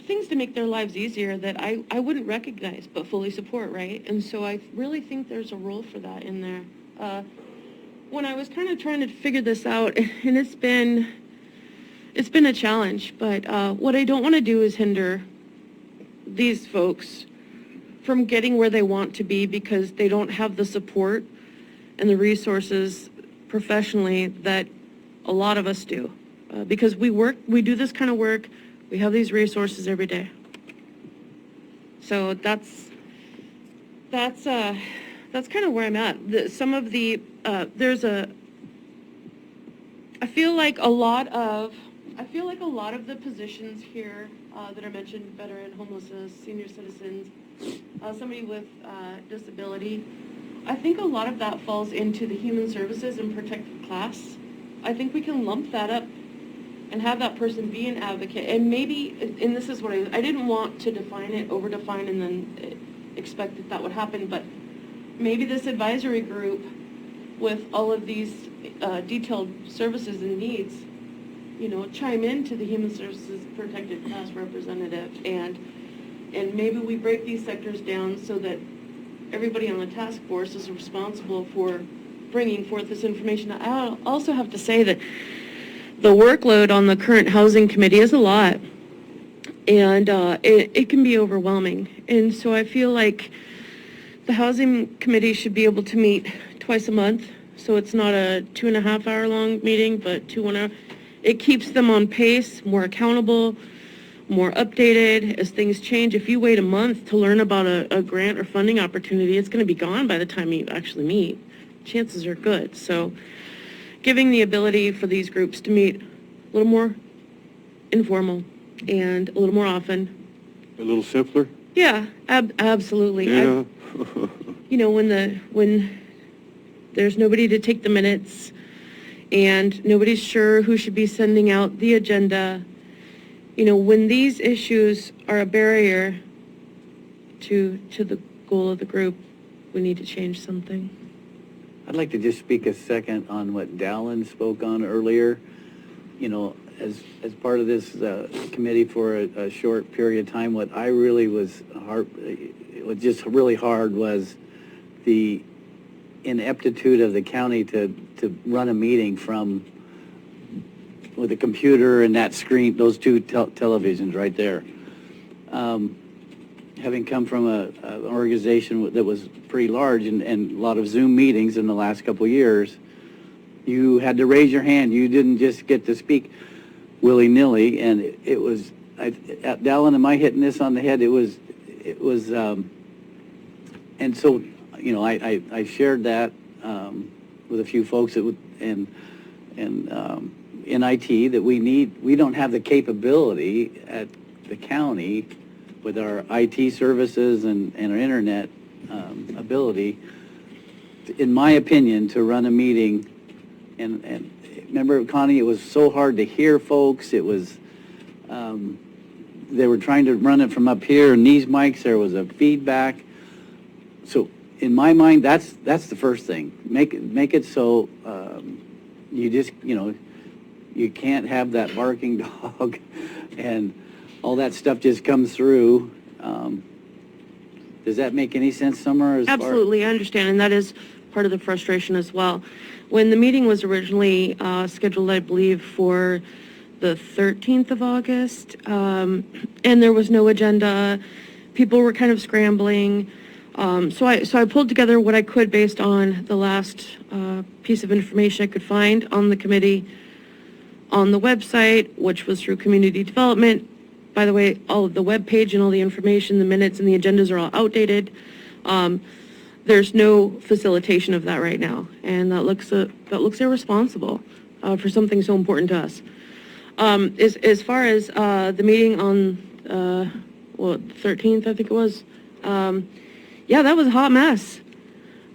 things to make their lives easier that I wouldn't recognize but fully support, right? And so I really think there's a role for that in there. When I was kind of trying to figure this out, and it's been a challenge, but what I don't want to do is hinder these folks from getting where they want to be because they don't have the support and the resources professionally that a lot of us do. Because we do this kind of work, we have these resources every day. So that's kind of where I'm at. I feel like a lot of the positions here that are mentioned, veteran, homelessness, senior citizens, somebody with disability, I think a lot of that falls into the human services and protected class. I think we can lump that up and have that person be an advocate. And maybe, and this is what I didn't want to over-define and then expect that would happen, but maybe this advisory group with all of these detailed services and needs, chime into the human services protected class representative, and maybe we break these sectors down so that everybody on the task force is responsible for bringing forth this information. I also have to say that the workload on the current housing committee is a lot, and it can be overwhelming. And so I feel like the housing committee should be able to meet twice a month, so it's not a 2.5 hour long meeting, but 2 1 hour. It keeps them on pace, more accountable, more updated as things change. If you wait a month to learn about a grant or funding opportunity, it's going to be gone by the time you actually meet. Chances are good. So giving the ability for these groups to meet a little more informal and a little more often. A little simpler? Yeah, absolutely. Yeah. When there's nobody to take the minutes and nobody's sure who should be sending out the agenda, when these issues are a barrier to the goal of the group, we need to change something. I'd like to just speak a second on what Dallin spoke on earlier. As part of this committee for a short period of time, what I really was just really hard was the ineptitude of the county to run a meeting with a computer and that screen, those two televisions right there. Having come from an organization that was pretty large and a lot of Zoom meetings in the last couple of years, you had to raise your hand. You didn't just get to speak willy-nilly, and it was, Dallin, am I hitting this on the head? It was, and so, I shared that with a few folks in IT that we don't have the capability at the county with our IT services and our internet ability, in my opinion, to run a meeting. And remember, Connie, it was so hard to hear folks. It was, they were trying to run it from up here, and these mics, there was a feedback. So in my mind, that's the first thing. Make it so you just, you can't have that barking dog and all that stuff just comes through. Does that make any sense, Summer? Absolutely, I understand, and that is part of the frustration as well. When the meeting was originally scheduled, I believe, for the 13th of August, and there was no agenda, people were kind of scrambling. So I pulled together what I could based on the last piece of information I could find on the committee, on the website, which was through community development. By the way, all of the web page and all the information, the minutes and the agendas are all outdated. There's no facilitation of that right now, and that looks irresponsible for something so important to us. As far as the meeting on 13th, I think it was. Yeah, that was a hot mess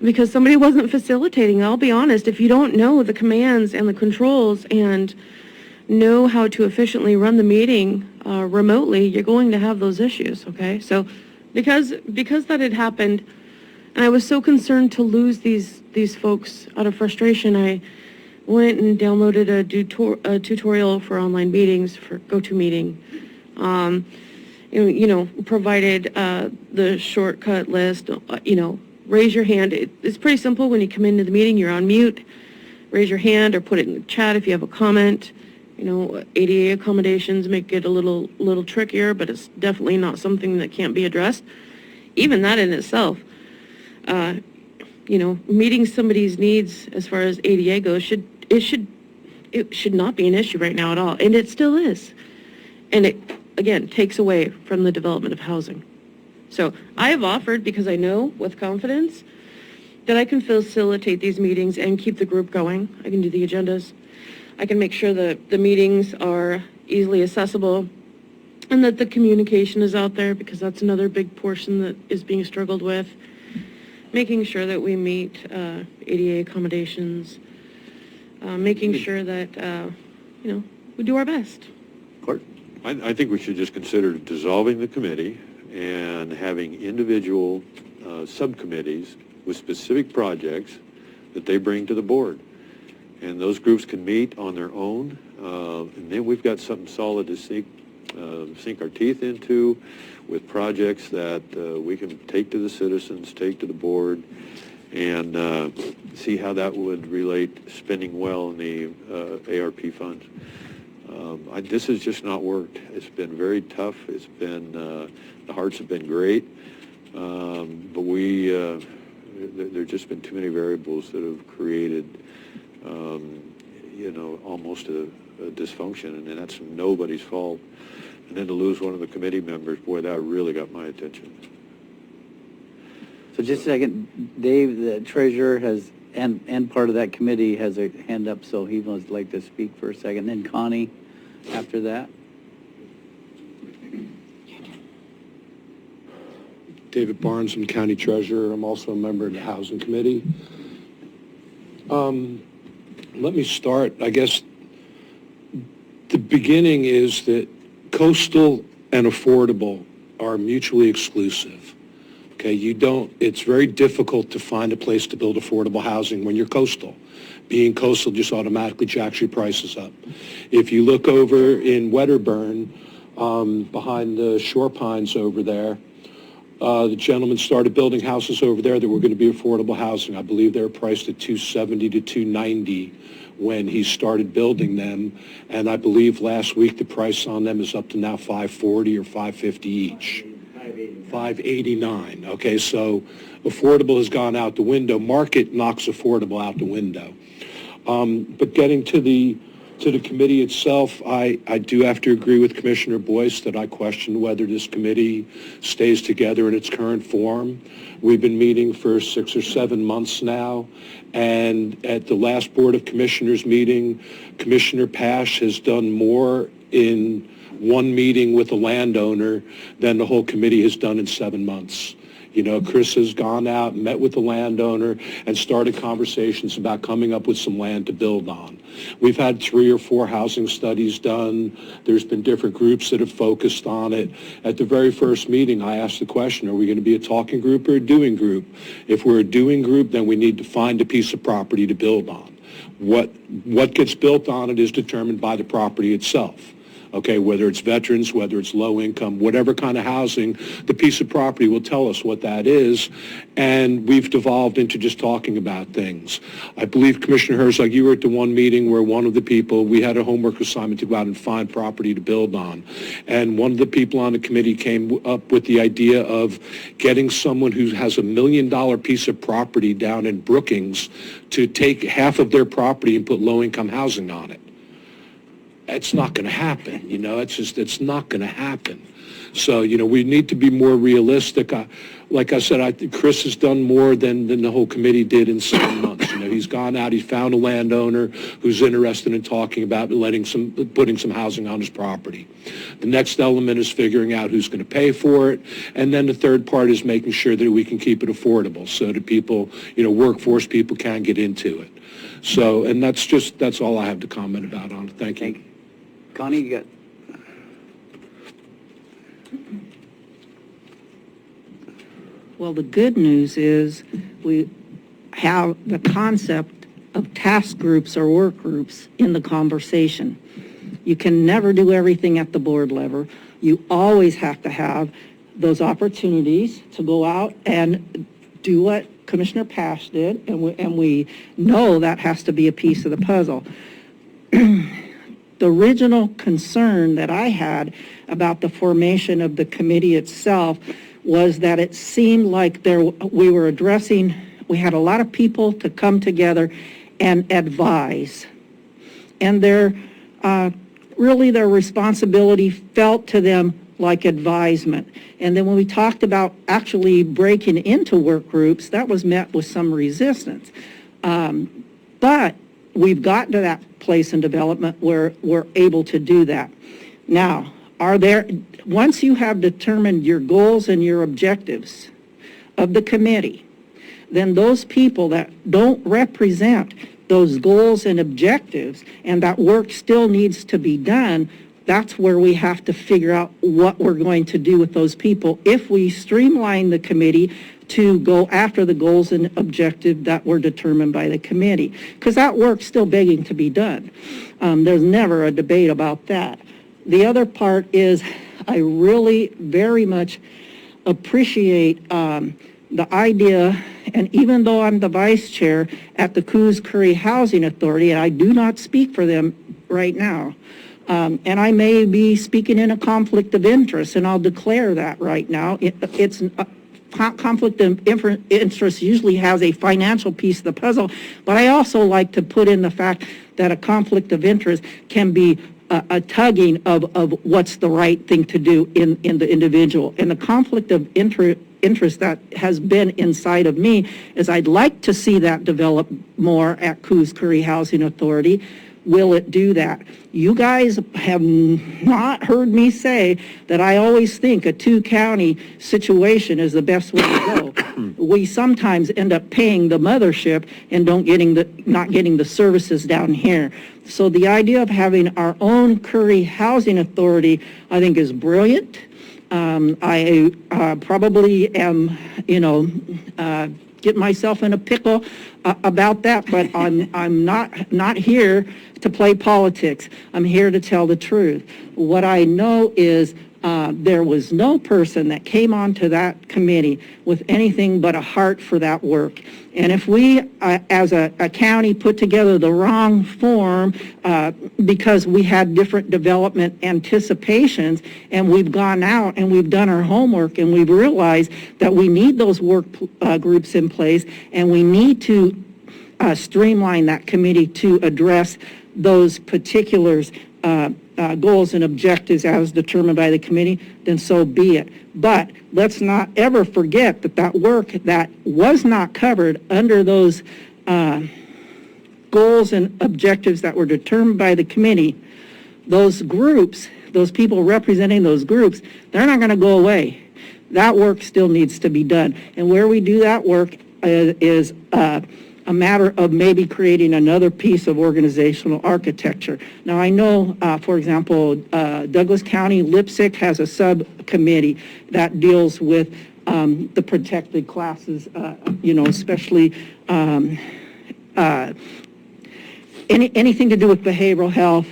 because somebody wasn't facilitating. I'll be honest, if you don't know the commands and the controls and know how to efficiently run the meeting remotely, you're going to have those issues, okay? So because that had happened, and I was so concerned to lose these folks out of frustration, I went and downloaded a tutorial for online meetings for GoToMeeting. provided the shortcut list, raise your hand. It's pretty simple. When you come into the meeting, you're on mute. Raise your hand or put it in the chat if you have a comment. ADA accommodations make it a little trickier, but it's definitely not something that can't be addressed. Even that in itself, meeting somebody's needs as far as ADA goes it should not be an issue right now at all, and it still is. And it, again, takes away from the development of housing. So I have offered, because I know with confidence that I can facilitate these meetings and keep the group going. I can do the agendas. I can make sure that the meetings are easily accessible and that the communication is out there, because that's another big portion that is being struggled with. Making sure that we meet ADA accommodations, making sure that, we do our best. Court? I think we should just consider dissolving the committee and having individual subcommittees with specific projects that they bring to the board. And those groups can meet on their own, and then we've got something solid to sink our teeth into with projects that we can take to the citizens, take to the board, and see how that would relate spending well in the ARP funds. This has just not worked. It's been very tough. It's been, the hearts have been great, but there's just been too many variables that have created, almost a dysfunction, and that's nobody's fault. And then to lose one of the committee members, boy, that really got my attention. So just a second, Dave, the treasurer and part of that committee has a hand up, so he would like to speak for a second. Then Connie after that. David Barnes, I'm County Treasurer. I'm also a member of the Housing Committee. Let me start. I guess the beginning is that coastal and affordable are mutually exclusive. Okay, it's very difficult to find a place to build affordable housing when you're coastal. Being coastal just automatically jacks your prices up. If you look over in Wedderburn, behind the Shore Pines over there, the gentleman started building houses over there that were going to be affordable housing. I believe they were priced at $270 to $290 when he started building them, and I believe last week the price on them is up to now $540 or $550 each. $589. Okay, so affordable has gone out the window. Market knocks affordable out the window. But getting to the committee itself, I do have to agree with Commissioner Boyce that I question whether this committee stays together in its current form. We've been meeting for 6 or 7 months now, and at the last Board of Commissioners meeting, Commissioner Pash has done more in one meeting with a landowner than the whole committee has done in 7 months. Chris has gone out, met with the landowner, and started conversations about coming up with some land to build on. We've had 3 or 4 housing studies done. There's been different groups that have focused on it. At the very first meeting, I asked the question, are we going to be a talking group or a doing group? If we're a doing group, then we need to find a piece of property to build on. What gets built on it is determined by the property itself. Okay, whether it's veterans, whether it's low income, whatever kind of housing, the piece of property will tell us what that is, and we've devolved into just talking about things. I believe, Commissioner Herzog, you were at the one meeting where one of the people, we had a homework assignment to go out and find property to build on, and one of the people on the committee came up with the idea of getting someone who has $1 million piece of property down in Brookings to take half of their property and put low-income housing on it. It's not going to happen, it's not going to happen. So, we need to be more realistic. Like I said, I think Chris has done more than the whole committee did in 7 months. He's gone out, he's found a landowner who's interested in talking about putting some housing on his property. The next element is figuring out who's going to pay for it. And then the third part is making sure that we can keep it affordable so that people, workforce people can get into it. So, and that's all I have to comment about on it. Thank you. Connie, you got... Well, the good news is we have the concept of task groups or work groups in the conversation. You can never do everything at the board level, You always have to have those opportunities to go out and do what Commissioner Pash did, and we know that has to be a piece of the puzzle. The original concern that I had about the formation of the committee itself was that it seemed like we had a lot of people to come together and advise. And their responsibility felt to them like advisement. And then when we talked about actually breaking into work groups, that was met with some resistance. But we've gotten to that place in development where we're able to do that. Now, once you have determined your goals and your objectives of the committee, then those people that don't represent those goals and objectives, and that work still needs to be done, that's where we have to figure out what we're going to do with those people if we streamline the committee to go after the goals and objectives that were determined by the committee. Because that work's still begging to be done. There's never a debate about that. The other part is I really very much appreciate the idea, and even though I'm the vice chair at the Coos Curry Housing Authority, and I do not speak for them right now, and I may be speaking in a conflict of interest, and I'll declare that right now. It's conflict of interest usually has a financial piece of the puzzle, but I also like to put in the fact that a conflict of interest can be a tugging of what's the right thing to do in the individual. And the conflict of interest that has been inside of me is I'd like to see that develop more at Coos Curry Housing Authority. Will it do that? You guys have not heard me say that I always think a two-county situation is the best way to go. We sometimes end up paying the mothership and not getting the services down here. So the idea of having our own Curry Housing Authority, I think, is brilliant. I probably am, get myself in a pickle about that, but I'm not here to play politics. I'm here to tell the truth. What I know is there was no person that came onto that committee with anything but a heart for that work. And if we, as a county, put together the wrong form because we had different development anticipations, and we've gone out and we've done our homework and we've realized that we need those work groups in place, and we need to streamline that committee to address those particulars, goals and objectives as determined by the committee, then so be it. But let's not ever forget that work that was not covered under those goals and objectives that were determined by the committee, those groups, those people representing those groups, they're not going to go away. That work still needs to be done. And where we do that work is a matter of maybe creating another piece of organizational architecture. Now, I know, for example, Douglas County, Lipsick has a subcommittee that deals with the protected classes, especially anything to do with behavioral health,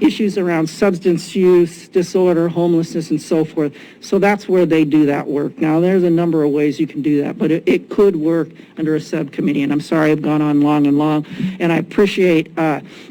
issues around substance use disorder, homelessness, and so forth. So that's where they do that work. Now, there's a number of ways you can do that, but it could work under a subcommittee. And I'm sorry I've gone on long and long. And I appreciate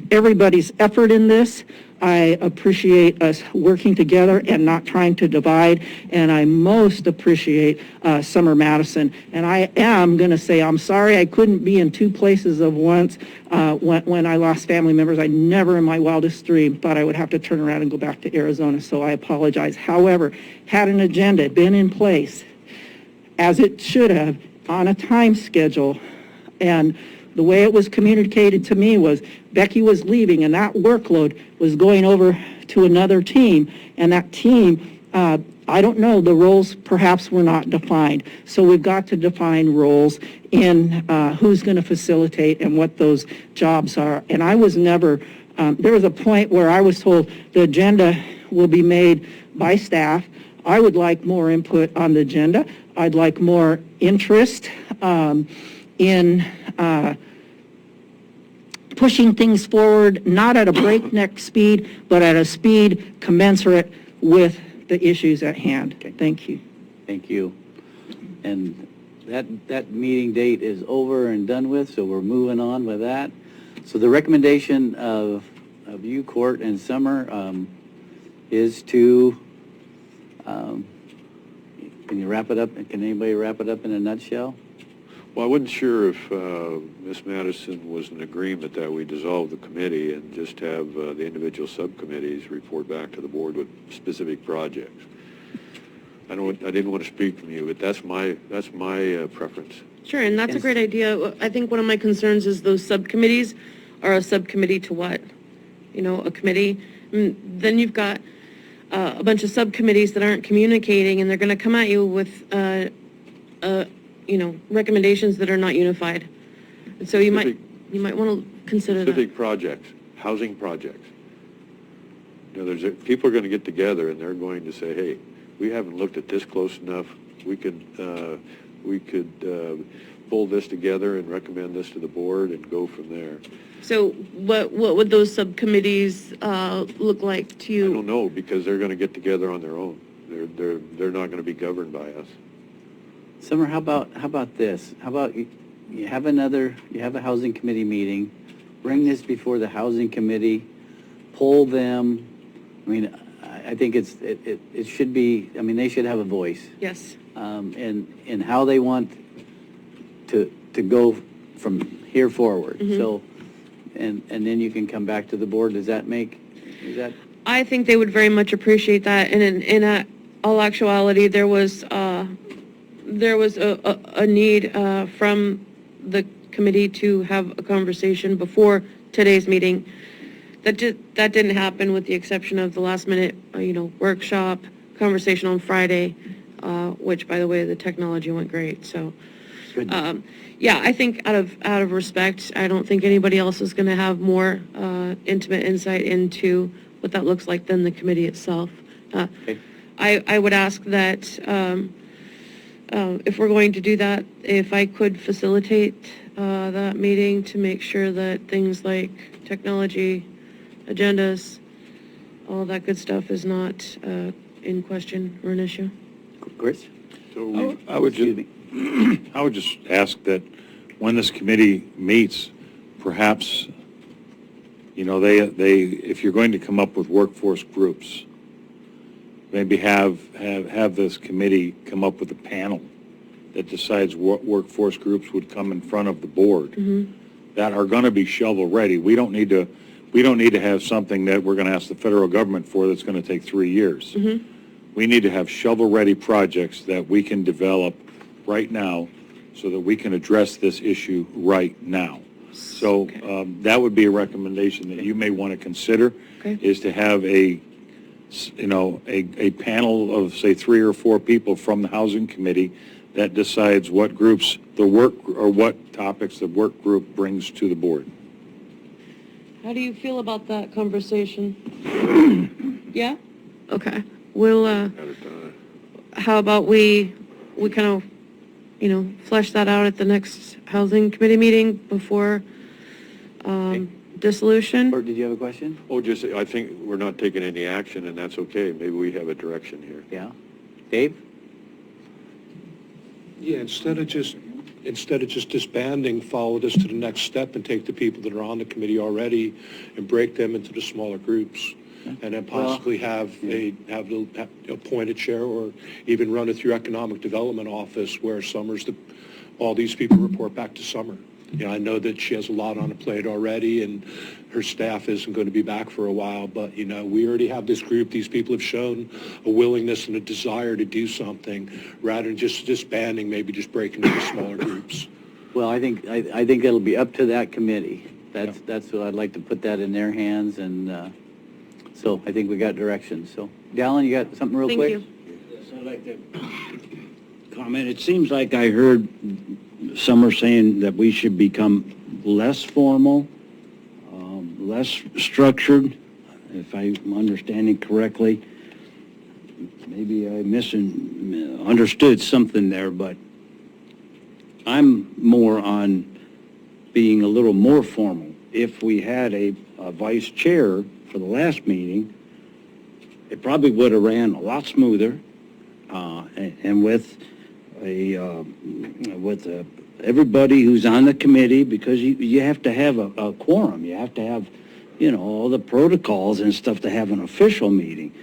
everybody's effort in this. I appreciate us working together and not trying to divide, and I most appreciate Summer Madison. And I am going to say I'm sorry I couldn't be in two places at once when I lost family members. I never in my wildest dream thought I would have to turn around and go back to Arizona, so I apologize. However, had an agenda been in place, as it should have, on a time schedule, and the way it was communicated to me was Becky was leaving and that workload was going over to another team, and that team, I don't know, the roles perhaps were not defined. So we've got to define roles in who's going to facilitate and what those jobs are. And I was never, there was a point where I was told the agenda will be made by staff. I would like more input on the agenda. I'd like more interest in pushing things forward, not at a breakneck speed, but at a speed commensurate with the issues at hand. Thank you. Thank you. And that meeting date is over and done with, so we're moving on with that. So the recommendation of you, Court, and Summer is to, can you wrap it up? Can anybody wrap it up in a nutshell? Well, I wasn't sure if Ms. Madison was in agreement that we dissolve the committee and just have the individual subcommittees report back to the board with specific projects. I didn't want to speak from you, but that's my preference. Sure, and that's a great idea. I think one of my concerns is those subcommittees are a subcommittee to what? You know, a committee. And then you've got a bunch of subcommittees that aren't communicating, and they're going to come at you with, you know, recommendations that are not unified. And so you might want to consider Specific projects, housing projects. You know, people are going to get together and they're going to say, hey, we haven't looked at this close enough. We could pull this together and recommend this to the board and go from there. So what would those subcommittees look like to you? I don't know, because they're going to get together on their own. They're not going to be governed by us. Summer, how about this? How about you have a housing committee meeting, bring this before the housing committee, poll them. I mean, I think it should be, I mean, they should have a voice. Yes. And how they want to go from here forward. Mm-hmm. So, and then you can come back to the board. Is that? I think they would very much appreciate that. And in all actuality, there was a need from the committee to have a conversation before today's meeting. That didn't happen, with the exception of the last minute, workshop, conversation on Friday, which, by the way, the technology went great. So, yeah, I think out of respect, I don't think anybody else is going to have more intimate insight into what that looks like than the committee itself. I would ask that if we're going to do that, if I could facilitate that meeting to make sure that things like technology, agendas, all that good stuff is not in question or an issue. Chris? So I would just ask that when this committee meets, perhaps, they if you're going to come up with workforce groups, maybe have this committee come up with a panel that decides what workforce groups would come in front of the board that are going to be shovel-ready. We don't need to have something that we're going to ask the federal government for that's going to take 3 years. We need to have shovel-ready projects that we can develop right now so that we can address this issue right now. So that would be a recommendation that you may want to consider, is to have a panel of, say, 3 or 4 people from the Housing Committee that decides what groups what topics the work group brings to the board. How do you feel about that conversation? Yeah? Okay. We'll, how about we kind of, flesh that out at the next Housing Committee meeting before dissolution? Or did you have a question? Oh, I think we're not taking any action, and that's okay. Maybe we have a direction here. Yeah. Dave? Yeah, instead of just disbanding, follow this to the next step and take the people that are on the committee already and break them into the smaller groups, and then possibly have appoint a chair, or even run it through Economic Development Office, where all these people report back to Summer. I know that she has a lot on her plate already, and her staff isn't going to be back for a while, but, we already have this group. These people have shown a willingness and a desire to do something, rather than just disbanding, maybe just breaking into smaller groups. Well, I think it'll be up to that committee. That's what I'd like to put that in their hands, and so I think we got direction. So, Dallin, you got something real quick? Thank you. Yes, I'd like to comment. It seems like I heard Summer saying that we should become less formal, less structured, if I'm understanding correctly. Maybe I misunderstood something there, but I'm more on being a little more formal. If we had a vice chair for the last meeting, it probably would have ran a lot smoother, and with everybody who's on the committee, because you have to have a quorum, you have to have, all the protocols and stuff to have an official meeting.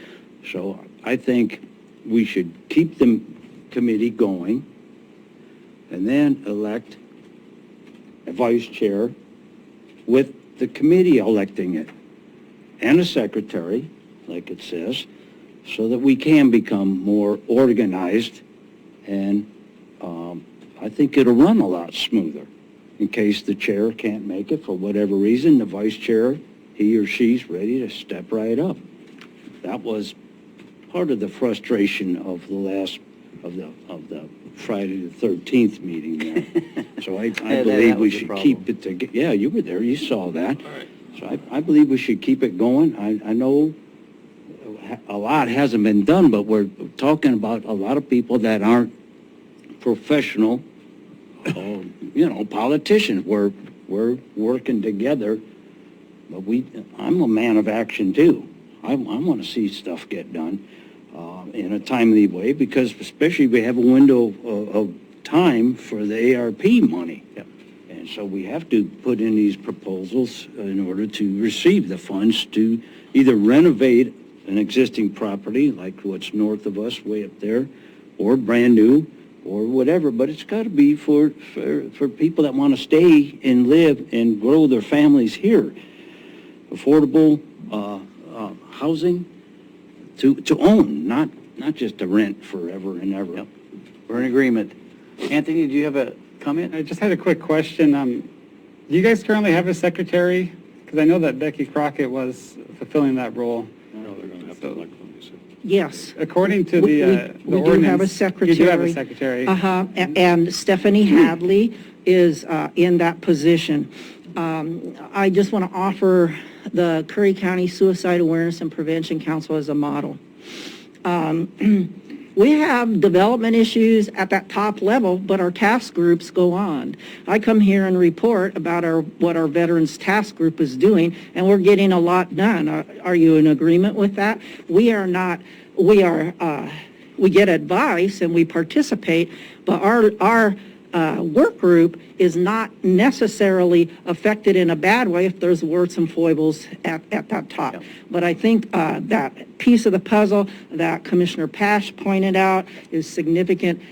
So I think we should keep the committee going and then elect a vice chair with the committee electing it and a secretary, like it says, so that we can become more organized, and I think it'll run a lot smoother. In case the chair can't make it for whatever reason, the vice chair, he or she's ready to step right up. That was part of the frustration of the Friday the 13th meeting there. So I believe we should keep it together. Yeah, you were there, you saw that. So I believe we should keep it going. I know a lot hasn't been done, but we're talking about a lot of people that aren't professional, politicians. We're working together, but I'm a man of action too. I want to see stuff get done in a timely way, because especially we have a window of time for the ARP money. Yep. And so we have to put in these proposals in order to receive the funds to either renovate an existing property, like what's north of us, way up there, or brand new, or whatever. But it's got to be for people that want to stay and live and grow their families here. Affordable housing to own, not just to rent forever and ever. Yep. We're in agreement. Anthony, do you have a comment? I just had a quick question. Do you guys currently have a secretary? Because I know that Becky Crockett was fulfilling that role. No, they're going to have to elect one, you said. Yes. According to We the do ordinance. have a secretary. You do have a secretary. And Stephanie Hadley is in that position. I just want to offer the Curry County Suicide Awareness and Prevention Council as a model. We have development issues at that top level, but our task groups go on. I come here and report about what our Veterans Task Group is doing, and we're getting a lot done. Are you in agreement with that? We get advice and we participate, but our work group is not necessarily affected in a bad way if there's warts and foibles at that top. Yep. But I think that piece of the puzzle that Commissioner Pash pointed out is significant.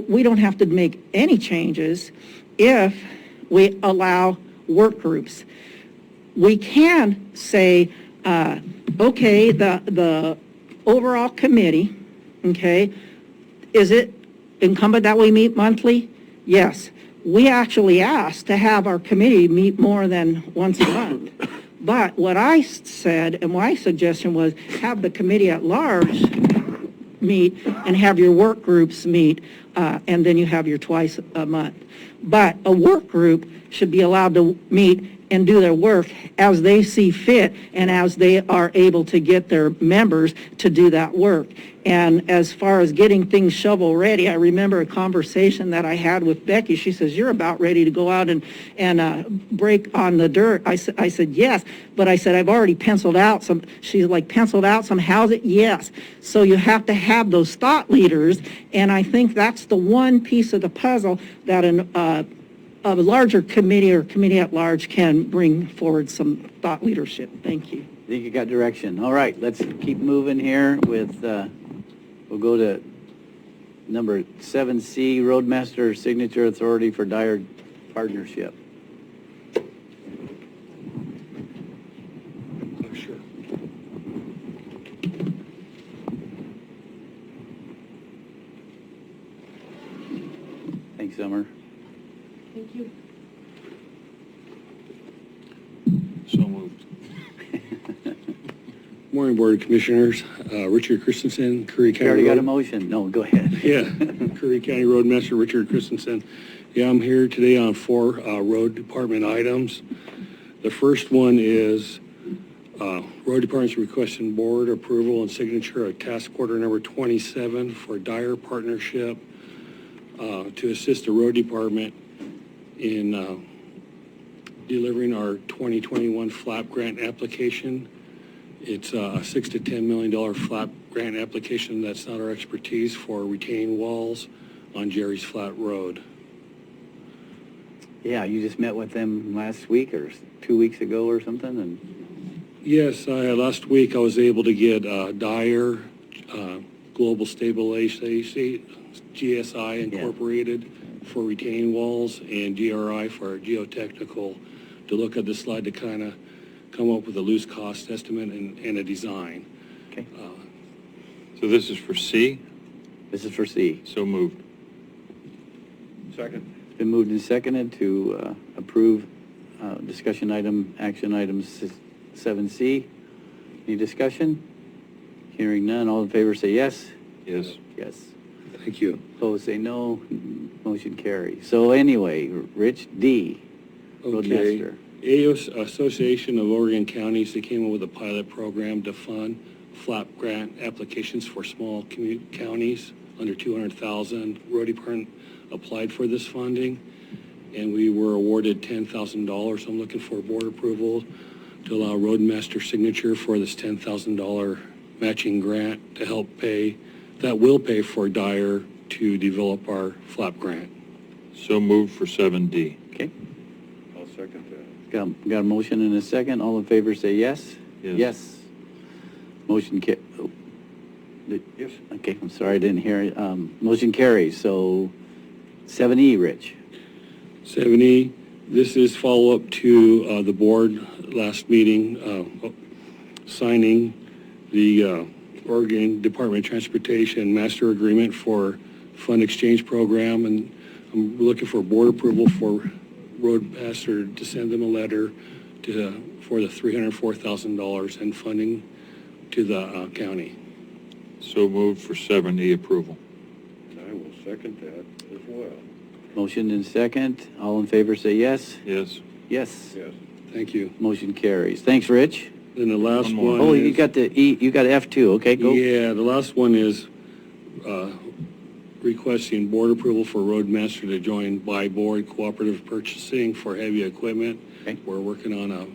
We don't have to make any changes if we allow work groups. We can say, okay, the overall committee, okay, is it incumbent that we meet monthly? Yes. We actually asked to have our committee meet more than once a month. But what I said, and my suggestion was, have the committee at large meet and have your work groups meet, and then you have your twice a month. But a work group should be allowed to meet and do their work as they see fit and as they are able to get their members to do that work. And as far as getting things shovel ready, I remember a conversation that I had with Becky. She says, you're about ready to go out and break on the dirt. I said, yes, but I said, I've already penciled out some, she's like, penciled out some housing? Yes. So you have to have those thought leaders, and I think that's the one piece of the puzzle that a larger committee or committee at large can bring forward some thought leadership. Thank you. I think you got direction. All right, let's keep moving here with, we'll go to number 7C, Roadmaster Signature Authority for Dire Partnership. Sure. Thanks, Summer. Thank you. So moved. Morning, Board of Commissioners. Richard Christensen, Curry County. You already got a Road- motion. No, go ahead. Yeah, Curry County Roadmaster Richard Christensen. Yeah, I'm here today on 4 road department items. The first one is Road Department's requesting board approval and signature of task order number 27 for Dire Partnership to assist the road department in delivering our 2021 FLAP grant application. It's a $6 to $10 million flat grant application. That's not our expertise for retaining walls on Jerry's Flat Road. Yeah, you just met with them last week or 2 weeks ago or something, and Yes, last week I was able to get Dyer, Global Stabilization, GSI Incorporated for retaining walls, and GRI for geotechnical to look at the slide to kind of come up with a loose cost estimate and a design. Okay. So this is for C? This is for C. So moved. Second. It's been moved and seconded to approve discussion item, action item 7C. Any discussion? Hearing none, all in favor say yes. Yes. Yes. Thank you. Opposed say no. Motion carries. So anyway, Rich, D. Roadmaster. Association of Oregon Counties, they came up with a pilot program to fund FLAP grant applications for small counties under 200,000. Road Department applied for this funding, and we were awarded $10,000. I'm looking for board approval to allow Roadmaster signature for this $10,000 matching grant to help pay, that will pay for Dyer to develop our FLAP grant. So moved for 7D. Okay. I'll second that. Got a motion and a second. All in favor say yes. Yes. Yes. Motion Yes. Okay, I'm sorry, I didn't hear it. Motion carries. So 7E, Rich. 7E, this is follow-up to the board last meeting, signing the Oregon Department of Transportation Master Agreement for Fund Exchange Program, and I'm looking for board approval for Roadmaster to send them a letter for the $304,000 in funding to the county. So moved for 7E approval. And I will second that as well. Motion and second. All in favor say yes. Yes. Yes. Yes. Thank you. Motion carries. Thanks, Rich. Then the last One more. one Oh, is, you got the E, you got F2. Okay, go. Yeah, the last one is requesting board approval for Roadmaster to join by board cooperative purchasing for heavy equipment. Okay. We're working on a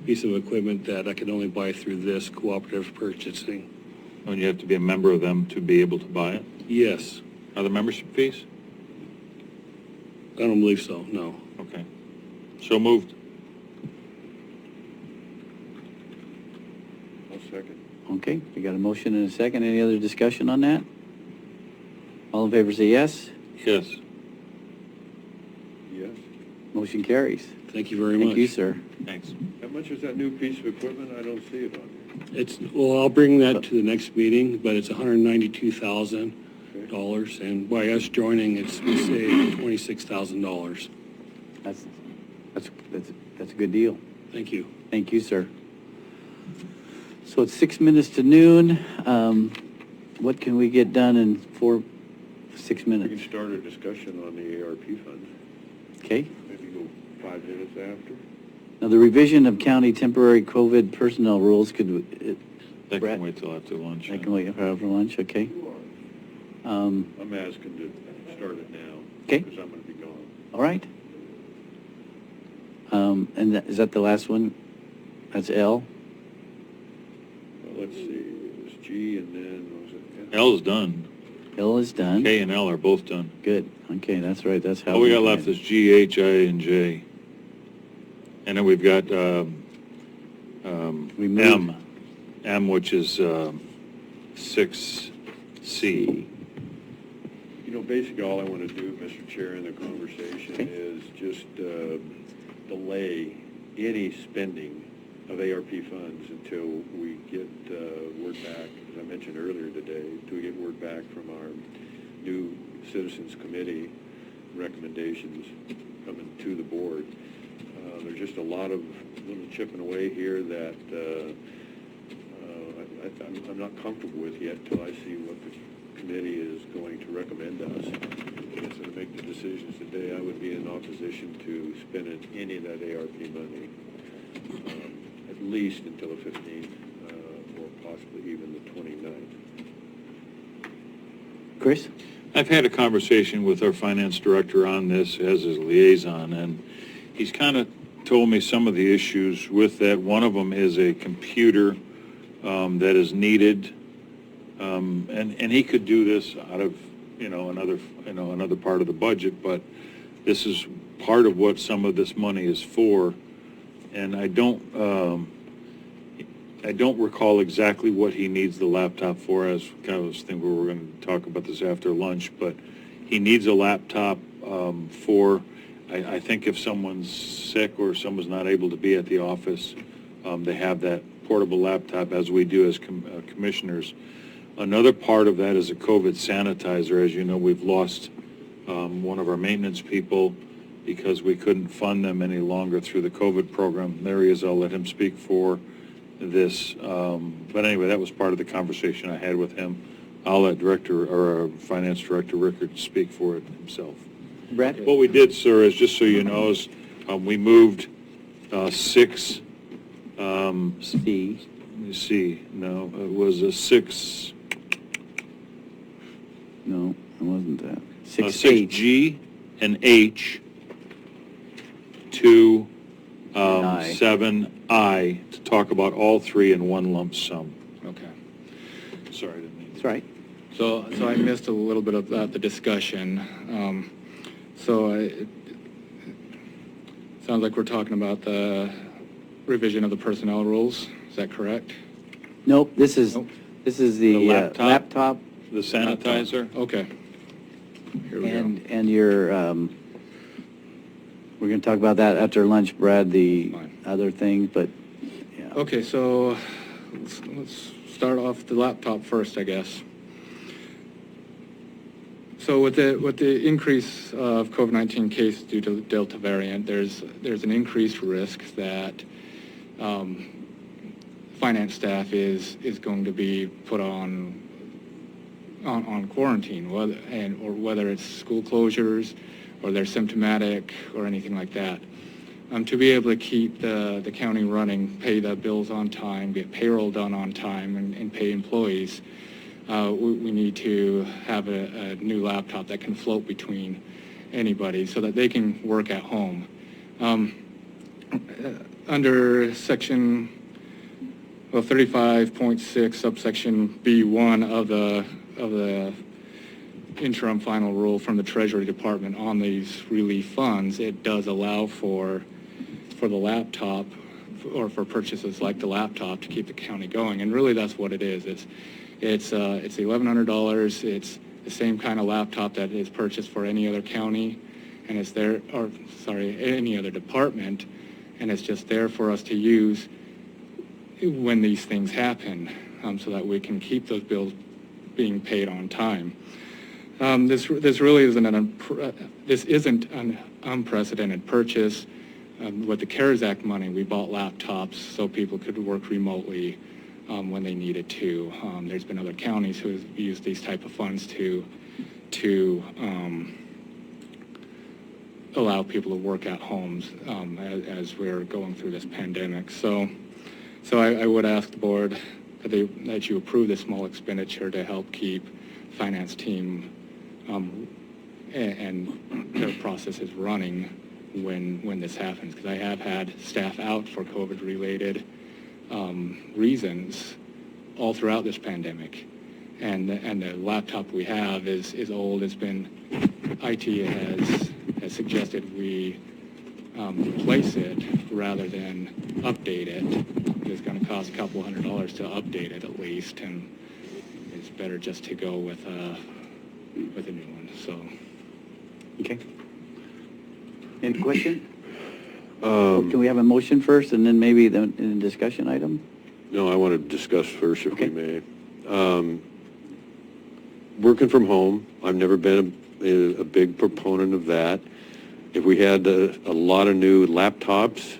piece of equipment that I can only buy through this cooperative purchasing. And you have to be a member of them to be able to buy it? Yes. Are the membership fees? I don't believe so, no. Okay. So moved. I'll second. Okay, we got a motion and a second. Any other discussion on that? All in favor say yes. Yes. Yes. Motion carries. Thank you very much. Thank you, sir. Thanks. How much is that new piece of equipment? I don't see it on here. It's, well, I'll bring that to the next meeting, but it's $192,000, and by us joining, it's, we save $26,000. That's a good deal. Thank you. Thank you, sir. So it's 6 minutes to noon. What can we get done in 6 We minutes? can start a discussion on the ARP funds. Okay. Maybe go 5 minutes after. Now, the revision of county temporary COVID personnel rules could, That Brett? can wait till after lunch. I can wait for lunch, okay? I'm asking to start it now. Okay. Because I'm going to be gone. All right. And is that the last one? That's L? Well, let's see, it was G and then, was it? L is done. L is done. K and L are both done. Good. Okay, that's right. That's how. All we got left is G, H, I, and J. And then we've got moved. M, which is 6C. You know, basically all I want to do, Mr. Chair, in the conversation Okay. is just delay any spending of ARP funds until we get word back, as I mentioned earlier today, until we get word back from our new Citizens Committee recommendations coming to the board. There's just a lot of little chipping away here that I'm not comfortable with yet until I see what the committee is going to recommend us. And so to make the decisions today, I would be in opposition to spending any of that ARP money, at least until the 15th, or possibly even the 29th. Chris? I've had a conversation with our finance director on this as his liaison, and he's kind of told me some of the issues with that. One of them is a computer that is needed. And he could do this out of, another part of the budget, but this is part of what some of this money is for. And I don't recall exactly what he needs the laptop for. I was kind of thinking we were going to talk about this after lunch, but he needs a laptop I think if someone's sick or someone's not able to be at the office, they have that portable laptop, as we do as commissioners. Another part of that is a COVID sanitizer. As you know, we've lost one of our maintenance people because we couldn't fund them any longer through the COVID program. There he is. I'll let him speak for this. But anyway, that was part of the conversation I had with him. I'll let Finance Director Rickard speak for it himself. Brett? What we did, sir, is, just so you know, is we moved 6. Let me see. No, it was a 6. No, it wasn't that. 6G and H to 7I to talk about all 3 in one lump sum. Okay. Sorry, I didn't mean. That's right. So I missed a little bit of the discussion. It sounds like we're talking about the revision of the personnel rules. Is that correct? Nope, this is the laptop. The sanitizer? Okay. Here we go. And your, we're going to talk about that after lunch, Brad, the other thing, but, yeah. Okay, so let's start off the laptop first, I guess. So with the increase of COVID-19 cases due to the Delta variant, there's an increased risk that finance staff is going to be put on quarantine, whether it's school closures or they're symptomatic or anything like that. To be able to keep the county running, pay the bills on time, get payroll done on time, and pay employees, we need to have a new laptop that can float between anybody so that they can work at home. Under section 35.6 subsection B1 of the interim final rule from the Treasury Department on these relief funds, it does allow for the laptop or for purchases like the laptop to keep the county going. And really that's what it is. It's $1,100. It's the same kind of laptop that is purchased for any other county, and it's there, or sorry, any other department, and it's just there for us to use when these things happen, so that we can keep those bills being paid on time. This really isn't an unprecedented purchase. With the CARES Act money, we bought laptops so people could work remotely when they needed to. There's been other counties who have used these type of funds to allow people to work at homes as we're going through this pandemic. So I would ask the board that you approve this small expenditure to help keep finance team and their processes running when this happens, because I have had staff out for COVID-related reasons all throughout this pandemic, and the laptop we have is old. It's been, IT has suggested we replace it rather than update it. It's going to cost a couple $100 to update it at least, and it's better just to go with a new one. So. Okay. Any question? Can we have a motion first and then maybe in a discussion item? No, I want to discuss first, if we may. Working from home, I've never been a big proponent of that. If we had a lot of new laptops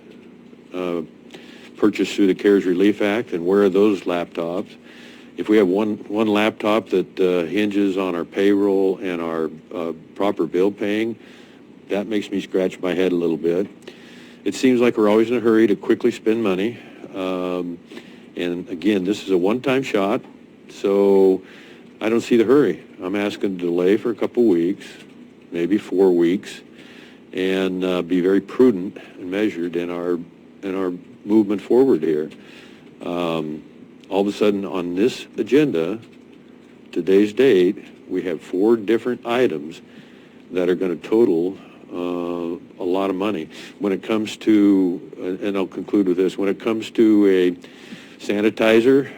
purchased through the CARES Relief Act, and where are those laptops? If we have one laptop that hinges on our payroll and our proper bill paying, that makes me scratch my head a little bit. It seems like we're always in a hurry to quickly spend money. And again, this is a one-time shot, so I don't see the hurry. I'm asking to delay for a couple weeks, maybe 4 weeks, and be very prudent and measured in our movement forward here. all of a sudden on this agenda, today's date, we have 4 different items that are going to total a lot of money. When it comes to, and I'll conclude with this, when it comes to a sanitizer,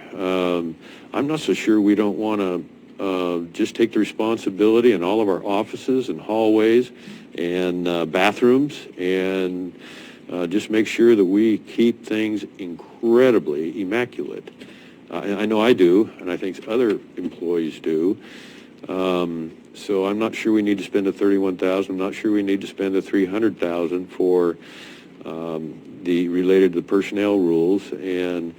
I'm not so sure we don't want to just take the responsibility in all of our offices and hallways and bathrooms and just make sure that we keep things incredibly immaculate. I know I do, and I think other employees do. So I'm not sure we need to spend the $31,000. I'm not sure we need to spend the $300,000 for the related to the personnel rules, and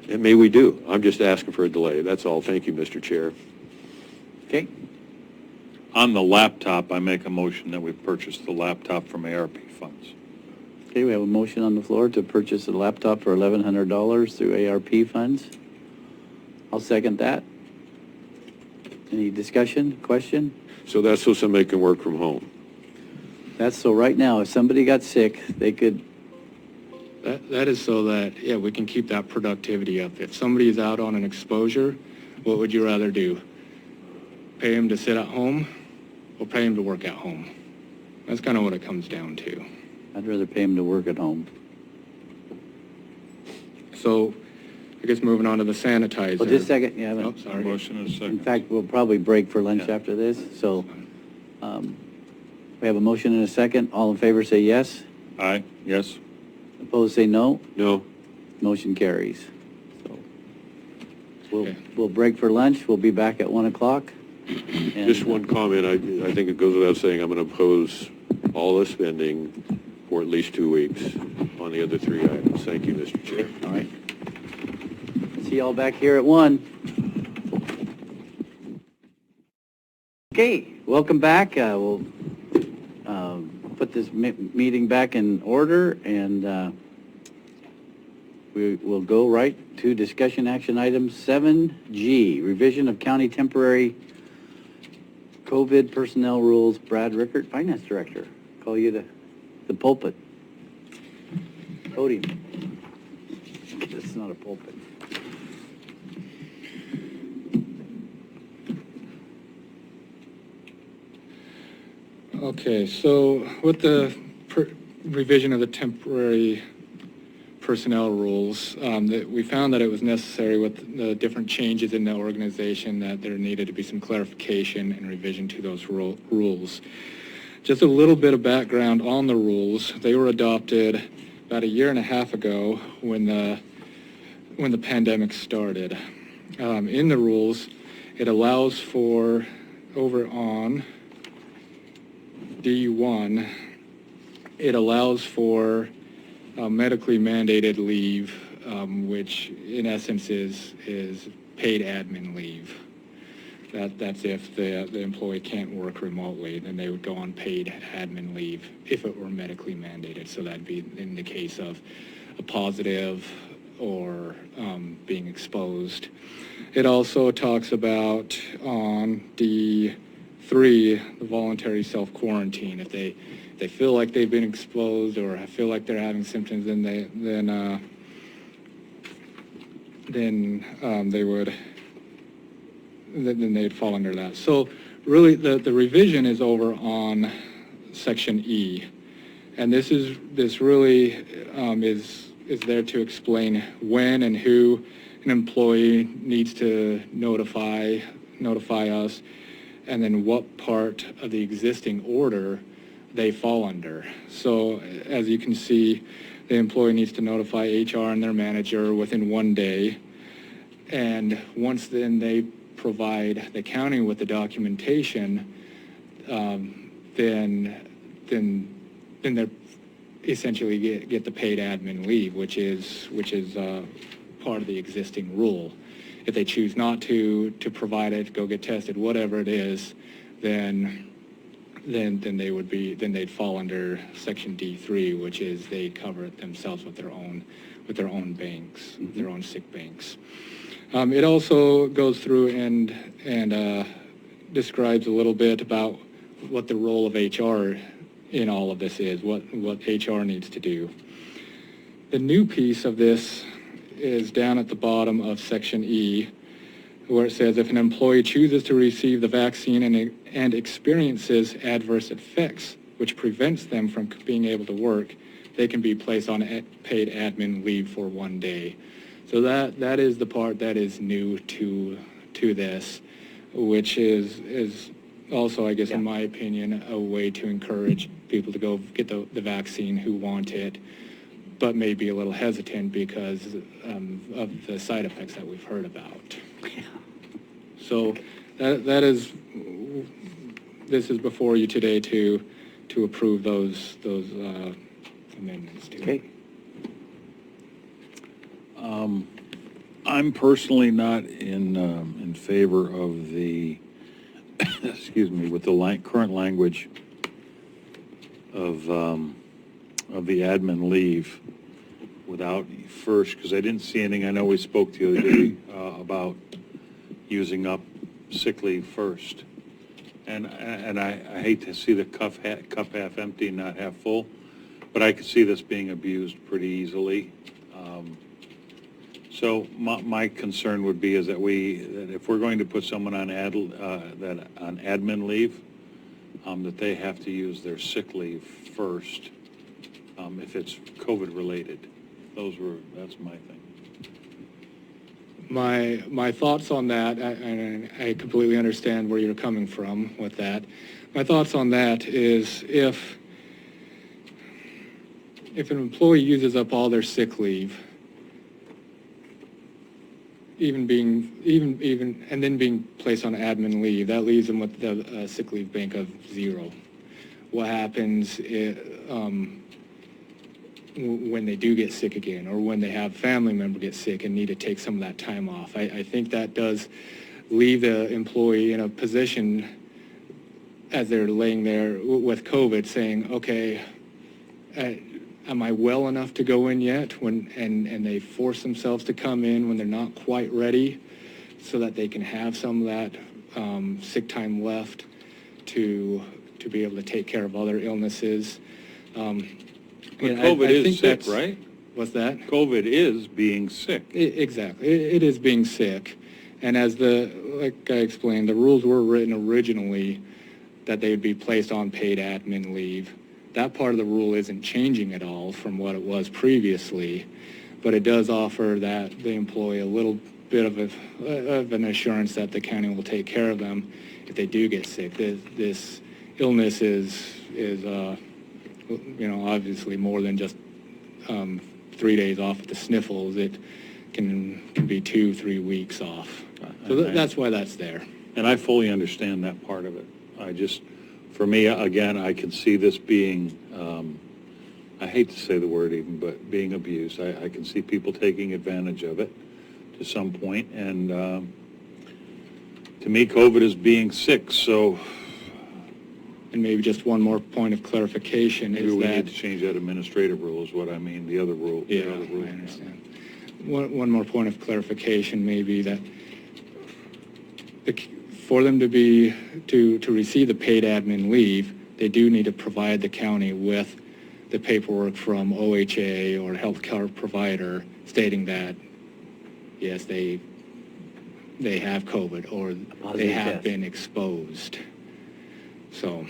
maybe we do. I'm just asking for a delay. That's all. Thank you, Mr. Chair. Okay. On the laptop, I make a motion that we purchase the laptop from ARP funds. Okay, we have a motion on the floor to purchase a laptop for $1,100 through ARP funds. I'll second that. Any discussion, question? So that's so somebody can work from home. That's so right now, if somebody got sick, they could, That is so that, yeah, we can keep that productivity up. If somebody is out on an exposure, what would you rather do? Pay him to sit at home or pay him to work at home? That's kind of what it comes down to. I'd rather pay him to work at home. So, I guess moving on to the sanitizer. Well, just a second, yeah. Oh, sorry. Motion is second. In fact, we'll probably break for lunch after this, so we have a motion and a second. All in favor say yes. Aye, yes. Opposed say no. No. Motion carries. So we'll break for lunch. We'll be back at 1 o'clock. Just one comment. I think it goes without saying, I'm going to oppose all the spending for at least 2 weeks on the other 3 items. Thank you, Mr. Chair. All right. See y'all back here at 1. Okay, welcome back. We'll put this meeting back in order, and we will go right to discussion action item 7G, revision of county temporary COVID personnel rules. Brad Rickert, Finance Director. Call you to the pulpit. Podium. It's not a pulpit. Okay, so with the revision of the temporary personnel rules, that we found that it was necessary with the different changes in the organization that there needed to be some clarification and revision to those rules. Just a little bit of background on the rules. They were adopted about 1.5 years ago when the pandemic started. In the rules, it allows for, over on D1, it allows for medically mandated leave, which in essence is paid admin leave. That's if the employee can't work remotely, then they would go on paid admin leave if it were medically mandated. So that'd be in the case of a positive or being exposed. It also talks about on D3, the voluntary self-quarantine. If they feel like they've been exposed or feel like they're having symptoms, then they'd fall under that. So really the revision is over on section E, and this really is there to explain when and who an employee needs to notify us, and then what part of the existing order they fall under. So as you can see, the employee needs to notify HR and their manager within 1 day. And once then they provide the county with the documentation, then they essentially get the paid admin leave, which is part of the existing rule. If they choose not to provide it, go get tested, whatever it is, then they'd fall under section D3, which is they cover it themselves with their own banks, their own sick banks. It also goes through and describes a little bit about what the role of HR in all of this is, what HR needs to do. The new piece of this is down at the bottom of section E, where it says if an employee chooses to receive the vaccine and experiences adverse effects, which prevents them from being able to work, they can be placed on paid admin leave for 1 day. So that is the part that is new to this, which is also, I guess, in my opinion, a way to encourage people to go get the vaccine who want it, but may be a little hesitant because of the side effects that we've heard about. So this is before you today to approve those amendments to it. I'm personally not in favor of the, excuse me, with the current language of the admin leave without first, because I didn't see anything. I know we spoke the other day about using up sick leave first. And I hate to see the cup half empty, not half full, but I could see this being abused pretty easily. So my concern would be is that if we're going to put someone on admin leave, that they have to use their sick leave first, if it's COVID related. That's my thing. My thoughts on that, and I completely understand where you're coming from with that. My thoughts on that is if an employee uses up all their sick leave, and then being placed on admin leave, that leaves them with the sick leave bank of 0. What happens when they do get sick again, or when they have a family member get sick and need to take some of that time off? I think that does leave the employee in a position as they're laying there with COVID saying, okay, am I well enough to go in yet? And they force themselves to come in when they're not quite ready so that they can have some of that sick time left to be able to take care of other illnesses. But COVID is sick, right? What's that? COVID is being sick. Exactly. It is being sick. And like I explained, the rules were written originally that they would be placed on paid admin leave. That part of the rule isn't changing at all from what it was previously, but it does offer the employee a little bit of an assurance that the county will take care of them if they do get sick. This illness is obviously more than just 3 days off with the sniffles. It can be 2-3 weeks off. So that's why that's there. And I fully understand that part of it. For me, again, I can see this being, I hate to say the word even, but being abused. I can see people taking advantage of it to some point. And to me, COVID is being sick, so. And maybe just one more point of clarification Maybe is we that. need to change that administrative rule is what I mean, the other rule. Yeah, I understand. One more point of clarification may be that for them to receive the paid admin leave, they do need to provide the county with the paperwork from OHA or healthcare provider stating that, yes, they have COVID or they have been exposed. So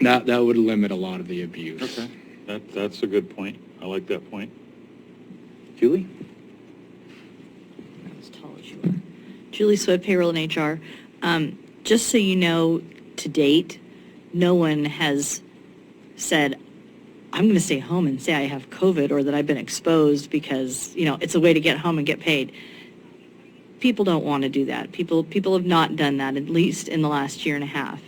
that would limit a lot of the abuse. Okay, that's a good point. I like that point. Julie? As tall as you are. Julie Swift, Payroll and HR. Just so you know, to date, no one has said, I'm going to stay home and say I have COVID or that I've been exposed because, it's a way to get home and get paid. People don't want to do that. People have not done that, at least in the last year and a half.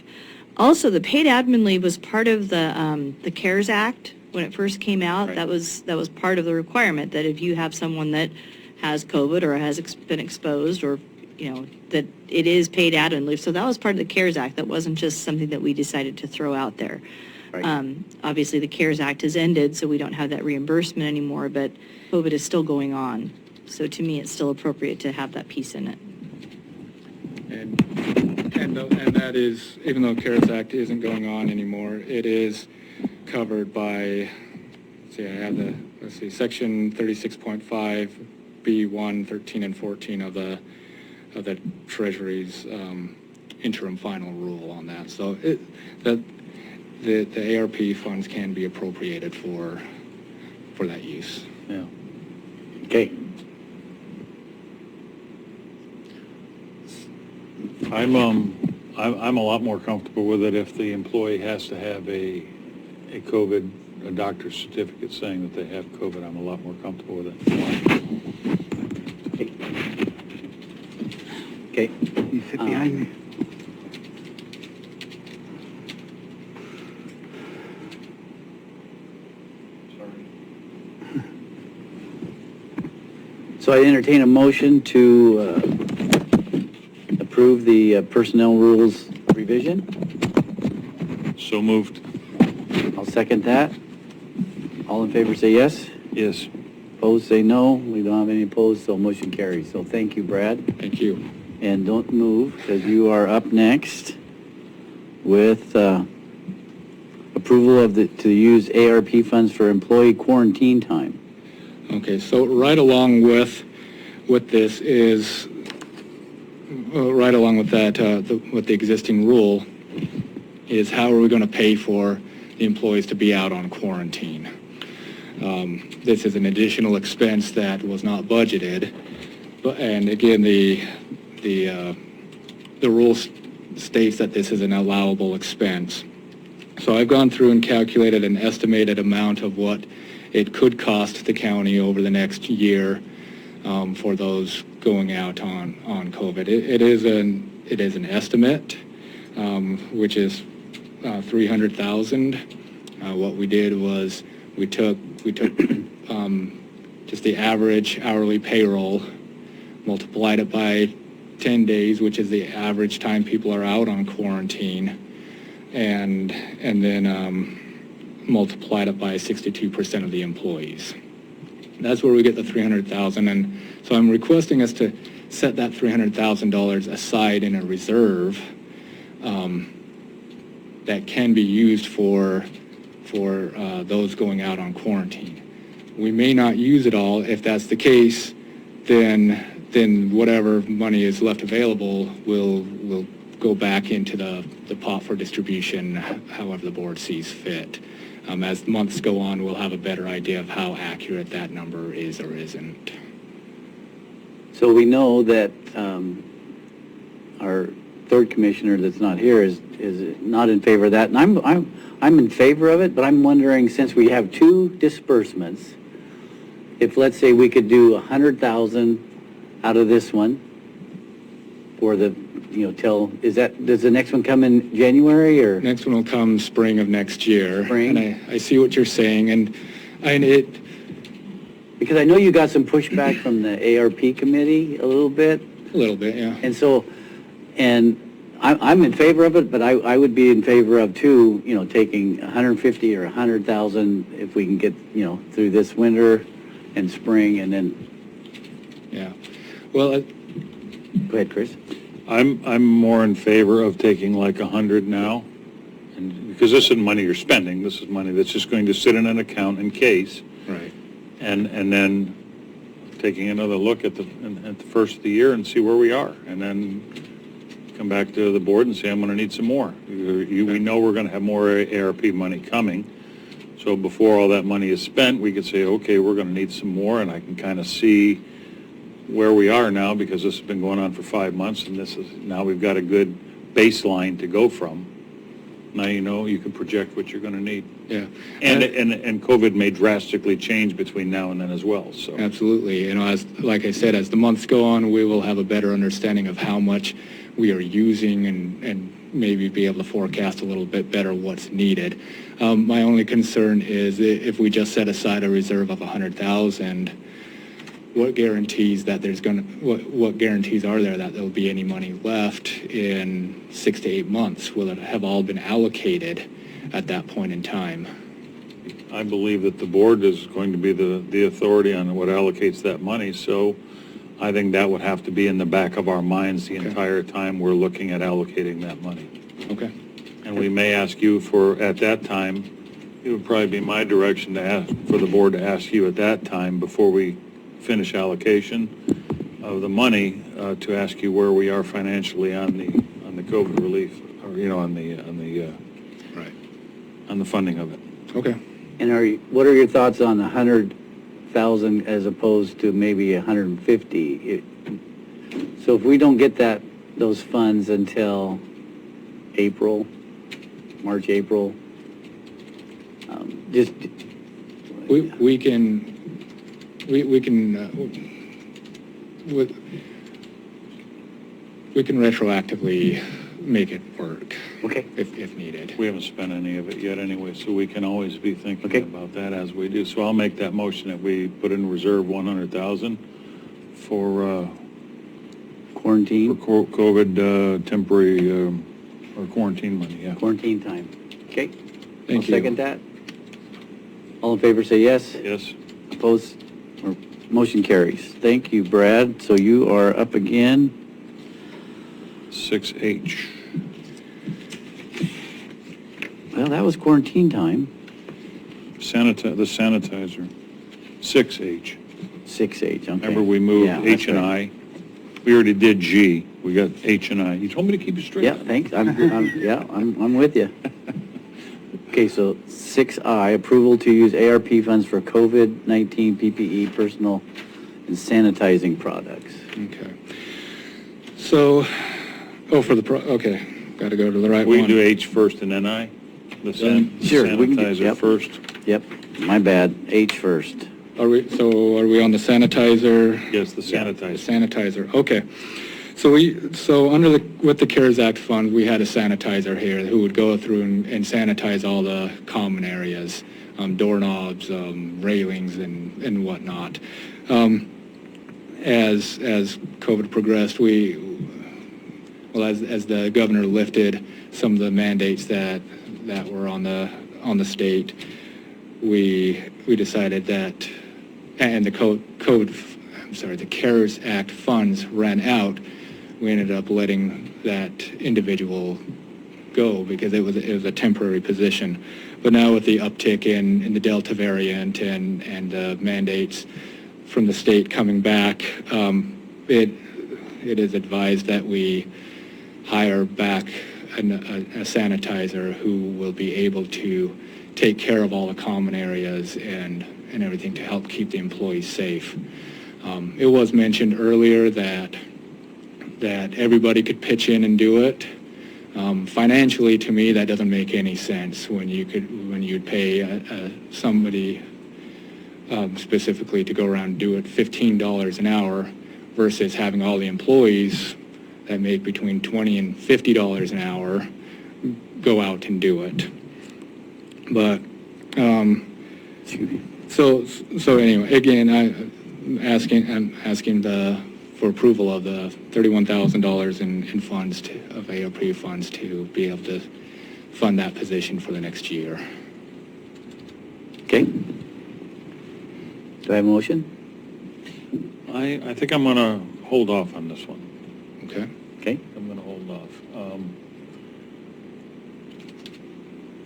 Also, the paid admin leave was part of the CARES Act when it first came out. Right. That was part of the requirement that if you have someone that has COVID or has been exposed or that it is paid admin leave. So that was part of the CARES Act. That wasn't just something that we decided to throw out there. Right. Obviously, the CARES Act has ended, so we don't have that reimbursement anymore, but COVID is still going on. So to me, it's still appropriate to have that piece in it. And that is, even though CARES Act isn't going on anymore, it is covered by, Section 36.5 B1, 13, and 14 of the Treasury's interim final rule on that. So the ARP funds can be appropriated for that use. Yeah. Okay. I'm a lot more comfortable with it if the employee has to have a doctor's certificate saying that they have COVID. I'm a lot more comfortable with it. Okay. You sit behind me. So I entertain a motion to approve the personnel rules revision. So moved. I'll second that. All in favor say yes. Yes. Opposed say no. We don't have any opposed, so motion carries. So thank you, Brad. Thank you. And don't move, because you are up next with approval to use ARP funds for employee quarantine time. Okay, so right along with this is, right along with that, with the existing rule, is how are we going to pay for the employees to be out on quarantine? This is an additional expense that was not budgeted, and again, the rule states that this is an allowable expense. So I've gone through and calculated an estimated amount of what it could cost the county over the next year for those going out on COVID. It is an estimate, which is $300,000. What we did was we took just the average hourly payroll, multiplied it by 10 days, which is the average time people are out on quarantine, and then multiplied it by 62% of the employees. That's where we get the $300,000, and so I'm requesting us to set that $300,000 aside in a reserve that can be used for those going out on quarantine. We may not use it all. If that's the case, then whatever money is left available will go back into the pot for distribution, however the board sees fit. As months go on, we'll have a better idea of how accurate that number is or isn't. So we know that our third commissioner that's not here is not in favor of that, and I'm in favor of it, but I'm wondering, since we have two disbursements, if let's say we could do 100,000 out of this one for the, does the next one come in January or? Next one will come spring of next year. Spring? And I see what you're saying, and because I know you got some pushback from the ARP committee a little bit. A little bit, yeah. And so, I'm in favor of it, but I would be in favor of too, taking 150 or 100,000 if we can get, through this winter and spring, and then. Yeah. Well, go ahead, Chris. I'm more in favor of taking like 100 now, and because this isn't money you're spending, this is money that's just going to sit in an account in case. Right. And then taking another look at the first of the year and see where we are, and then come back to the board and say, I'm going to need some more. We know we're going to have more ARP money coming, so before all that money is spent, we could say, okay, we're going to need some more, and I can kind of see where we are now, because this has been going on for 5 months, and now we've got a good baseline to go from. Now you can project what you're going to need. Yeah. And COVID may drastically change between now and then as well. So absolutely. Like I said, as the months go on, we will have a better understanding of how much we are using and maybe be able to forecast a little bit better what's needed. My only concern is if we just set aside a reserve of 100,000, what guarantees that what guarantees are there that there'll be any money left in 6 to 8 months? Will it have all been allocated at that point in time? I believe that the board is going to be the authority on what allocates that money, so I think that would have to be in the back of our minds the entire time we're looking at allocating that money. Okay. And we may ask you at that time, it would probably be my direction to ask for the board to ask you at that time before we finish allocation of the money to ask you where we are financially on the COVID relief, or, you know, on the funding of it. Okay. And what are your thoughts on 100,000 as opposed to maybe 150? So if we don't get those funds until April, March, April, just We can retroactively make it work. Okay. If needed. We haven't spent any of it yet anyway, so we can always be thinking about that as we do. So I'll make that motion that we put in reserve 100,000 for quarantine, for COVID temporary or quarantine money. Yeah. Quarantine time. Okay. Thank I'll you. second that. All in favor, say yes. Yes. Opposed? Or motion carries. Thank you, Brad. So you are up again. 6H. Well, that was quarantine time. The sanitizer. 6H. 6H, okay. Remember, we moved Yeah, H that's and right. I. We already did G. We got H and I. You told me to keep it straight. Yeah, thanks. I'm with you. Okay, so 6I, approval to use ARP funds for COVID-19 PPE, personal and sanitizing products. Okay. So, okay, got to go to the right We one. can do H first and then I? The Sure, we can do- sanitizer yep. first? Yep, my bad. H first. Are we on the sanitizer? Yes, the sanitizer. Sanitizer, okay. So with the CARES Act fund, we had a sanitizer here who would go through and sanitize all the common areas, doorknobs, railings and whatnot. As COVID progressed, as the governor lifted some of the mandates that were on the state, we decided that, and the the CARES Act funds ran out, we ended up letting that individual go because it was a temporary position. But now with the uptick in the Delta variant and the mandates from the state coming back, it is advised that we hire back a sanitizer who will be able to take care of all the common areas and everything to help keep the employees safe. It was mentioned earlier that everybody could pitch in and do it. Financially, to me, that doesn't make any sense when you'd pay somebody specifically to go around and do it $15 an hour versus having all the employees that make between $20 and $50 an hour go out and do it. But so anyway, again, I'm asking for approval of the $31,000 in funds of AOP funds to be able to fund that position for the next year. Okay. Do I have a motion? I think I'm going to hold off on this one. Okay. Okay. I'm going to hold off.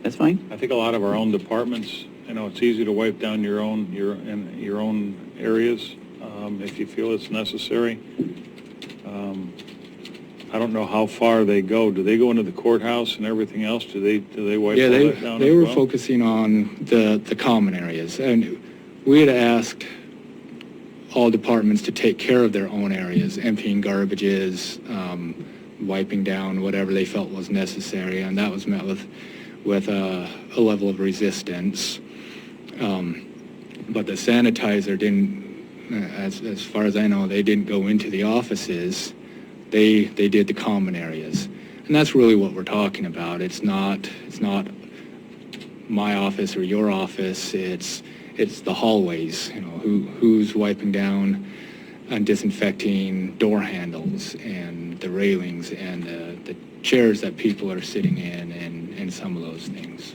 That's fine. I think a lot of our own departments, it's easy to wipe down your own areas if you feel it's necessary. I don't know how far they go. Do they go into the courthouse and everything else? Do they wipe all that down? They as were well? focusing on the common areas, and we had asked all departments to take care of their own areas, emptying garbages, wiping down whatever they felt was necessary, and that was met with a level of resistance. But the sanitizer didn't, as far as I know, they didn't go into the offices. They did the common areas, and that's really what we're talking about. It's not my office or your office. It's the hallways. Who's wiping down and disinfecting door handles and the railings and the chairs that people are sitting in and some of those things.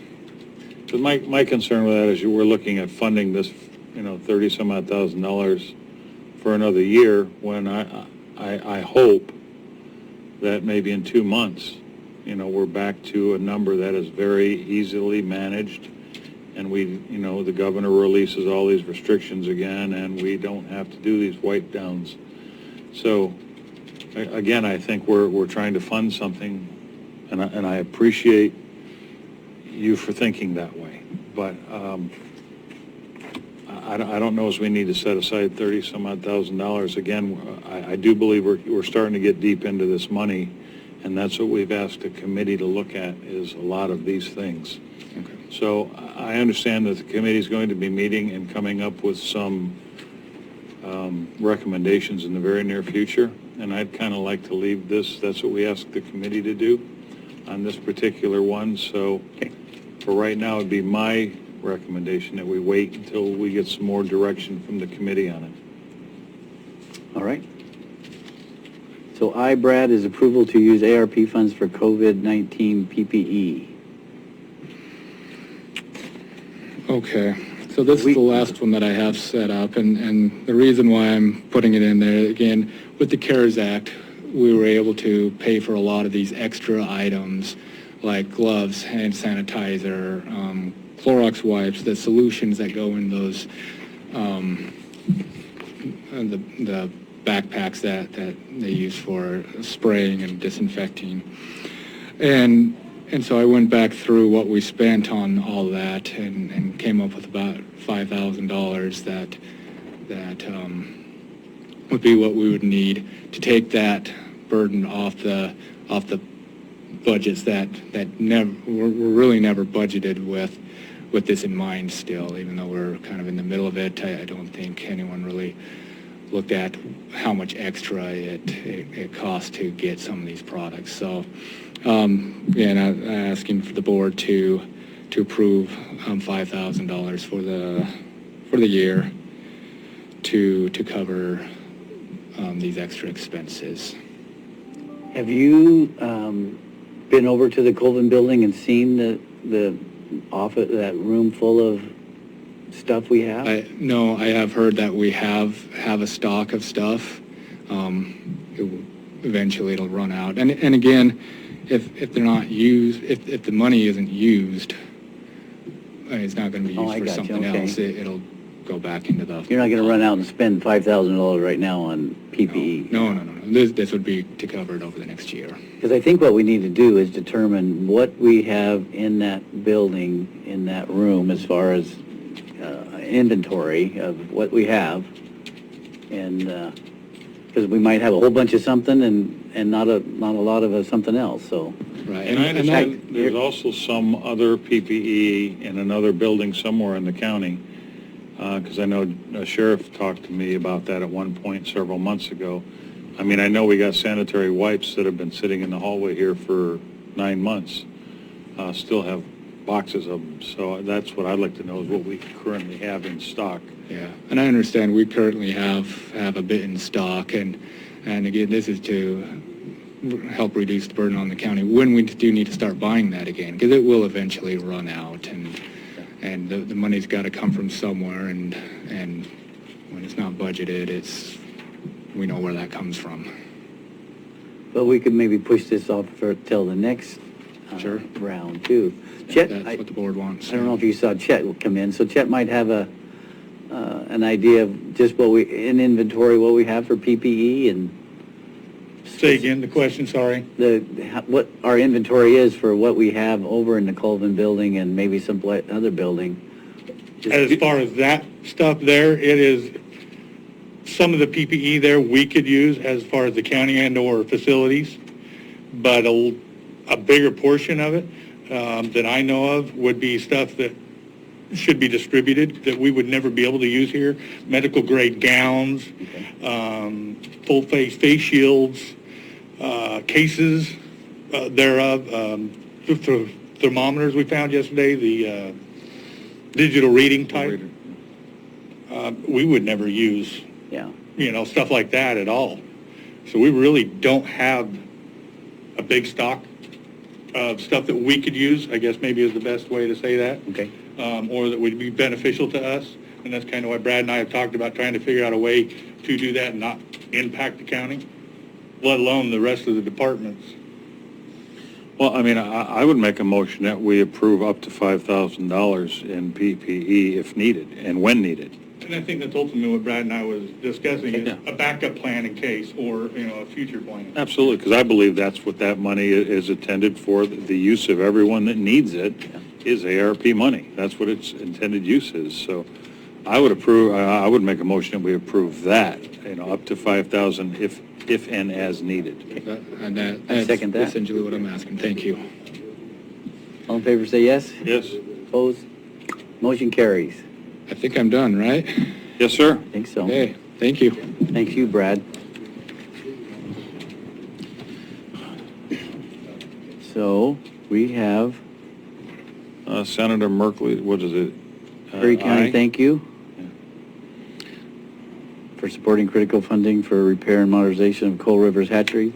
So my concern with that is we're looking at funding this, $30-some-odd thousand for another year when I hope that maybe in 2 months, we're back to a number that is very easily managed and the governor releases all these restrictions again, and we don't have to do these wipe downs. So, again, I think we're trying to fund something, and I appreciate you for thinking that way. But I don't know if we need to set aside $30-some-odd thousand. Again, I do believe we're starting to get deep into this money, and that's what we've asked the committee to look at, is a lot of these things. Okay. So I understand that the committee is going to be meeting and coming up with some recommendations in the very near future, and I'd kind of like to leave this. That's what we asked the committee to do on this particular one. So for right now, it'd be my recommendation that we wait until we get some more direction from the committee on it. All right. So I, Brad, is approval to use ARP funds for COVID-19 PPE. Okay, so this is the last one that I have set up, and the reason why I'm putting it in there, again, with the CARES Act, we were able to pay for a lot of these extra items like gloves, hand sanitizer, Clorox wipes, the solutions that go in those, the backpacks that they use for spraying and disinfecting. And so I went back through what we spent on all that and came up with about $5,000 that would be what we would need to take that burden off the budgets that never were really never budgeted with this in mind still, even though we're kind of in the middle of it. I don't think anyone really looked at how much extra it costs to get some of these products. So, and I'm asking for the board to approve $5,000 for the year to cover these extra expenses. Have you been over to the Colvin building and seen the office, that room full of stuff we have? No, I have heard that we have a stock of stuff. Eventually it'll run out. And again, if they're not used, if the money isn't used, it's not going to be used for something else. It'll go back into the... You're not going to run out and spend $5,000 right now on PPE? No. This would be to cover it over the next year. Because I think what we need to do is determine what we have in that building, in that room, as far as inventory of what we have, and because we might have a whole bunch of something and not a lot of something else. So right, and I understand there's also some other PPE in another building somewhere in the county, because I know a sheriff talked to me about that at one point several months ago. I mean, I know we got sanitary wipes that have been sitting in the hallway here for 9 months, still have boxes of them. So that's what I'd like to know, is what we currently have in stock. Yeah, and I understand we currently have a bit in stock, and again, this is to help reduce the burden on the county when we do need to start buying that again, because it will eventually run out, and the money's got to come from somewhere, and when it's not budgeted, we know where that comes from. But we could maybe push this off till the next round too. Chet, That's what the board wants. I don't know if you saw Chet come in, so Chet might have an idea of just what in inventory, what we have for PPE, and say again the question. Sorry. What our inventory is for what we have over in the Colvin building and maybe some other building. As far as that stuff there, it is some of the PPE there we could use as far as the county and or facilities, but a bigger portion of it that I know of would be stuff that should be distributed that we would never be able to use here. Medical grade gowns, full face shields, cases thereof, the thermometers we found yesterday, the digital reading type. We would never use, stuff like that at all. So we really don't have a big stock of stuff that we could use, I guess maybe is the best way to say that. Okay. Or that would be beneficial to us. And that's kind of why Brad and I have talked about trying to figure out a way to do that and not impact the county, let alone the rest of the departments. Well, I mean, I would make a motion that we approve up to $5,000 in PPE if needed and when needed. And I think that's ultimately what Brad and I was discussing, is a backup plan in case, or, a future plan. Absolutely, because I believe that's what that money is intended for. The use of everyone that needs it is ARP money. That's what its intended use is. So I would approve, I would make a motion that we approve that, up to $5,000 if and as needed. I second that. That's essentially what I'm asking. Thank you. All in favor, say yes. Yes. Opposed? Motion carries. I think I'm done, right? Yes, sir. I think so. Okay, thank you. Thank you, Brad. So, we have Senator Merkley, what is it? Curry County, Aye. thank you for supporting critical funding for repair and modernization of Coal River's hatchery.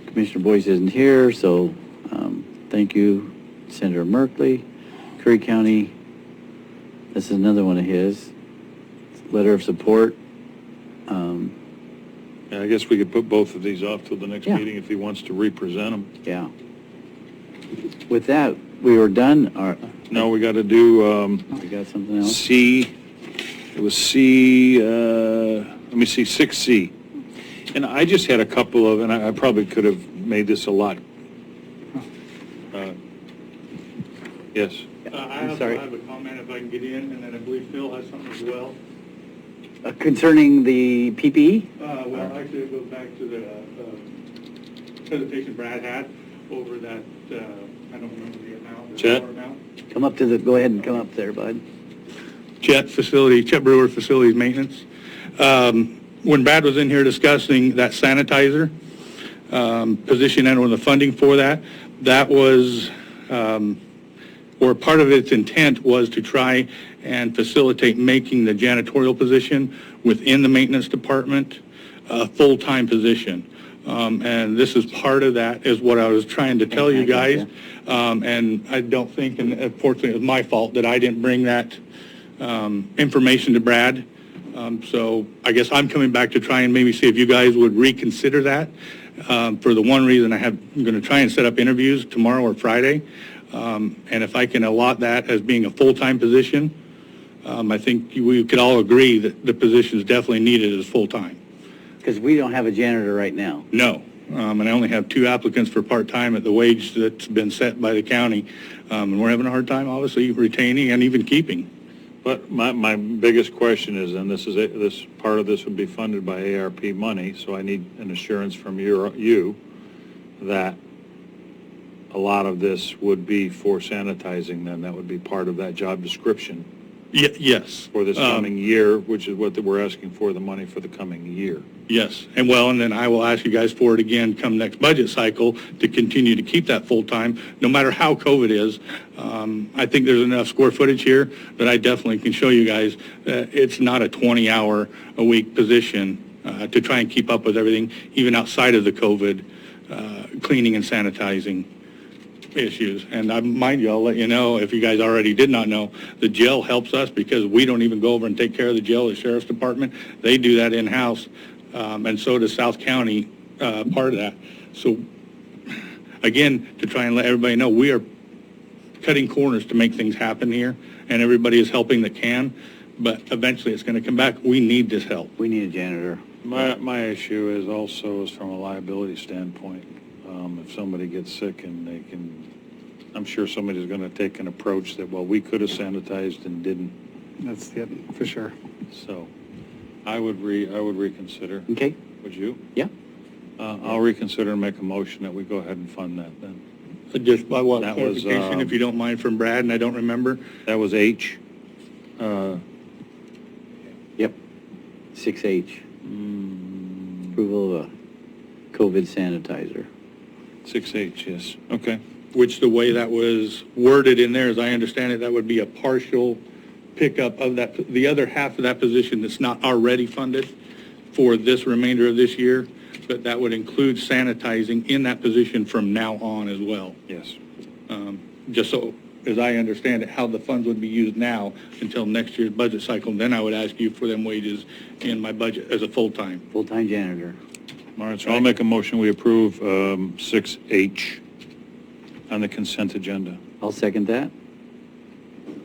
Commissioner Boyce isn't here, so thank you, Senator Merkley. Curry County, this is another one of his. Letter of support. Yeah, I guess we could put both of these off till the next Yeah. meeting if he wants to represent them. Yeah. With that, we were done. No, we got to do We got something else? C, it was C, let me see, 6C. And I just had a couple of, and I probably could have made this a lot. Yes. I have a comment if I can get in, and then I believe Phil has something as well. Concerning the PPE? Well, actually, it goes back to the presentation Brad had over that, I don't remember the amount. the Chet? dollar amount. Go ahead and come up there, bud. Chet Brewer Facilities Maintenance. When Brad was in here discussing that sanitizer position and the funding for that, that was, or part of its intent was to try and facilitate making the janitorial position within the maintenance department a full-time position. And this is part of that, is what I was trying to tell you guys. And I don't think, and unfortunately it was my fault, that I didn't bring that information to Brad. So I guess I'm coming back to try and maybe see if you guys would reconsider that. For the one reason I'm going to try and set up interviews tomorrow or Friday. And if I can allot that as being a full-time position, I think we could all agree that the position is definitely needed as full-time. Because we don't have a janitor right now. No, and I only have 2 applicants for part-time at the wage that's been set by the county. And we're having a hard time, obviously, retaining and even keeping. But my biggest question is, and this part of this would be funded by ARP money, so I need an assurance from you that a lot of this would be for sanitizing, then that would be part of that job description. Yes. For this coming year, which is what we're asking for, the money for the coming year. Yes, and then I will ask you guys for it again come next budget cycle to continue to keep that full-time, no matter how COVID is. I think there's enough square footage here that I definitely can show you guys it's not a 20-hour-a-week position to try and keep up with everything, even outside of the COVID cleaning and sanitizing issues. And mind you, I'll let you know, if you guys already did not know, the jail helps us because we don't even go over and take care of the jail, the sheriff's department. They do that in-house, and so does South County, part of that. So, again, to try and let everybody know, we are cutting corners to make things happen here, and everybody is helping that can, but eventually it's going to come back. We need this help. We need a janitor. My issue is also from a liability standpoint. If somebody gets sick and they can, I'm sure somebody's going to take an approach that, well, we could have sanitized and didn't. That's for sure. So I would reconsider. Okay. Would you? Yeah. I'll reconsider and make a motion that we go ahead and fund that then. Just by what That was, clarification, if you don't mind, from Brad, and I don't remember. That was H. Yep. 6H. Approval of a COVID sanitizer. 6H, yes. Okay. Which the way that was worded in there, as I understand it, that would be a partial pickup of that, the other half of that position that's not already funded for this remainder of this year, but that would include sanitizing in that position from now on as well. Yes. Just so, as I understand it, how the funds would be used now until next year's budget cycle, and then I would ask you for them wages in my budget as a full-time. Full-time janitor. All right, so I'll make a motion, we approve 6H. on the consent agenda. I'll second that.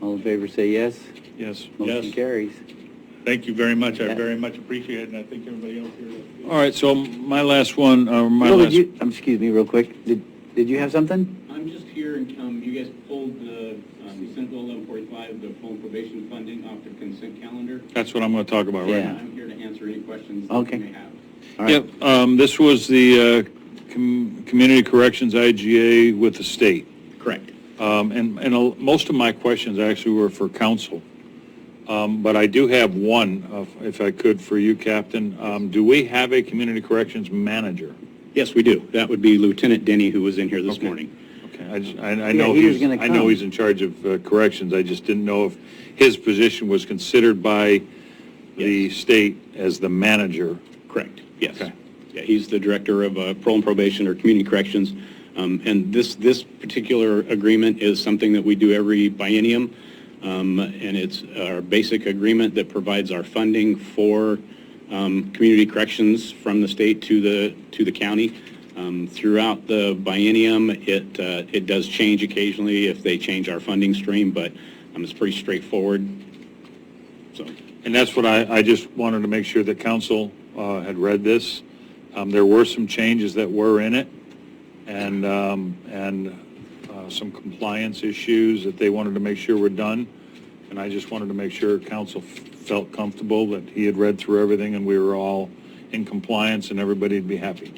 All in favor, say yes. Yes. Motion carries. Thank you very much. I Yeah. very much appreciate it, and I think everybody else here does. All right, so my last one, Bill, excuse me real quick. Did you have something? I'm just here, and you guys pulled the Senate Bill 1145, the full probation funding off the consent calendar. That's what I'm going to talk about right Yeah. now. I'm here to answer any questions that Okay. you may have. All right. Yep, this was the Community Corrections IGA with the state. Correct. Most of my questions actually were for council. But I do have one, if I could, for you, Captain. Do we have a Community Corrections manager? Yes, we do. That would be Lieutenant Denney, who was in here this morning. Okay, I know he's in charge of corrections. I just didn't know if his position was considered by the state as the manager. Correct, yes. Okay. Yeah, he's the director of parole and probation or community corrections. And this particular agreement is something that we do every biennium. And it's our basic agreement that provides our funding for community corrections from the state to the county. Throughout the biennium, it does change occasionally if they change our funding stream, but it's pretty straightforward. So, And that's what I just wanted to make sure that council had read this. There were some changes that were in it, and some compliance issues that they wanted to make sure were done. And I just wanted to make sure council felt comfortable that he had read through everything and we were all in compliance and everybody'd be happy.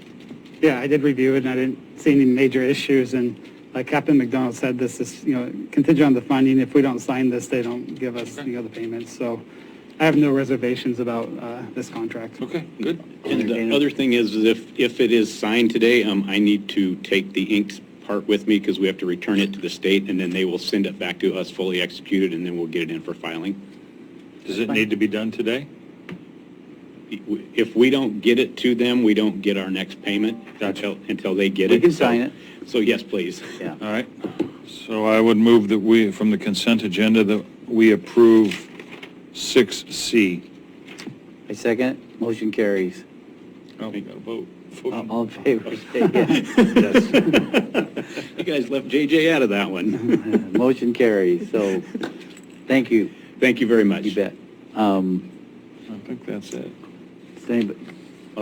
Yeah, I did review it, and I didn't see any major issues, and like Captain McDonald said, this is, contingent on the funding. If we don't sign this, they don't give us, the payments, so I have no reservations about this contract. Okay, good. and the other thing is if it is signed today, I need to take the inked part with me because we have to return it to the state, and then they will send it back to us fully executed, and then we'll get it in for filing. Does it need to be done today? If we don't get it to them, we don't get our next payment until they get it. We can sign it. So yes, please. Yeah. All right. So I would move that we, from the consent agenda, that we approve 6C. I second it. Motion carries. Oh, we got to vote. All in favor, say yes. You guys left JJ out of that one. Motion carries. So, thank you. Thank you very much. You bet. I think that's it. Other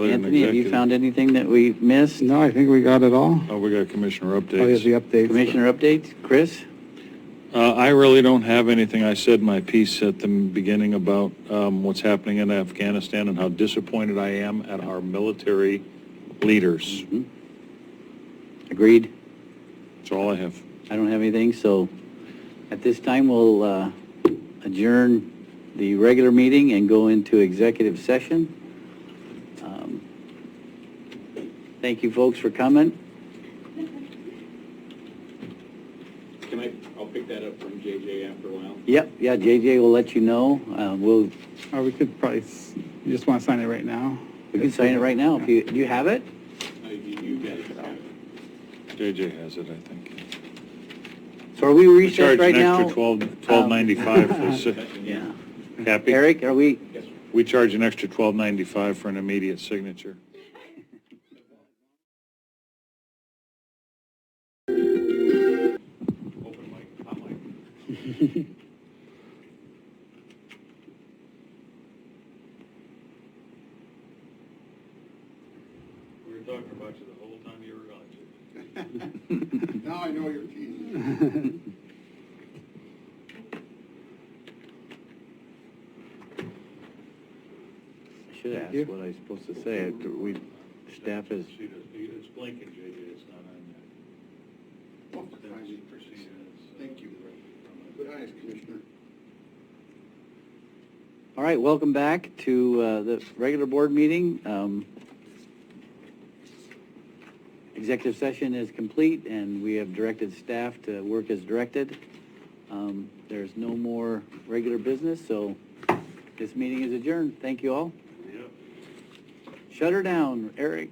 than Anthony, have you executive. found anything that we missed? No, I think we got it all. Oh, we got commissioner updates. Oh, here's the updates. Commissioner updates? Chris? I really don't have anything. I said my piece at the beginning about what's happening in Afghanistan and how disappointed I am at our military leaders. Mm-hmm. Agreed. That's all I have. I don't have anything, so at this time, we'll adjourn the regular meeting and go into executive session. Thank you, folks, for coming. I'll pick that up from JJ after a while. Yep, yeah, JJ will let you know. Or we could probably, you just want to sign it right now? We can sign it right now. Do you have it? You guys have it. JJ has it, I think. So are we We recessed charge right an now? extra $12.95 for Yeah. Happy? Eric, are we? We charge an extra $12.95 for an immediate signature. Open mic, hot mic. We were talking about you the whole time you were gone. Now I know you're teasing. I should ask what I was supposed to say. Staff is, It's blinking, JJ, it's not on yet. Thank you. Good eyes, Commissioner. all right, welcome back to the regular board meeting. Executive session is complete, and we have directed staff to work as directed. There's no more regular business, so this meeting is adjourned. Thank you all. Shut her down, Eric.